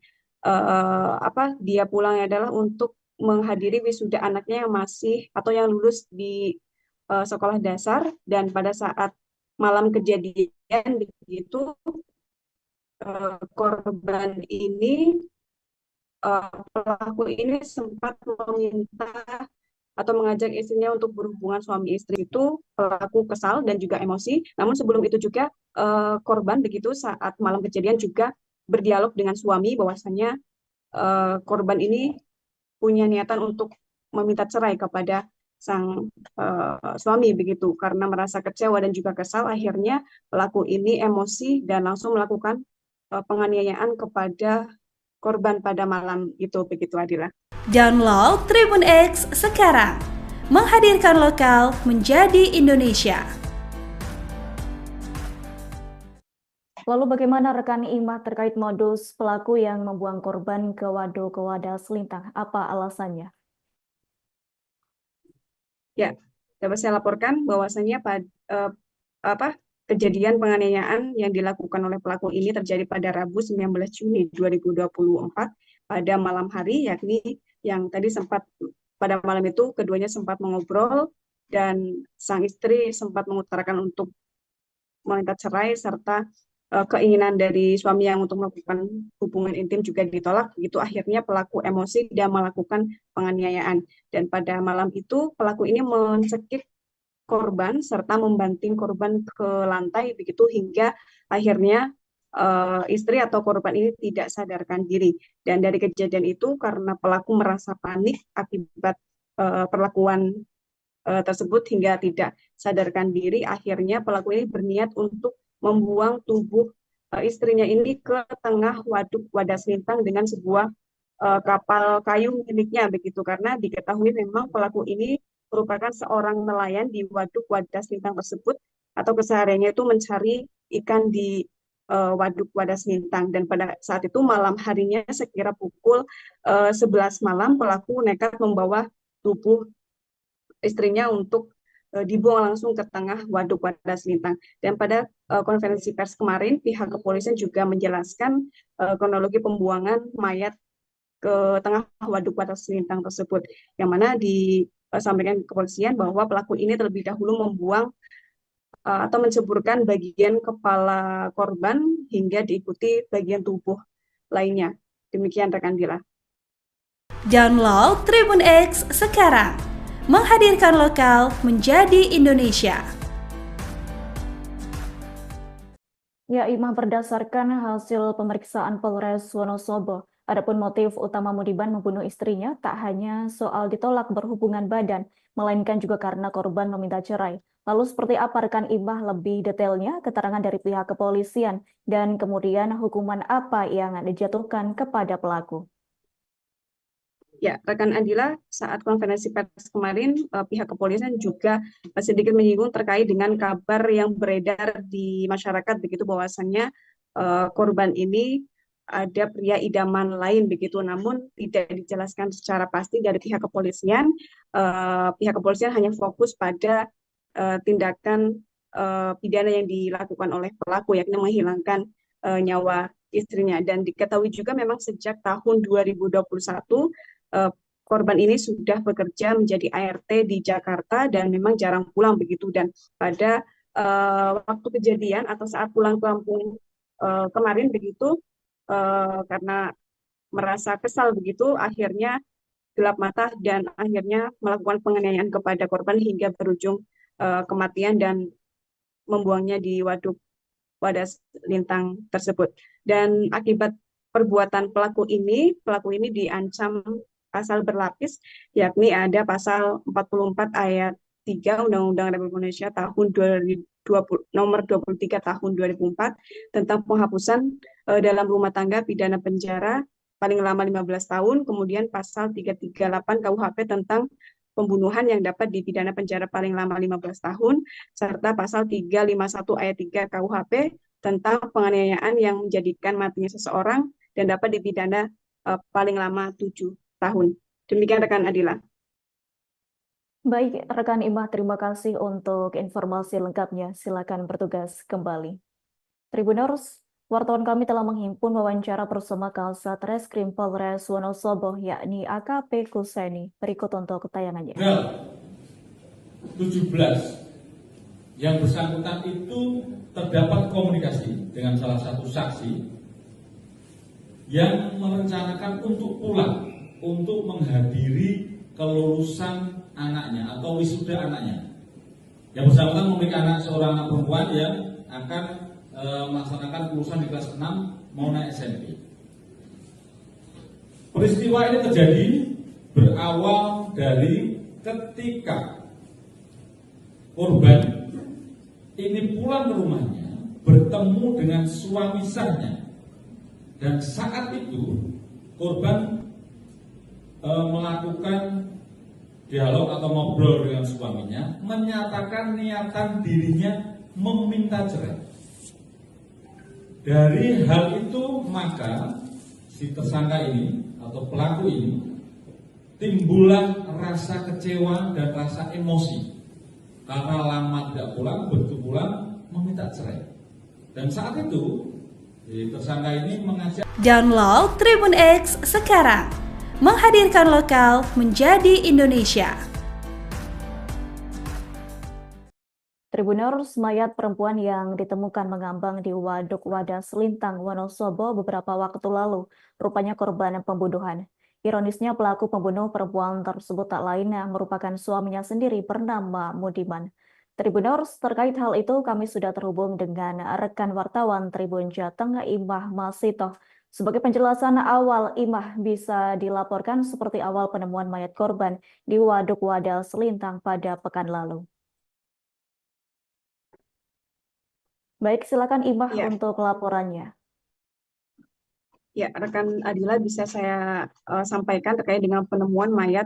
[SPEAKER 2] dia pulang adalah untuk menghadiri wisuda anaknya yang masih atau yang lulus di sekolah dasar. Dan pada saat malam kejadian begitu, korban ini pelaku ini sempat meminta atau mengajak istrinya untuk berhubungan suami istri. Itu pelaku kesal dan juga emosi. Namun sebelum itu juga korban begitu saat malam kejadian juga berdialog dengan suami bahwasannya korban ini punya niatan untuk meminta cerai kepada sang suami begitu. Karena merasa kecewa dan juga kesal, akhirnya pelaku ini emosi dan langsung melakukan penganiayaan kepada korban pada malam itu, begitu Adila.
[SPEAKER 4] Download Tribun X sekarang, menghadirkan lokal menjadi Indonesia.
[SPEAKER 1] Lalu bagaimana rekan Imah terkait modus pelaku yang membuang korban ke Wadah Selintang? Apa alasannya?
[SPEAKER 2] Ya, dapat saya laporkan bahwasannya kejadian penganiayaan yang dilakukan oleh pelaku ini terjadi pada Rabu 19 Juni 2024 pada malam hari, yakni yang tadi pada malam itu keduanya sempat mengobrol dan sang istri sempat mengutarakan untuk meminta cerai serta keinginan dari suami yang untuk melakukan hubungan intim juga ditolak. Begitu akhirnya pelaku emosi dan melakukan penganiayaan. Dan pada malam itu pelaku ini mencekik korban serta membanting korban ke lantai begitu hingga akhirnya istri atau korban ini tidak sadarkan diri. Dan dari kejadian itu karena pelaku merasa panik akibat perlakuan tersebut hingga tidak sadarkan diri, akhirnya pelaku ini berniat untuk membuang tubuh istrinya ini ke tengah waduk Wadas Lintang dengan sebuah kapal kayu miliknya begitu, karena diketahui memang pelaku ini merupakan seorang nelayan di waduk Wadas Lintang tersebut atau kesehariannya itu mencari ikan di waduk Wadas Lintang. Dan pada saat itu malam harinya sekira pukul 11 malam pelaku nekat membawa tubuh istrinya untuk dibuang langsung ke tengah waduk Wadas Lintang. Dan pada konferensi pers kemarin pihak kepolisian juga menjelaskan kronologi pembuangan mayat ke tengah waduk Wadas Lintang tersebut, yang mana disampaikan kepolisian bahwa pelaku ini terlebih dahulu membuang atau menceburkan bagian kepala korban hingga diikuti bagian tubuh lainnya. Demikian rekan Dila.
[SPEAKER 4] Download Tribun X sekarang, menghadirkan lokal menjadi Indonesia.
[SPEAKER 1] Ya, Ima, berdasarkan hasil pemeriksaan Polres Wonosobo, adapun motif utama Mudiban membunuh istrinya tak hanya soal ditolak berhubungan badan, melainkan juga karena korban meminta cerai. Lalu seperti apa rekan Imah lebih detailnya keterangan dari pihak kepolisian dan kemudian hukuman apa yang dijatuhkan kepada pelaku?
[SPEAKER 2] Ya, rekan Andila, saat konferensi pers kemarin pihak kepolisian juga sedikit menyinggung terkait dengan kabar yang beredar di masyarakat begitu bahwasannya korban ini ada pria idaman lain begitu, namun tidak dijelaskan secara pasti dari pihak kepolisian. Pihak kepolisian hanya fokus pada tindakan pidana yang dilakukan oleh pelaku, yakni menghilangkan nyawa istrinya. Dan diketahui juga memang sejak tahun 2021 korban ini sudah bekerja menjadi ART di Jakarta dan memang jarang pulang begitu. Dan pada waktu kejadian atau saat pulang ke kampung kemarin begitu, karena merasa kesal begitu, akhirnya gelap mata dan akhirnya melakukan penganiayaan kepada korban hingga berujung kematian dan membuangnya di waduk Wadas Lintang tersebut. Dan akibat perbuatan pelaku ini diancam pasal berlapis, yakni ada pasal 44 ayat 3 Undang-Undang Republik Indonesia tahun 2020, nomor 23 tahun 2004 tentang penghapusan dalam rumah tangga pidana penjara paling lama 15 tahun, kemudian pasal 338 KUHP tentang pembunuhan yang dapat dipidana penjara paling lama 15 tahun, serta pasal 351 ayat 3 KUHP tentang penganiayaan yang menjadikan matinya seseorang dan dapat dipidana paling lama 7 tahun. Demikian rekan Adila.
[SPEAKER 1] Baik, rekan Imah, terima kasih untuk informasi lengkapnya. Silakan bertugas kembali. Tribuners, wartawan kami telah menghimpun wawancara bersama Kasat Reskrim Polres Wonosobo, yakni AKP Kuseni. Berikut untuk tayangannya.
[SPEAKER 3] 17 yang bersangkutan itu terdapat komunikasi dengan salah satu saksi yang merencanakan untuk pulang untuk menghadiri kelulusan anaknya atau wisuda anaknya. Yang bersangkutan memiliki anak seorang anak perempuan yang akan melaksanakan kelulusan di kelas 6 mau naik SMP. Peristiwa ini terjadi berawal dari ketika korban ini pulang ke rumahnya bertemu dengan suami sahnya, dan saat itu korban melakukan dialog atau ngobrol dengan suaminya, menyatakan niatan dirinya meminta cerai. Dari hal itu maka si tersangka ini atau pelaku ini timbullah rasa kecewa dan rasa emosi karena lama tidak pulang, begitu pulang meminta cerai. Dan saat itu si tersangka ini mengajak.
[SPEAKER 4] Download Tribun X sekarang, menghadirkan lokal menjadi Indonesia.
[SPEAKER 1] Tribuners, mayat perempuan yang ditemukan mengambang di Waduk Wadas Lintang, Wonosobo beberapa waktu lalu, rupanya korban pembunuhan. Ironisnya pelaku pembunuh perempuan tersebut tak lain yang merupakan suaminya sendiri bernama Mudiman. Tribuners, terkait hal itu kami sudah terhubung dengan rekan wartawan Tribun Jateng, Imah Masitoh. Sebagai penjelasan awal, Imah bisa dilaporkan seperti awal penemuan mayat korban di Waduk Wadas Lintang pada pekan lalu. Baik, silakan Imah
[SPEAKER 2] Ya,
[SPEAKER 1] untuk laporannya.
[SPEAKER 2] ya, rekan Adila bisa saya sampaikan terkait dengan penemuan mayat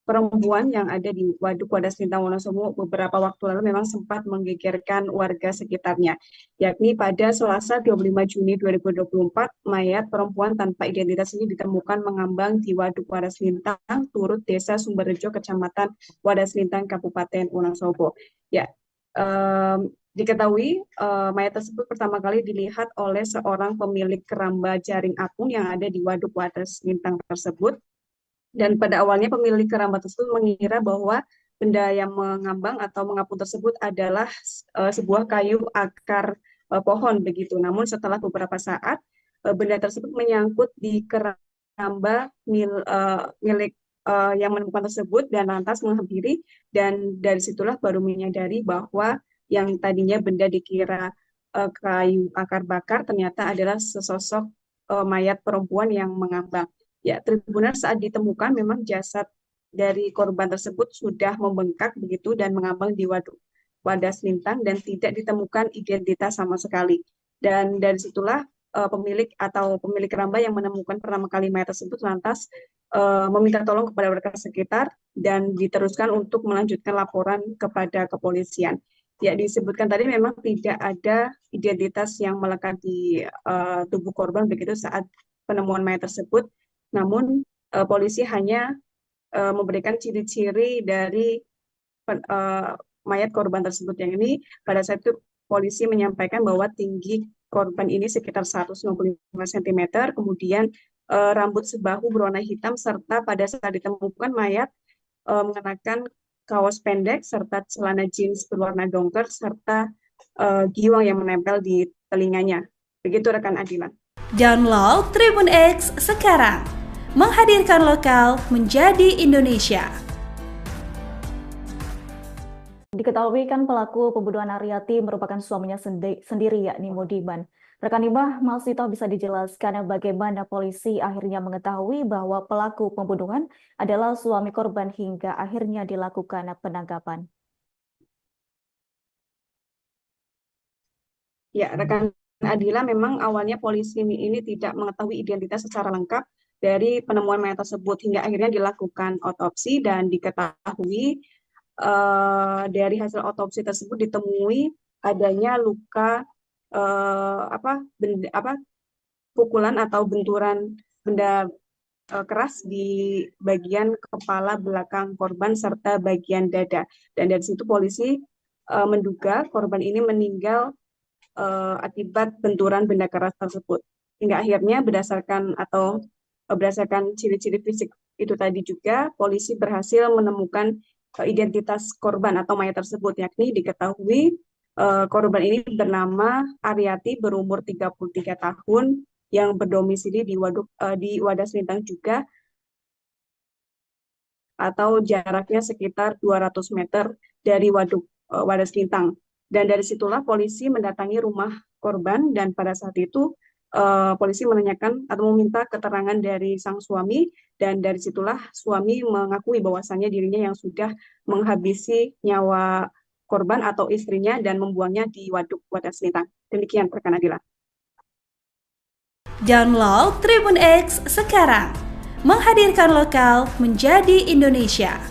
[SPEAKER 2] perempuan yang ada di Waduk Wadas Lintang Wonosobo beberapa waktu lalu memang sempat menggegerkan warga sekitarnya, yakni pada Selasa 25 Juni 2024, mayat perempuan tanpa identitas ini ditemukan mengambang di Waduk Wadas Lintang, Turut Desa Sumberrejo, Kecamatan Wadas Lintang, Kabupaten Wonosobo. Ya, diketahui mayat tersebut pertama kali dilihat oleh seorang pemilik keramba jaring apung yang ada di Waduk Wadas Lintang tersebut. Dan pada awalnya pemilik keramba tersebut mengira bahwa benda yang mengambang atau mengapung tersebut adalah sebuah kayu akar pohon begitu. Namun setelah beberapa saat benda tersebut menyangkut di keramba milik yang menemukan tersebut dan lantas menghampiri, dan dari situlah baru menyadari bahwa yang tadinya benda dikira kayu akar bakar ternyata adalah sesosok mayat perempuan yang mengambang. Ya, Tribuners, saat ditemukan memang jasad dari korban tersebut sudah membengkak begitu dan mengambang di Waduk Wadas Lintang dan tidak ditemukan identitas sama sekali. Dan dari situlah pemilik keramba yang menemukan pertama kali mayat tersebut lantas meminta tolong kepada warga sekitar dan diteruskan untuk melanjutkan laporan kepada kepolisian. Ya, disebutkan tadi memang tidak ada identitas yang melekat di tubuh korban begitu saat penemuan mayat tersebut. Namun polisi hanya memberikan ciri-ciri dari mayat korban tersebut, yang ini pada saat itu polisi menyampaikan bahwa tinggi korban ini sekitar 195 cm, kemudian rambut sebahu berwarna hitam, serta pada saat ditemukan mayat mengenakan kaos pendek serta celana jeans berwarna dongker serta giwang yang menempel di telinganya. Begitu rekan Adila.
[SPEAKER 4] Download Tribun X sekarang, menghadirkan lokal menjadi Indonesia.
[SPEAKER 1] Diketahui kan pelaku pembunuhan Aryati merupakan suaminya sendiri yakni Mudiman. Rekan Imah Masitoh bisa dijelaskan bagaimana polisi akhirnya mengetahui bahwa pelaku pembunuhan adalah suami korban hingga akhirnya dilakukan penangkapan.
[SPEAKER 2] Ya, rekan Adila, memang awalnya polisi ini tidak mengetahui identitas secara lengkap dari penemuan mayat tersebut hingga akhirnya dilakukan otopsi dan diketahui dari hasil otopsi tersebut ditemui adanya luka pukulan atau benturan benda keras di bagian kepala belakang korban serta bagian dada. Dan dari situ polisi menduga korban ini meninggal akibat benturan benda keras tersebut. Hingga akhirnya berdasarkan ciri-ciri fisik itu tadi juga polisi berhasil menemukan identitas korban atau mayat tersebut, yakni diketahui korban ini bernama Aryati, berumur 33 tahun, yang berdomisili di Wadas Lintang juga, atau jaraknya sekitar 200 meter dari Waduk Wadas Lintang. Dan dari situlah polisi mendatangi rumah korban dan pada saat itu polisi menanyakan atau meminta keterangan dari sang suami, dan dari situlah suami mengakui bahwasannya dirinya yang sudah menghabisi nyawa korban atau istrinya dan membuangnya di Waduk Wadas Lintang. Demikian rekan Adila.
[SPEAKER 4] Download Tribun X sekarang, menghadirkan lokal menjadi Indonesia.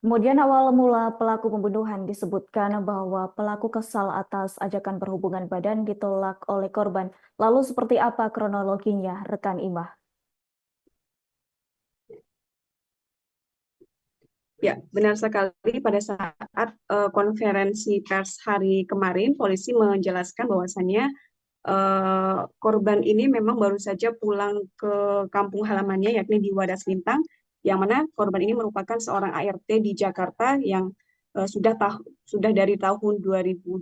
[SPEAKER 1] Kemudian awal mula pelaku pembunuhan disebutkan bahwa pelaku kesal atas ajakan berhubungan badan ditolak oleh korban. Lalu seperti apa kronologinya, rekan Imah?
[SPEAKER 2] Ya, benar sekali. Pada saat konferensi pers hari kemarin, polisi menjelaskan bahwasannya korban ini memang baru saja pulang ke kampung halamannya, yakni di Wadas Lintang, yang mana korban ini merupakan seorang ART di Jakarta yang sudah dari tahun 2021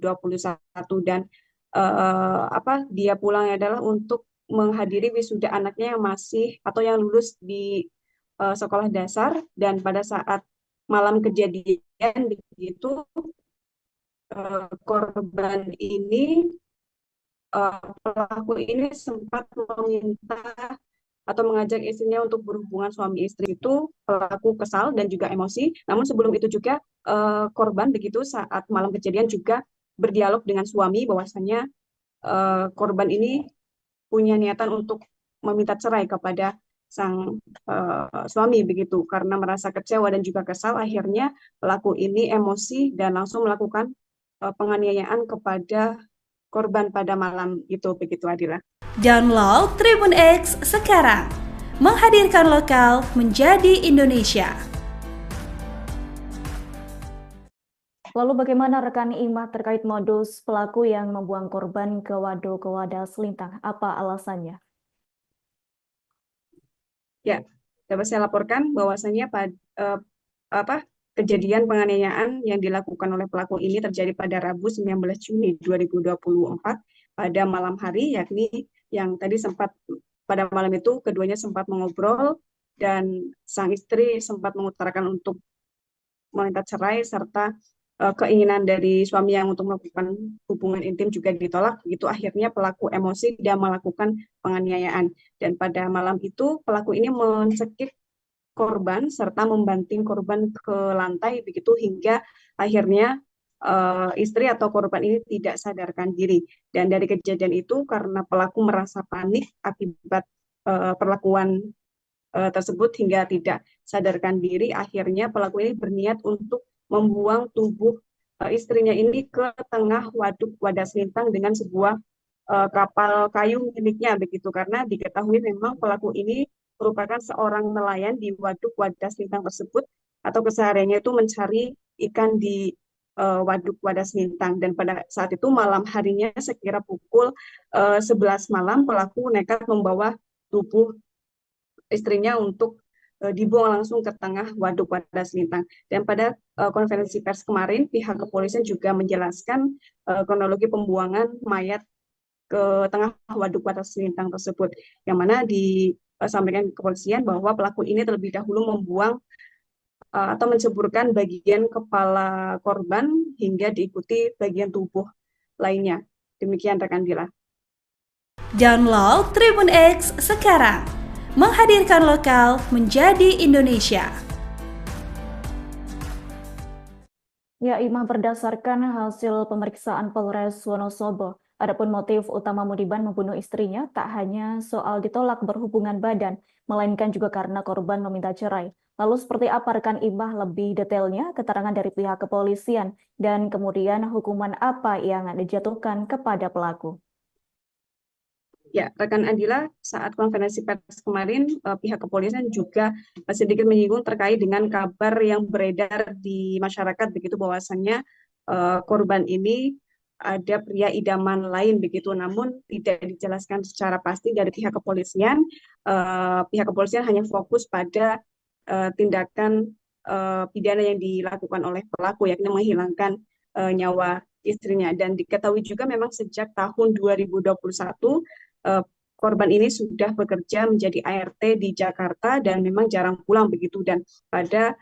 [SPEAKER 2] dan dia pulangnya adalah untuk menghadiri wisuda anaknya yang masih atau yang lulus di sekolah dasar, dan pada saat malam kejadian begitu korban ini pelaku ini sempat meminta atau mengajak istrinya untuk berhubungan suami istri. Itu pelaku kesal dan juga emosi. Namun sebelum itu juga korban begitu saat malam kejadian juga berdialog dengan suami bahwasannya korban ini punya niatan untuk meminta cerai kepada sang suami begitu. Karena merasa kecewa dan juga kesal, akhirnya pelaku ini emosi dan langsung melakukan penganiayaan kepada korban pada malam itu begitu, Adila.
[SPEAKER 4] Download Tribun X sekarang, menghadirkan lokal menjadi Indonesia.
[SPEAKER 1] Lalu bagaimana rekan Imah terkait modus pelaku yang membuang korban ke waduk Wadas Selintang? Apa alasannya?
[SPEAKER 2] Ya, dapat saya laporkan bahwasannya kejadian penganiayaan yang dilakukan oleh pelaku ini terjadi pada Rabu 19 Juni 2024 pada malam hari, yakni yang tadi sempat pada malam itu keduanya sempat mengobrol dan sang istri sempat mengutarakan untuk meminta cerai serta keinginan dari suami yang untuk melakukan hubungan intim juga ditolak. Begitu akhirnya pelaku emosi dan melakukan penganiayaan. Dan pada malam itu pelaku ini mencekik korban serta membanting korban ke lantai begitu hingga akhirnya istri atau korban ini tidak sadarkan diri. Dan dari kejadian itu karena pelaku merasa panik akibat perlakuan tersebut hingga tidak sadarkan diri, akhirnya pelaku ini berniat untuk membuang tubuh istrinya ini ke tengah waduk Wadas Selintang dengan sebuah kapal kayu miliknya begitu, karena diketahui memang pelaku ini merupakan seorang nelayan di waduk Wadas Selintang tersebut atau kesehariannya itu mencari ikan di waduk Wadas Selintang. Dan pada saat itu malam harinya sekira pukul 11 malam pelaku nekat membawa tubuh istrinya untuk dibuang langsung ke tengah waduk Wadas Selintang. Dan pada konferensi pers kemarin pihak kepolisian juga menjelaskan kronologi pembuangan mayat ke tengah waduk Wadas Selintang tersebut, yang mana disampaikan kepolisian bahwa pelaku ini terlebih dahulu membuang atau menceburkan bagian kepala korban hingga diikuti bagian tubuh lainnya. Demikian rekan Dila.
[SPEAKER 4] Download Tribun X sekarang, menghadirkan lokal menjadi Indonesia.
[SPEAKER 1] Ya, Imam, berdasarkan hasil pemeriksaan Polres Wonosobo, adapun motif utama Mudiban membunuh istrinya tak hanya soal ditolak berhubungan badan, melainkan juga karena korban meminta cerai. Lalu seperti apa rekan Imam lebih detailnya keterangan dari pihak kepolisian dan kemudian hukuman apa yang dijatuhkan kepada pelaku?
[SPEAKER 2] Ya, rekan Adila, saat konferensi pers kemarin, pihak kepolisian juga sedikit menyinggung terkait dengan kabar yang beredar di masyarakat begitu bahwasannya korban ini ada pria idaman lain begitu, namun tidak dijelaskan secara pasti dari pihak kepolisian. Pihak kepolisian hanya fokus pada tindakan pidana yang dilakukan oleh pelaku, yakni menghilangkan nyawa istrinya. Dan diketahui juga memang sejak tahun 2021 korban ini sudah bekerja menjadi ART di Jakarta dan memang jarang pulang begitu. Dan pada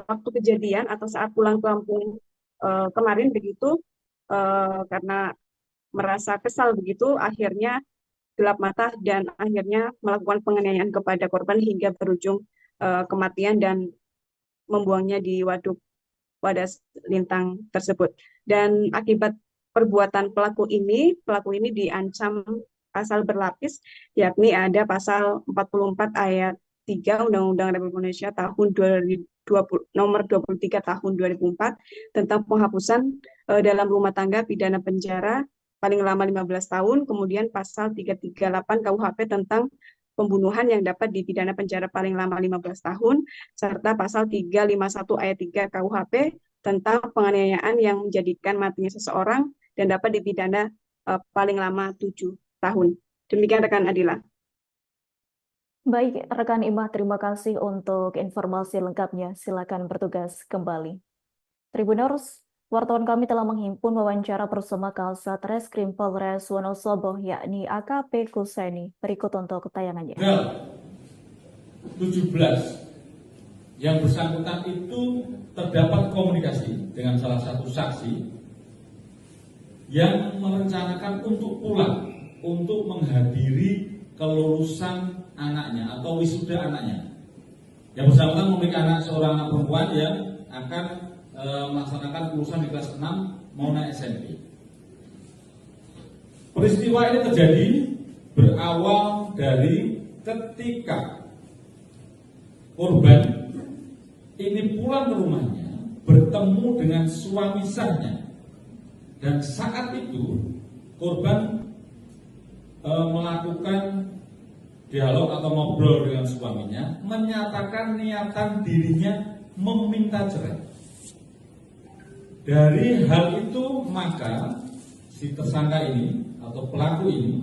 [SPEAKER 2] waktu kejadian atau saat pulang ke kampung kemarin begitu, karena merasa kesal begitu, akhirnya gelap mata dan akhirnya melakukan penganiayaan kepada korban hingga berujung kematian dan membuangnya di waduk Wadas Selintang tersebut. Dan akibat perbuatan pelaku ini diancam pasal berlapis, yakni ada pasal 44 ayat 3 Undang-Undang Republik Indonesia tahun 2020, nomor 23 tahun 2004 tentang penghapusan dalam rumah tangga pidana penjara paling lama 15 tahun, kemudian pasal 338 KUHP tentang pembunuhan yang dapat dipidana penjara paling lama 15 tahun, serta pasal 351 ayat 3 KUHP tentang penganiayaan yang menjadikan matinya seseorang dan dapat dipidana paling lama 7 tahun. Demikian rekan Adila.
[SPEAKER 1] Baik, rekan Imah, terima kasih untuk informasi lengkapnya. Silakan bertugas kembali. Tribuners, wartawan kami telah menghimpun wawancara bersama Kasat Reskrim Polres Wonosobo, yakni AKP Kuseni. Berikut untuk tayangannya.
[SPEAKER 3] Tanggal 17 yang bersangkutan itu terdapat komunikasi dengan salah satu saksi yang merencanakan untuk pulang untuk menghadiri kelulusan anaknya atau wisuda anaknya. Yang bersangkutan memiliki seorang anak perempuan yang akan melaksanakan kelulusan di kelas 6 mau naik SMP. Peristiwa ini terjadi berawal dari ketika korban ini pulang ke rumahnya bertemu dengan suami sahnya, dan saat itu korban melakukan dialog atau ngobrol dengan suaminya, menyatakan niatan dirinya meminta cerai. Dari hal itu maka si tersangka ini atau pelaku ini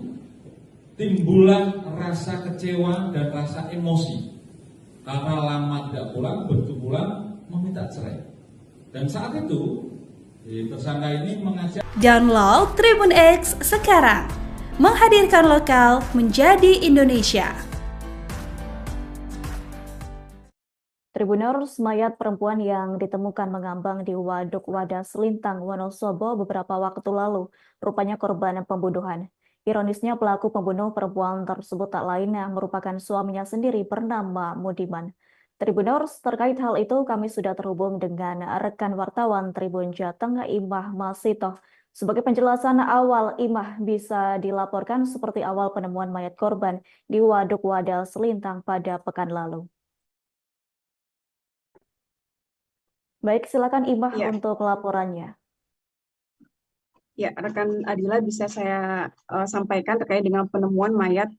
[SPEAKER 3] timbullah rasa kecewa dan rasa emosi karena lama tidak pulang, begitu pulang meminta cerai. Dan saat itu si tersangka ini mengajak.
[SPEAKER 4] Download Tribun X sekarang, menghadirkan lokal menjadi Indonesia.
[SPEAKER 1] Tribuners, mayat perempuan yang ditemukan mengambang di Waduk Wadas Lintang, Wonosobo beberapa waktu lalu, rupanya korban pembunuhan. Ironisnya pelaku pembunuh perempuan tersebut tak lain yang merupakan suaminya sendiri bernama Mudiman. Tribuners, terkait hal itu kami sudah terhubung dengan rekan wartawan Tribun Jateng, Imah Masitoh. Sebagai penjelasan awal, Imah, bisa dilaporkan seperti awal penemuan mayat korban di Waduk Wadas Lintang pada pekan lalu. Baik, silakan Imah
[SPEAKER 2] Ya.
[SPEAKER 1] untuk laporannya.
[SPEAKER 2] Ya, rekan Adila, bisa saya sampaikan terkait dengan penemuan mayat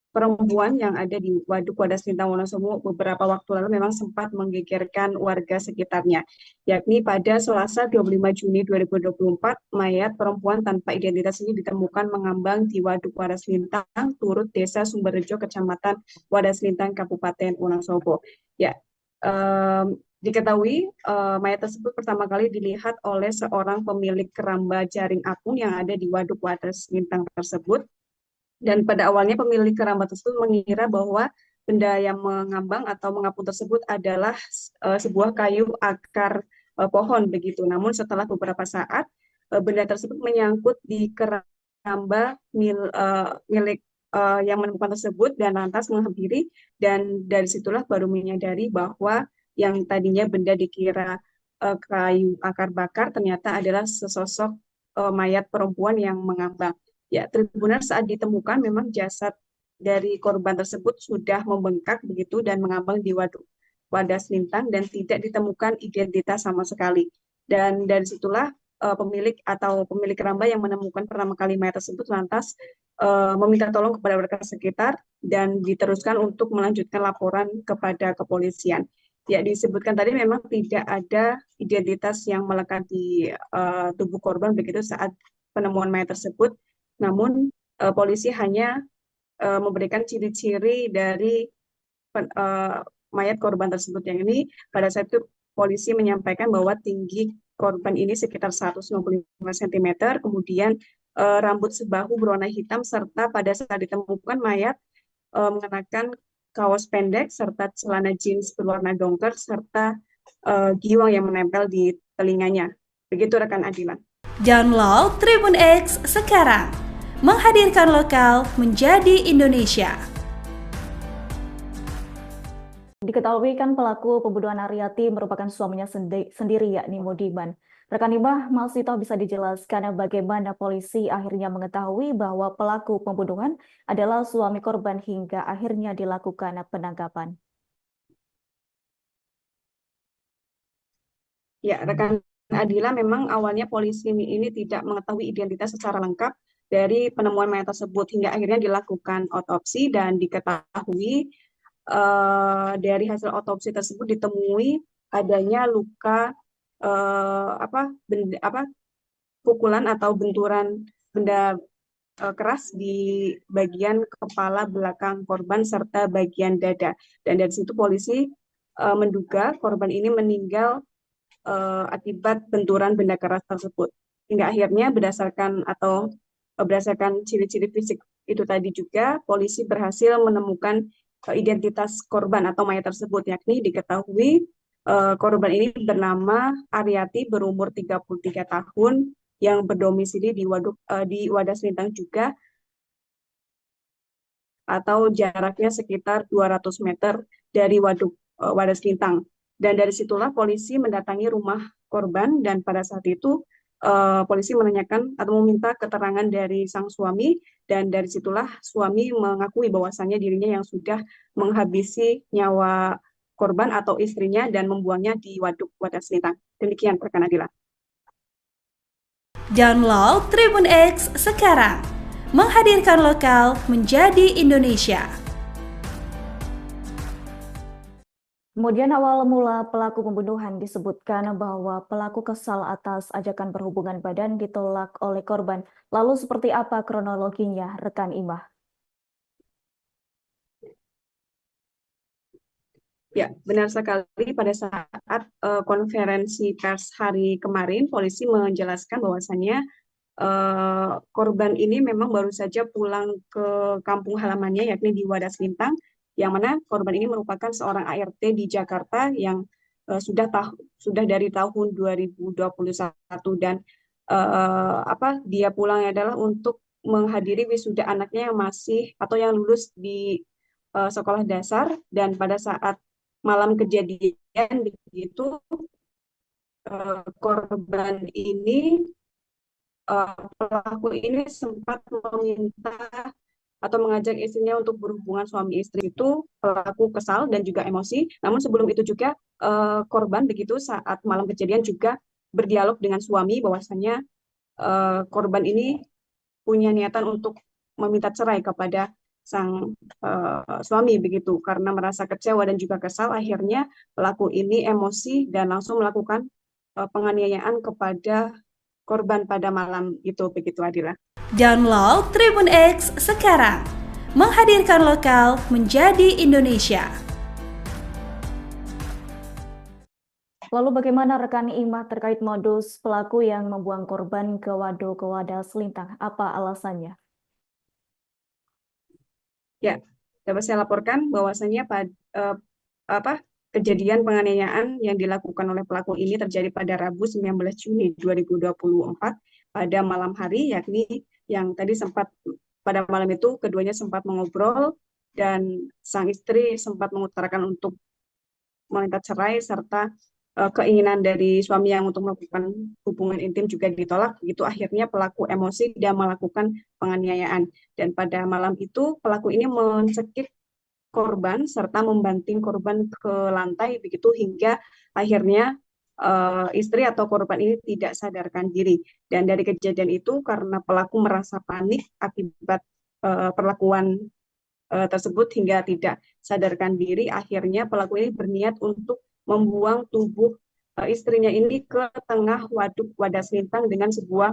[SPEAKER 2] perempuan yang ada di Waduk Wadas Lintang Wonosobo beberapa waktu lalu memang sempat menggegerkan warga sekitarnya. Yakni pada Selasa 25 Juni 2024, mayat perempuan tanpa identitas ini ditemukan mengambang di Waduk Wadas Lintang, Turut Desa Sumberrejo, Kecamatan Wadas Lintang, Kabupaten Wonosobo. Ya, diketahui mayat tersebut pertama kali dilihat oleh seorang pemilik keramba jaring apung yang ada di Waduk Wadas Lintang tersebut. Dan pada awalnya pemilik keramba tersebut mengira bahwa benda yang mengambang atau mengapung tersebut adalah sebuah kayu akar pohon begitu. Namun setelah beberapa saat benda tersebut menyangkut di keramba milik yang menemukan tersebut dan lantas menghampiri, dan dari situlah baru menyadari bahwa yang tadinya benda dikira kayu akar bakar ternyata adalah sesosok mayat perempuan yang mengambang. Ya, Tribuners, saat ditemukan memang jasad dari korban tersebut sudah membengkak begitu dan mengambang di Waduk Wadas Lintang dan tidak ditemukan identitas sama sekali. Dan dari situlah pemilik keramba yang menemukan pertama kali mayat tersebut lantas meminta tolong kepada warga sekitar dan diteruskan untuk melanjutkan laporan kepada kepolisian. Ya, disebutkan tadi memang tidak ada identitas yang melekat di tubuh korban begitu saat penemuan mayat tersebut. Namun polisi hanya memberikan ciri-ciri dari mayat korban tersebut. Yang ini pada saat itu polisi menyampaikan bahwa tinggi korban ini sekitar 195 cm, kemudian rambut sebahu berwarna hitam, serta pada saat ditemukan mayat mengenakan kaos pendek serta celana jeans berwarna dongker serta giwang yang menempel di telinganya. Begitu rekan Adila.
[SPEAKER 4] Download Tribun X sekarang, menghadirkan lokal menjadi Indonesia.
[SPEAKER 1] Diketahui kan pelaku pembunuhan Aryati merupakan suaminya sendiri, yakni Mudiman. Rekan Imah Masitoh, bisa dijelaskan bagaimana polisi akhirnya mengetahui bahwa pelaku pembunuhan adalah suami korban hingga akhirnya dilakukan penangkapan?
[SPEAKER 2] Ya, rekan Adila, memang awalnya polisi ini tidak mengetahui identitas secara lengkap dari penemuan mayat tersebut hingga akhirnya dilakukan otopsi dan diketahui dari hasil otopsi tersebut ditemui adanya luka pukulan atau benturan benda keras di bagian kepala belakang korban serta bagian dada. Dan dari situ polisi menduga korban ini meninggal akibat benturan benda keras tersebut. Hingga akhirnya berdasarkan ciri-ciri fisik itu tadi juga, polisi berhasil menemukan identitas korban atau mayat tersebut, yakni diketahui korban ini bernama Aryati, berumur 33 tahun, yang berdomisili di Wadas Lintang juga, atau jaraknya sekitar 200 meter dari Wadas Lintang. Dan dari situlah polisi mendatangi rumah korban, dan pada saat itu polisi menanyakan atau meminta keterangan dari sang suami, dan dari situlah suami mengakui bahwasannya dirinya yang sudah menghabisi nyawa korban atau istrinya dan membuangnya di Waduk Wadas Lintang. Demikian rekan Adila.
[SPEAKER 4] Download Tribun X sekarang, menghadirkan lokal menjadi Indonesia.
[SPEAKER 1] Kemudian awal mula pelaku pembunuhan disebutkan bahwa pelaku kesal atas ajakan berhubungan badan ditolak oleh korban. Lalu seperti apa kronologinya, rekan Imah?
[SPEAKER 2] Ya, benar sekali. Pada saat konferensi pers hari kemarin, polisi menjelaskan bahwasannya korban ini memang baru saja pulang ke kampung halamannya, yakni di Wadas Lintang, yang mana korban ini merupakan seorang ART di Jakarta yang sudah dari tahun 2021, dan dia pulangnya adalah untuk menghadiri wisuda anaknya yang masih atau yang lulus di sekolah dasar. Dan pada saat malam kejadian begitu, korban ini pelaku ini sempat meminta atau mengajak istrinya untuk berhubungan suami istri. Itu pelaku kesal dan juga emosi. Namun sebelum itu juga korban begitu saat malam kejadian juga berdialog dengan suami bahwasannya korban ini punya niatan untuk meminta cerai kepada sang suami begitu. Karena merasa kecewa dan juga kesal, akhirnya pelaku ini emosi dan langsung melakukan penganiayaan kepada korban pada malam itu, begitu Adila.
[SPEAKER 4] Download Tribun X sekarang, menghadirkan lokal menjadi Indonesia.
[SPEAKER 1] Lalu bagaimana rekan Imah terkait modus pelaku yang membuang korban ke Waduk Wadas Lintang? Apa alasannya?
[SPEAKER 2] Ya, dapat saya laporkan bahwasannya kejadian penganiayaan yang dilakukan oleh pelaku ini terjadi pada Rabu 19 Juni 2024 pada malam hari, yakni yang tadi pada malam itu keduanya sempat mengobrol dan sang istri sempat mengutarakan untuk meminta cerai, serta keinginan dari suami yang untuk melakukan hubungan intim juga ditolak. Begitu akhirnya pelaku emosi dan melakukan penganiayaan. Dan pada malam itu pelaku ini mencekik korban serta membanting korban ke lantai begitu, hingga akhirnya istri atau korban ini tidak sadarkan diri. Dan dari kejadian itu, karena pelaku merasa panik akibat perlakuan tersebut hingga tidak sadarkan diri, akhirnya pelaku ini berniat untuk membuang tubuh istrinya ini ke tengah Waduk Wadas Lintang dengan sebuah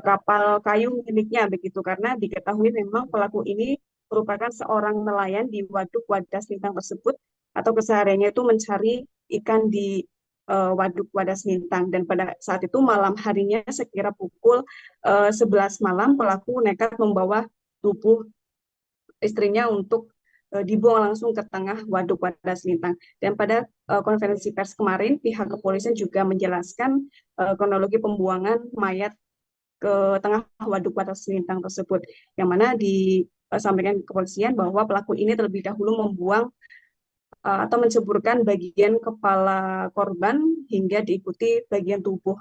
[SPEAKER 2] kapal kayu miliknya begitu. Karena diketahui memang pelaku ini merupakan seorang nelayan di Waduk Wadas Lintang tersebut, atau kesehariannya itu mencari ikan di Waduk Wadas Lintang. Dan pada saat itu malam harinya sekira pukul 11 malam, pelaku nekat membawa tubuh istrinya untuk dibuang langsung ke tengah Waduk Wadas Lintang. Dan pada konferensi pers kemarin, pihak kepolisian juga menjelaskan kronologi pembuangan mayat ke tengah Waduk Wadas Lintang tersebut, yang mana disampaikan kepolisian bahwa pelaku ini terlebih dahulu membuang atau menceburkan bagian kepala korban hingga diikuti bagian tubuh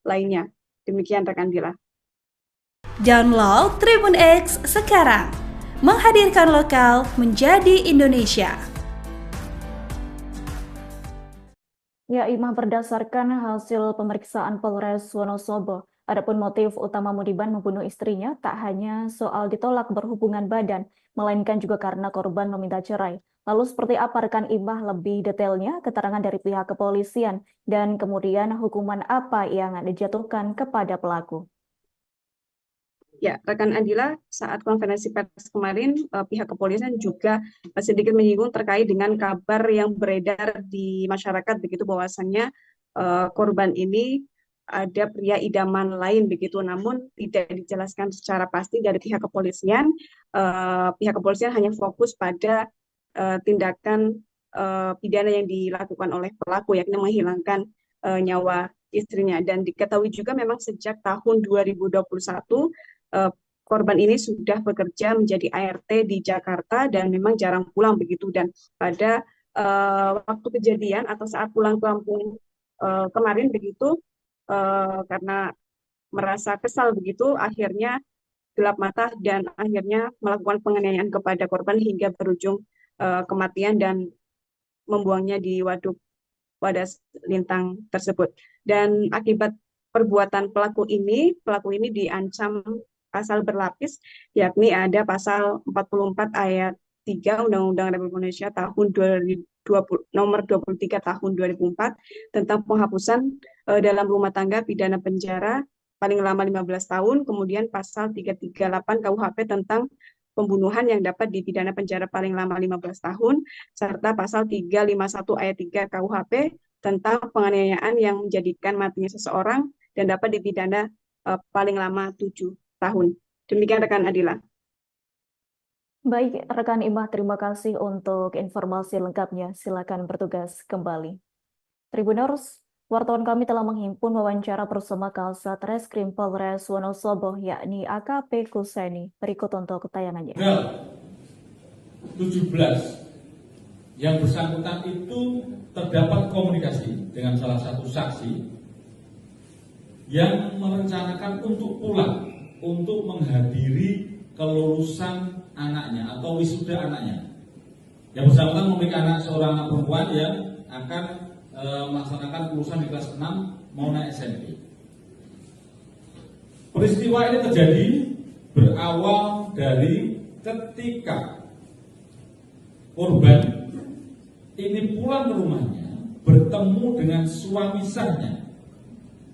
[SPEAKER 2] lainnya. Demikian rekan Dila.
[SPEAKER 4] Download Tribun X sekarang, menghadirkan lokal menjadi Indonesia.
[SPEAKER 1] Ya, Imah, berdasarkan hasil pemeriksaan Polres Wonosobo, adapun motif utama Mudiban membunuh istrinya tak hanya soal ditolak berhubungan badan, melainkan juga karena korban meminta cerai. Lalu seperti apa rekan Imah lebih detailnya keterangan dari pihak kepolisian dan kemudian hukuman apa yang dijatuhkan kepada pelaku?
[SPEAKER 2] Ya, rekan Andila, saat konferensi pers kemarin, pihak kepolisian juga sedikit menyinggung terkait dengan kabar yang beredar di masyarakat begitu bahwasannya korban ini ada pria idaman lain begitu, namun tidak dijelaskan secara pasti dari pihak kepolisian. Pihak kepolisian hanya fokus pada tindakan pidana yang dilakukan oleh pelaku, yakni menghilangkan nyawa istrinya. Dan diketahui juga memang sejak tahun 2021 eh, korban ini sudah bekerja menjadi ART di Jakarta dan memang jarang pulang begitu. Dan pada waktu kejadian atau saat pulang ke kampung kemarin begitu, karena merasa kesal begitu, akhirnya gelap mata dan akhirnya melakukan penganiayaan kepada korban hingga berujung kematian dan membuangnya di waduk Wadas Lintang tersebut. Dan akibat perbuatan pelaku ini diancam pasal berlapis, yakni ada pasal 44 ayat 3 Undang-Undang Republik Indonesia tahun 2020, nomor 23 tahun 2004 tentang penghapusan dalam rumah tangga pidana penjara paling lama 15 tahun, kemudian pasal 338 KUHP tentang pembunuhan yang dapat dipidana penjara paling lama 15 tahun, serta pasal 351 ayat 3 KUHP tentang penganiayaan yang menjadikan matinya seseorang dan dapat dipidana paling lama 7 tahun. Demikian rekan Adila.
[SPEAKER 1] Baik, rekan Imah, terima kasih untuk informasi lengkapnya. Silakan bertugas kembali. Tribuners, wartawan kami telah menghimpun wawancara bersama Kasat Reskrim Polres Wonosobo, yakni AKP Kuseni. Berikut untuk tayangannya.
[SPEAKER 3] 17 yang bersangkutan itu terdapat komunikasi dengan salah satu saksi yang merencanakan untuk pulang untuk menghadiri kelulusan anaknya atau wisuda anaknya. Yang bersangkutan memiliki anak seorang anak perempuan yang akan melaksanakan kelulusan di kelas 6 mau naik SMP. Peristiwa ini terjadi berawal dari ketika korban ini pulang ke rumahnya bertemu dengan suami sahnya,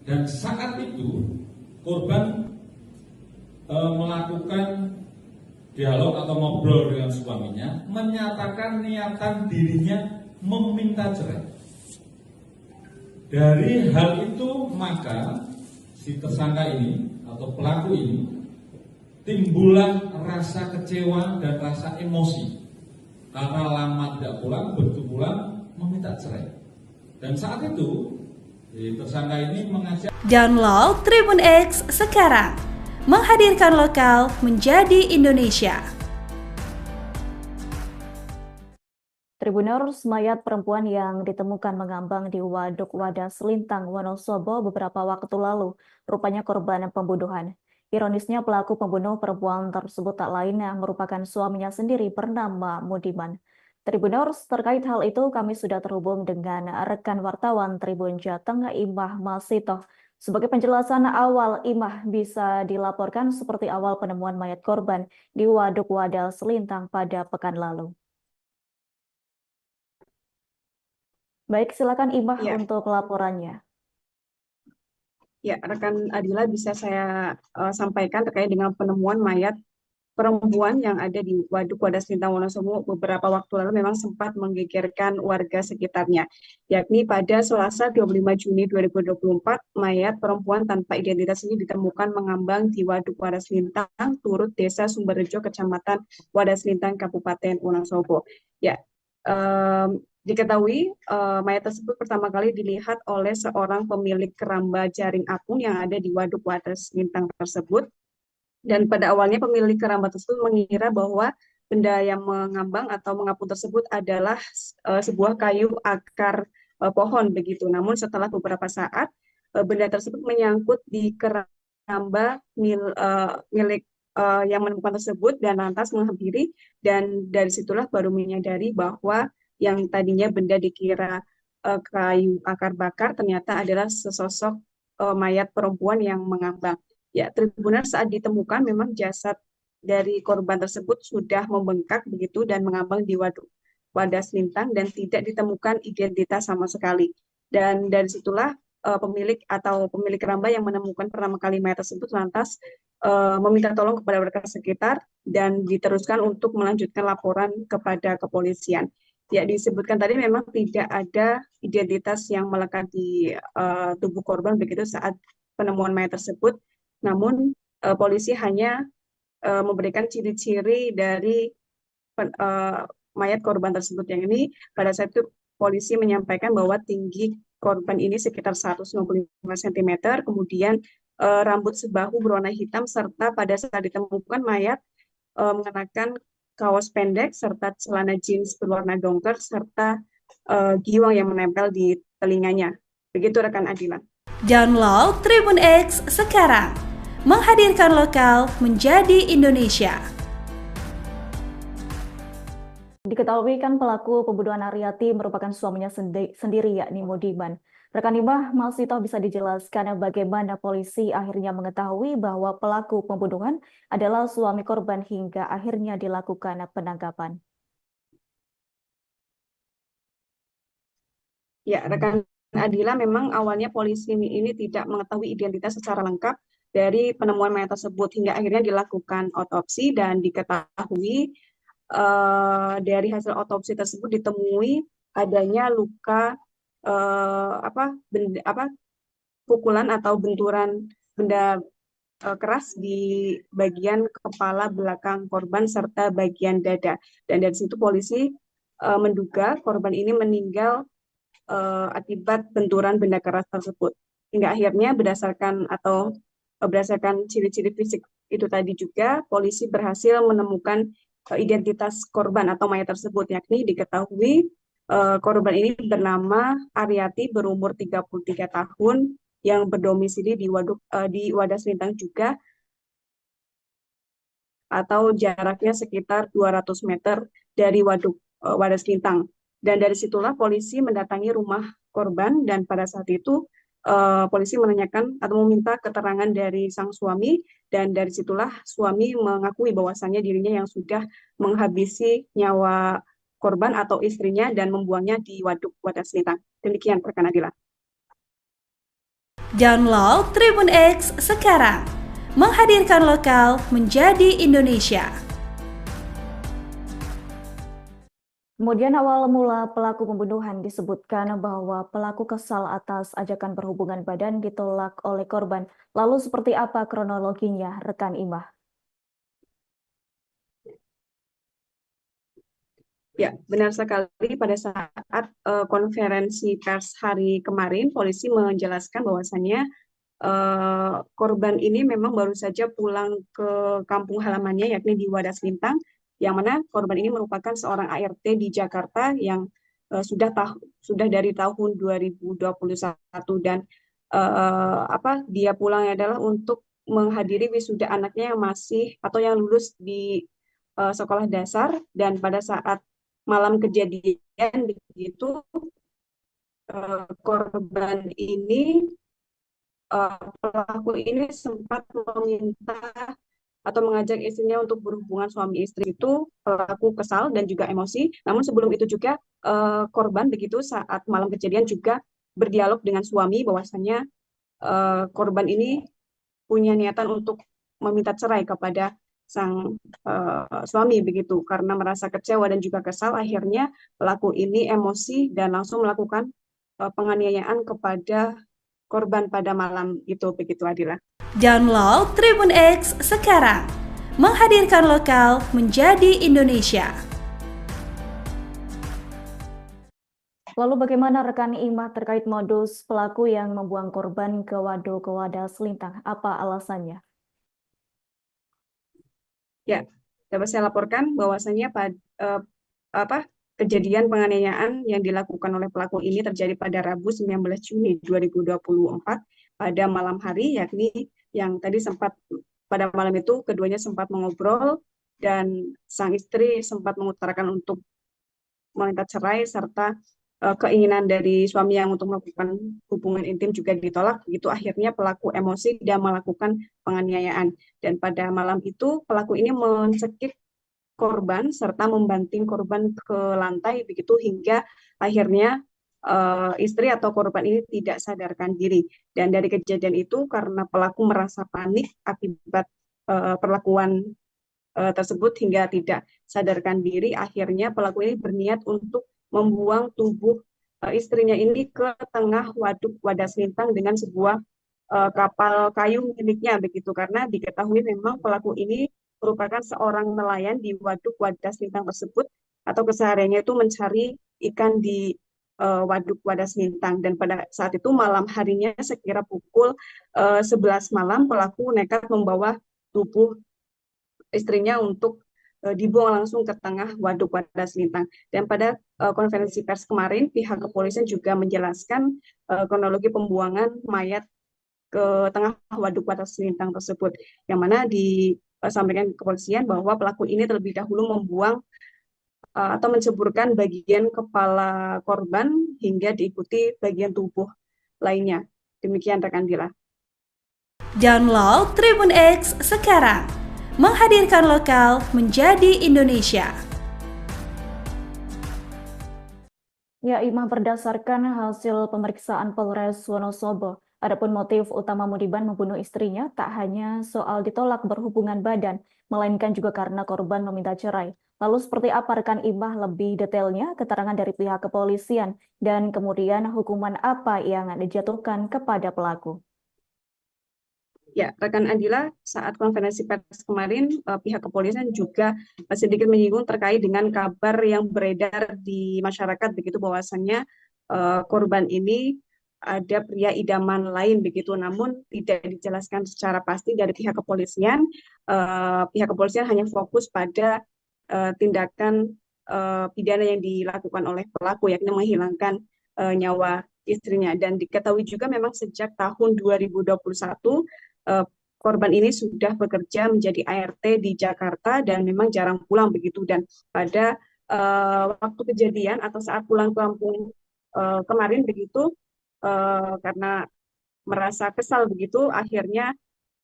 [SPEAKER 3] dan saat itu korban melakukan dialog atau ngobrol dengan suaminya, menyatakan niatan dirinya meminta cerai. Dari hal itu maka si tersangka ini atau pelaku ini timbullah rasa kecewa dan rasa emosi karena lama tidak pulang, begitu pulang meminta cerai. Dan saat itu tersangka ini mengajak.
[SPEAKER 4] Download Tribun X sekarang, menghadirkan lokal menjadi Indonesia.
[SPEAKER 1] Tribuners, mayat perempuan yang ditemukan mengambang di Waduk Wadas Lintang, Wonosobo beberapa waktu lalu, rupanya korban pembunuhan. Ironisnya pelaku pembunuh perempuan tersebut tak lainnya merupakan suaminya sendiri bernama Mudiman. Tribuners, terkait hal itu kami sudah terhubung dengan rekan wartawan Tribun Jateng, Imah Masitoh. Sebagai penjelasan awal, Imah, bisa dilaporkan seperti awal penemuan mayat korban di Waduk Wadas Lintang pada pekan lalu. Baik, silakan Imah untuk laporannya.
[SPEAKER 2] Ya, rekan Adila, bisa saya sampaikan terkait dengan penemuan mayat perempuan yang ada di Waduk Wadas Lintang Wonosobo beberapa waktu lalu memang sempat menggegerkan warga sekitarnya. Yakni pada Selasa 25 Juni 2024, mayat perempuan tanpa identitas ini ditemukan mengambang di Waduk Wadas Lintang, turut Desa Sumberrejo, Kecamatan Wadas Lintang, Kabupaten Wonosobo. Ya, diketahui mayat tersebut pertama kali dilihat oleh seorang pemilik keramba jaring apung yang ada di Waduk Wadas Lintang tersebut. Dan pada awalnya pemilik keramba tersebut mengira bahwa benda yang mengambang atau mengapung tersebut adalah sebuah kayu akar pohon begitu. Namun setelah beberapa saat benda tersebut menyangkut di keramba milik yang menemukan tersebut dan lantas menghampiri, dan dari situlah baru menyadari bahwa yang tadinya benda dikira kayu akar bakar ternyata adalah sesosok mayat perempuan yang mengambang. Ya, Tribuners, saat ditemukan memang jasad dari korban tersebut sudah membengkak begitu dan mengambang di Waduk Wadas Lintang dan tidak ditemukan identitas sama sekali. Dan dari situlah pemilik keramba yang menemukan pertama kali mayat tersebut lantas meminta tolong kepada warga sekitar dan diteruskan untuk melanjutkan laporan kepada kepolisian. Ya, disebutkan tadi memang tidak ada identitas yang melekat di tubuh korban begitu saat penemuan mayat tersebut. Namun polisi hanya memberikan ciri-ciri dari mayat korban tersebut. Yang ini pada saat itu polisi menyampaikan bahwa tinggi korban ini sekitar 195 cm, kemudian rambut sebahu berwarna hitam, serta pada saat ditemukan mayat mengenakan kaos pendek serta celana jeans berwarna dongker serta giwang yang menempel di telinganya. Begitu rekan Adila.
[SPEAKER 4] Download Tribun X sekarang, menghadirkan lokal menjadi Indonesia.
[SPEAKER 1] Diketahui kan pelaku pembunuhan Aryati merupakan suaminya sendiri yakni Modiman. Rekan Imah masih tahu bisa dijelaskan bagaimana polisi akhirnya mengetahui bahwa pelaku pembunuhan adalah suami korban hingga akhirnya dilakukan penangkapan.
[SPEAKER 2] Ya, rekan Adila, memang awalnya polisi ini tidak mengetahui identitas secara lengkap dari penemuan mayat tersebut hingga akhirnya dilakukan otopsi dan diketahui dari hasil otopsi tersebut ditemui adanya luka pukulan atau benturan benda keras di bagian kepala belakang korban serta bagian dada. Dan dari situ polisi menduga korban ini meninggal akibat benturan benda keras tersebut. Hingga akhirnya berdasarkan ciri-ciri fisik itu tadi juga polisi berhasil menemukan identitas korban atau mayat tersebut, yakni diketahui korban ini bernama Aryati, berumur 33 tahun, yang berdomisili di Wadas Lintang juga, atau jaraknya sekitar 200 meter dari Wadas Lintang. Dan dari situlah polisi mendatangi rumah korban dan pada saat itu polisi menanyakan atau meminta keterangan dari sang suami, dan dari situlah suami mengakui bahwasannya dirinya yang sudah menghabisi nyawa korban atau istrinya dan membuangnya di Waduk Wadas Lintang. Demikian rekan Adila.
[SPEAKER 4] Download Tribun X sekarang, menghadirkan lokal menjadi Indonesia.
[SPEAKER 1] Kemudian awal mula pelaku pembunuhan disebutkan bahwa pelaku kesal atas ajakan berhubungan badan ditolak oleh korban. Lalu seperti apa kronologinya, rekan Imah?
[SPEAKER 2] Ya, benar sekali. Pada saat konferensi pers hari kemarin, polisi menjelaskan bahwasannya korban ini memang baru saja pulang ke kampung halamannya, yakni di Wadas Lintang, yang mana korban ini merupakan seorang ART di Jakarta yang sudah dari tahun 2021, dan dia pulang adalah untuk menghadiri wisuda anaknya yang masih atau yang lulus di sekolah dasar. Dan pada saat malam kejadian begitu, korban ini pelaku ini sempat meminta atau mengajak istrinya untuk berhubungan suami istri. Itu pelaku kesal dan juga emosi. Namun sebelum itu juga korban begitu saat malam kejadian juga berdialog dengan suami bahwasannya korban ini punya niatan untuk meminta cerai kepada sang suami begitu. Karena merasa kecewa dan juga kesal, akhirnya pelaku ini emosi dan langsung melakukan penganiayaan kepada korban pada malam itu, begitu Adila.
[SPEAKER 4] Download Tribun X sekarang, menghadirkan lokal menjadi Indonesia.
[SPEAKER 1] Lalu bagaimana rekan Imah terkait modus pelaku yang membuang korban ke Waduk Wadas Lintang? Apa alasannya?
[SPEAKER 2] Ya, dapat saya laporkan bahwasannya kejadian penganiayaan yang dilakukan oleh pelaku ini terjadi pada Rabu 19 Juni 2024 pada malam hari, yakni yang tadi pada malam itu keduanya sempat mengobrol dan sang istri sempat mengutarakan untuk meminta cerai serta keinginan dari suami yang untuk melakukan hubungan intim juga ditolak. Begitu akhirnya pelaku emosi dan melakukan penganiayaan. Dan pada malam itu pelaku ini mencekik korban serta membanting korban ke lantai begitu hingga akhirnya istri atau korban ini tidak sadarkan diri. Dan dari kejadian itu, karena pelaku merasa panik akibat perlakuan tersebut hingga tidak sadarkan diri. Akhirnya pelaku ini berniat untuk membuang tubuh istrinya ini ke tengah waduk Wadas Lintang dengan sebuah kapal kayu miliknya begitu, karena diketahui memang pelaku ini merupakan seorang nelayan di waduk Wadas Lintang tersebut, atau kesehariannya itu mencari ikan di waduk Wadas Lintang. Dan pada saat itu malam harinya sekira pukul 11 malam pelaku nekat membawa tubuh istrinya untuk dibuang langsung ke tengah waduk Wadas Lintang. Dan pada konferensi pers kemarin, pihak kepolisian juga menjelaskan kronologi pembuangan mayat ke tengah waduk Wadas Lintang tersebut, yang mana disampaikan kepolisian bahwa pelaku ini terlebih dahulu membuang atau menceburkan bagian kepala korban hingga diikuti bagian tubuh lainnya. Demikian rekan Dila.
[SPEAKER 4] Download Tribun X sekarang, menghadirkan lokal menjadi Indonesia.
[SPEAKER 1] Ya, Imam, berdasarkan hasil pemeriksaan Polres Wonosobo, adapun motif utama Mudiban membunuh istrinya tak hanya soal ditolak berhubungan badan, melainkan juga karena korban meminta cerai. Lalu seperti apa rekan Imah lebih detailnya keterangan dari pihak kepolisian dan kemudian hukuman apa yang dijatuhkan kepada pelaku?
[SPEAKER 2] Ya, rekan Andila, saat konferensi pers kemarin, pihak kepolisian juga sedikit menyinggung terkait dengan kabar yang beredar di masyarakat begitu, bahwasannya korban ini ada pria idaman lain begitu, namun tidak dijelaskan secara pasti dari pihak kepolisian. Pihak kepolisian hanya fokus pada tindakan pidana yang dilakukan oleh pelaku, yakni menghilangkan nyawa istrinya. Dan diketahui juga memang sejak tahun 2021 korban ini sudah bekerja menjadi ART di Jakarta dan memang jarang pulang begitu. Dan pada waktu kejadian atau saat pulang ke kampung kemarin begitu, karena merasa kesal begitu, akhirnya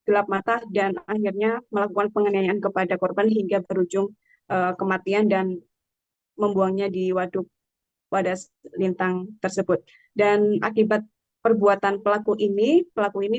[SPEAKER 2] gelap mata dan akhirnya melakukan penganiayaan kepada korban hingga berujung kematian dan membuangnya di waduk Wadas Lintang tersebut. Dan akibat perbuatan pelaku ini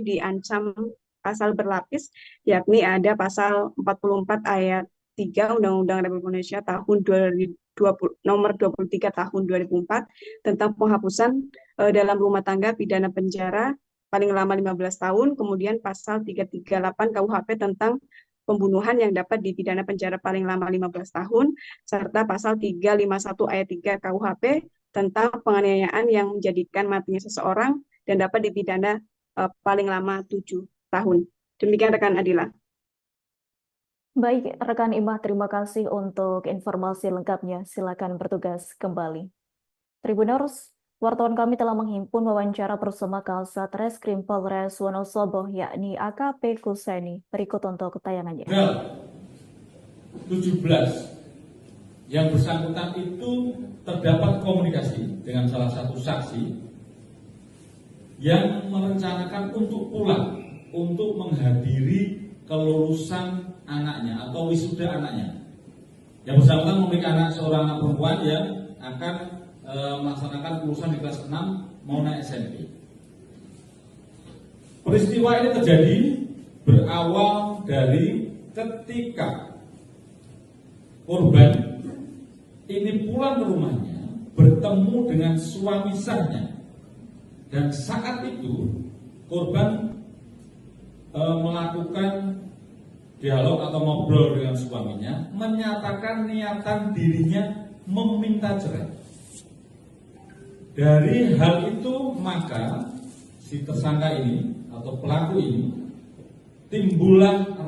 [SPEAKER 2] diancam pasal berlapis, yakni ada pasal 44 ayat 3 Undang-Undang Republik Indonesia tahun 2020, nomor 23 tahun 2004 tentang penghapusan dalam rumah tangga pidana penjara paling lama 15 tahun, kemudian pasal 338 KUHP tentang pembunuhan yang dapat dipidana penjara paling lama 15 tahun, serta pasal 351 ayat 3 KUHP tentang penganiayaan yang menjadikan matinya seseorang dan dapat dipidana paling lama 7 tahun. Demikian rekan Adila.
[SPEAKER 1] Baik, rekan Imah, terima kasih untuk informasi lengkapnya. Silakan bertugas kembali. Tribuners, wartawan kami telah menghimpun wawancara bersama Kasat Reskrim Polres Wonosobo, yakni AKP Kuseni. Berikut untuk tayangannya.
[SPEAKER 3] 17 yang bersangkutan itu terdapat komunikasi dengan salah satu saksi yang merencanakan untuk pulang untuk menghadiri kelulusan anaknya atau wisuda anaknya. Yang bersangkutan memiliki seorang anak perempuan yang akan melaksanakan kelulusan di kelas 6 mau naik SMP. Peristiwa ini terjadi berawal dari ketika korban ini pulang ke rumahnya bertemu dengan suami sahnya, dan saat itu korban melakukan dialog atau ngobrol dengan suaminya, menyatakan niatan dirinya meminta cerai. Dari hal itu maka si tersangka ini atau pelaku ini timbullah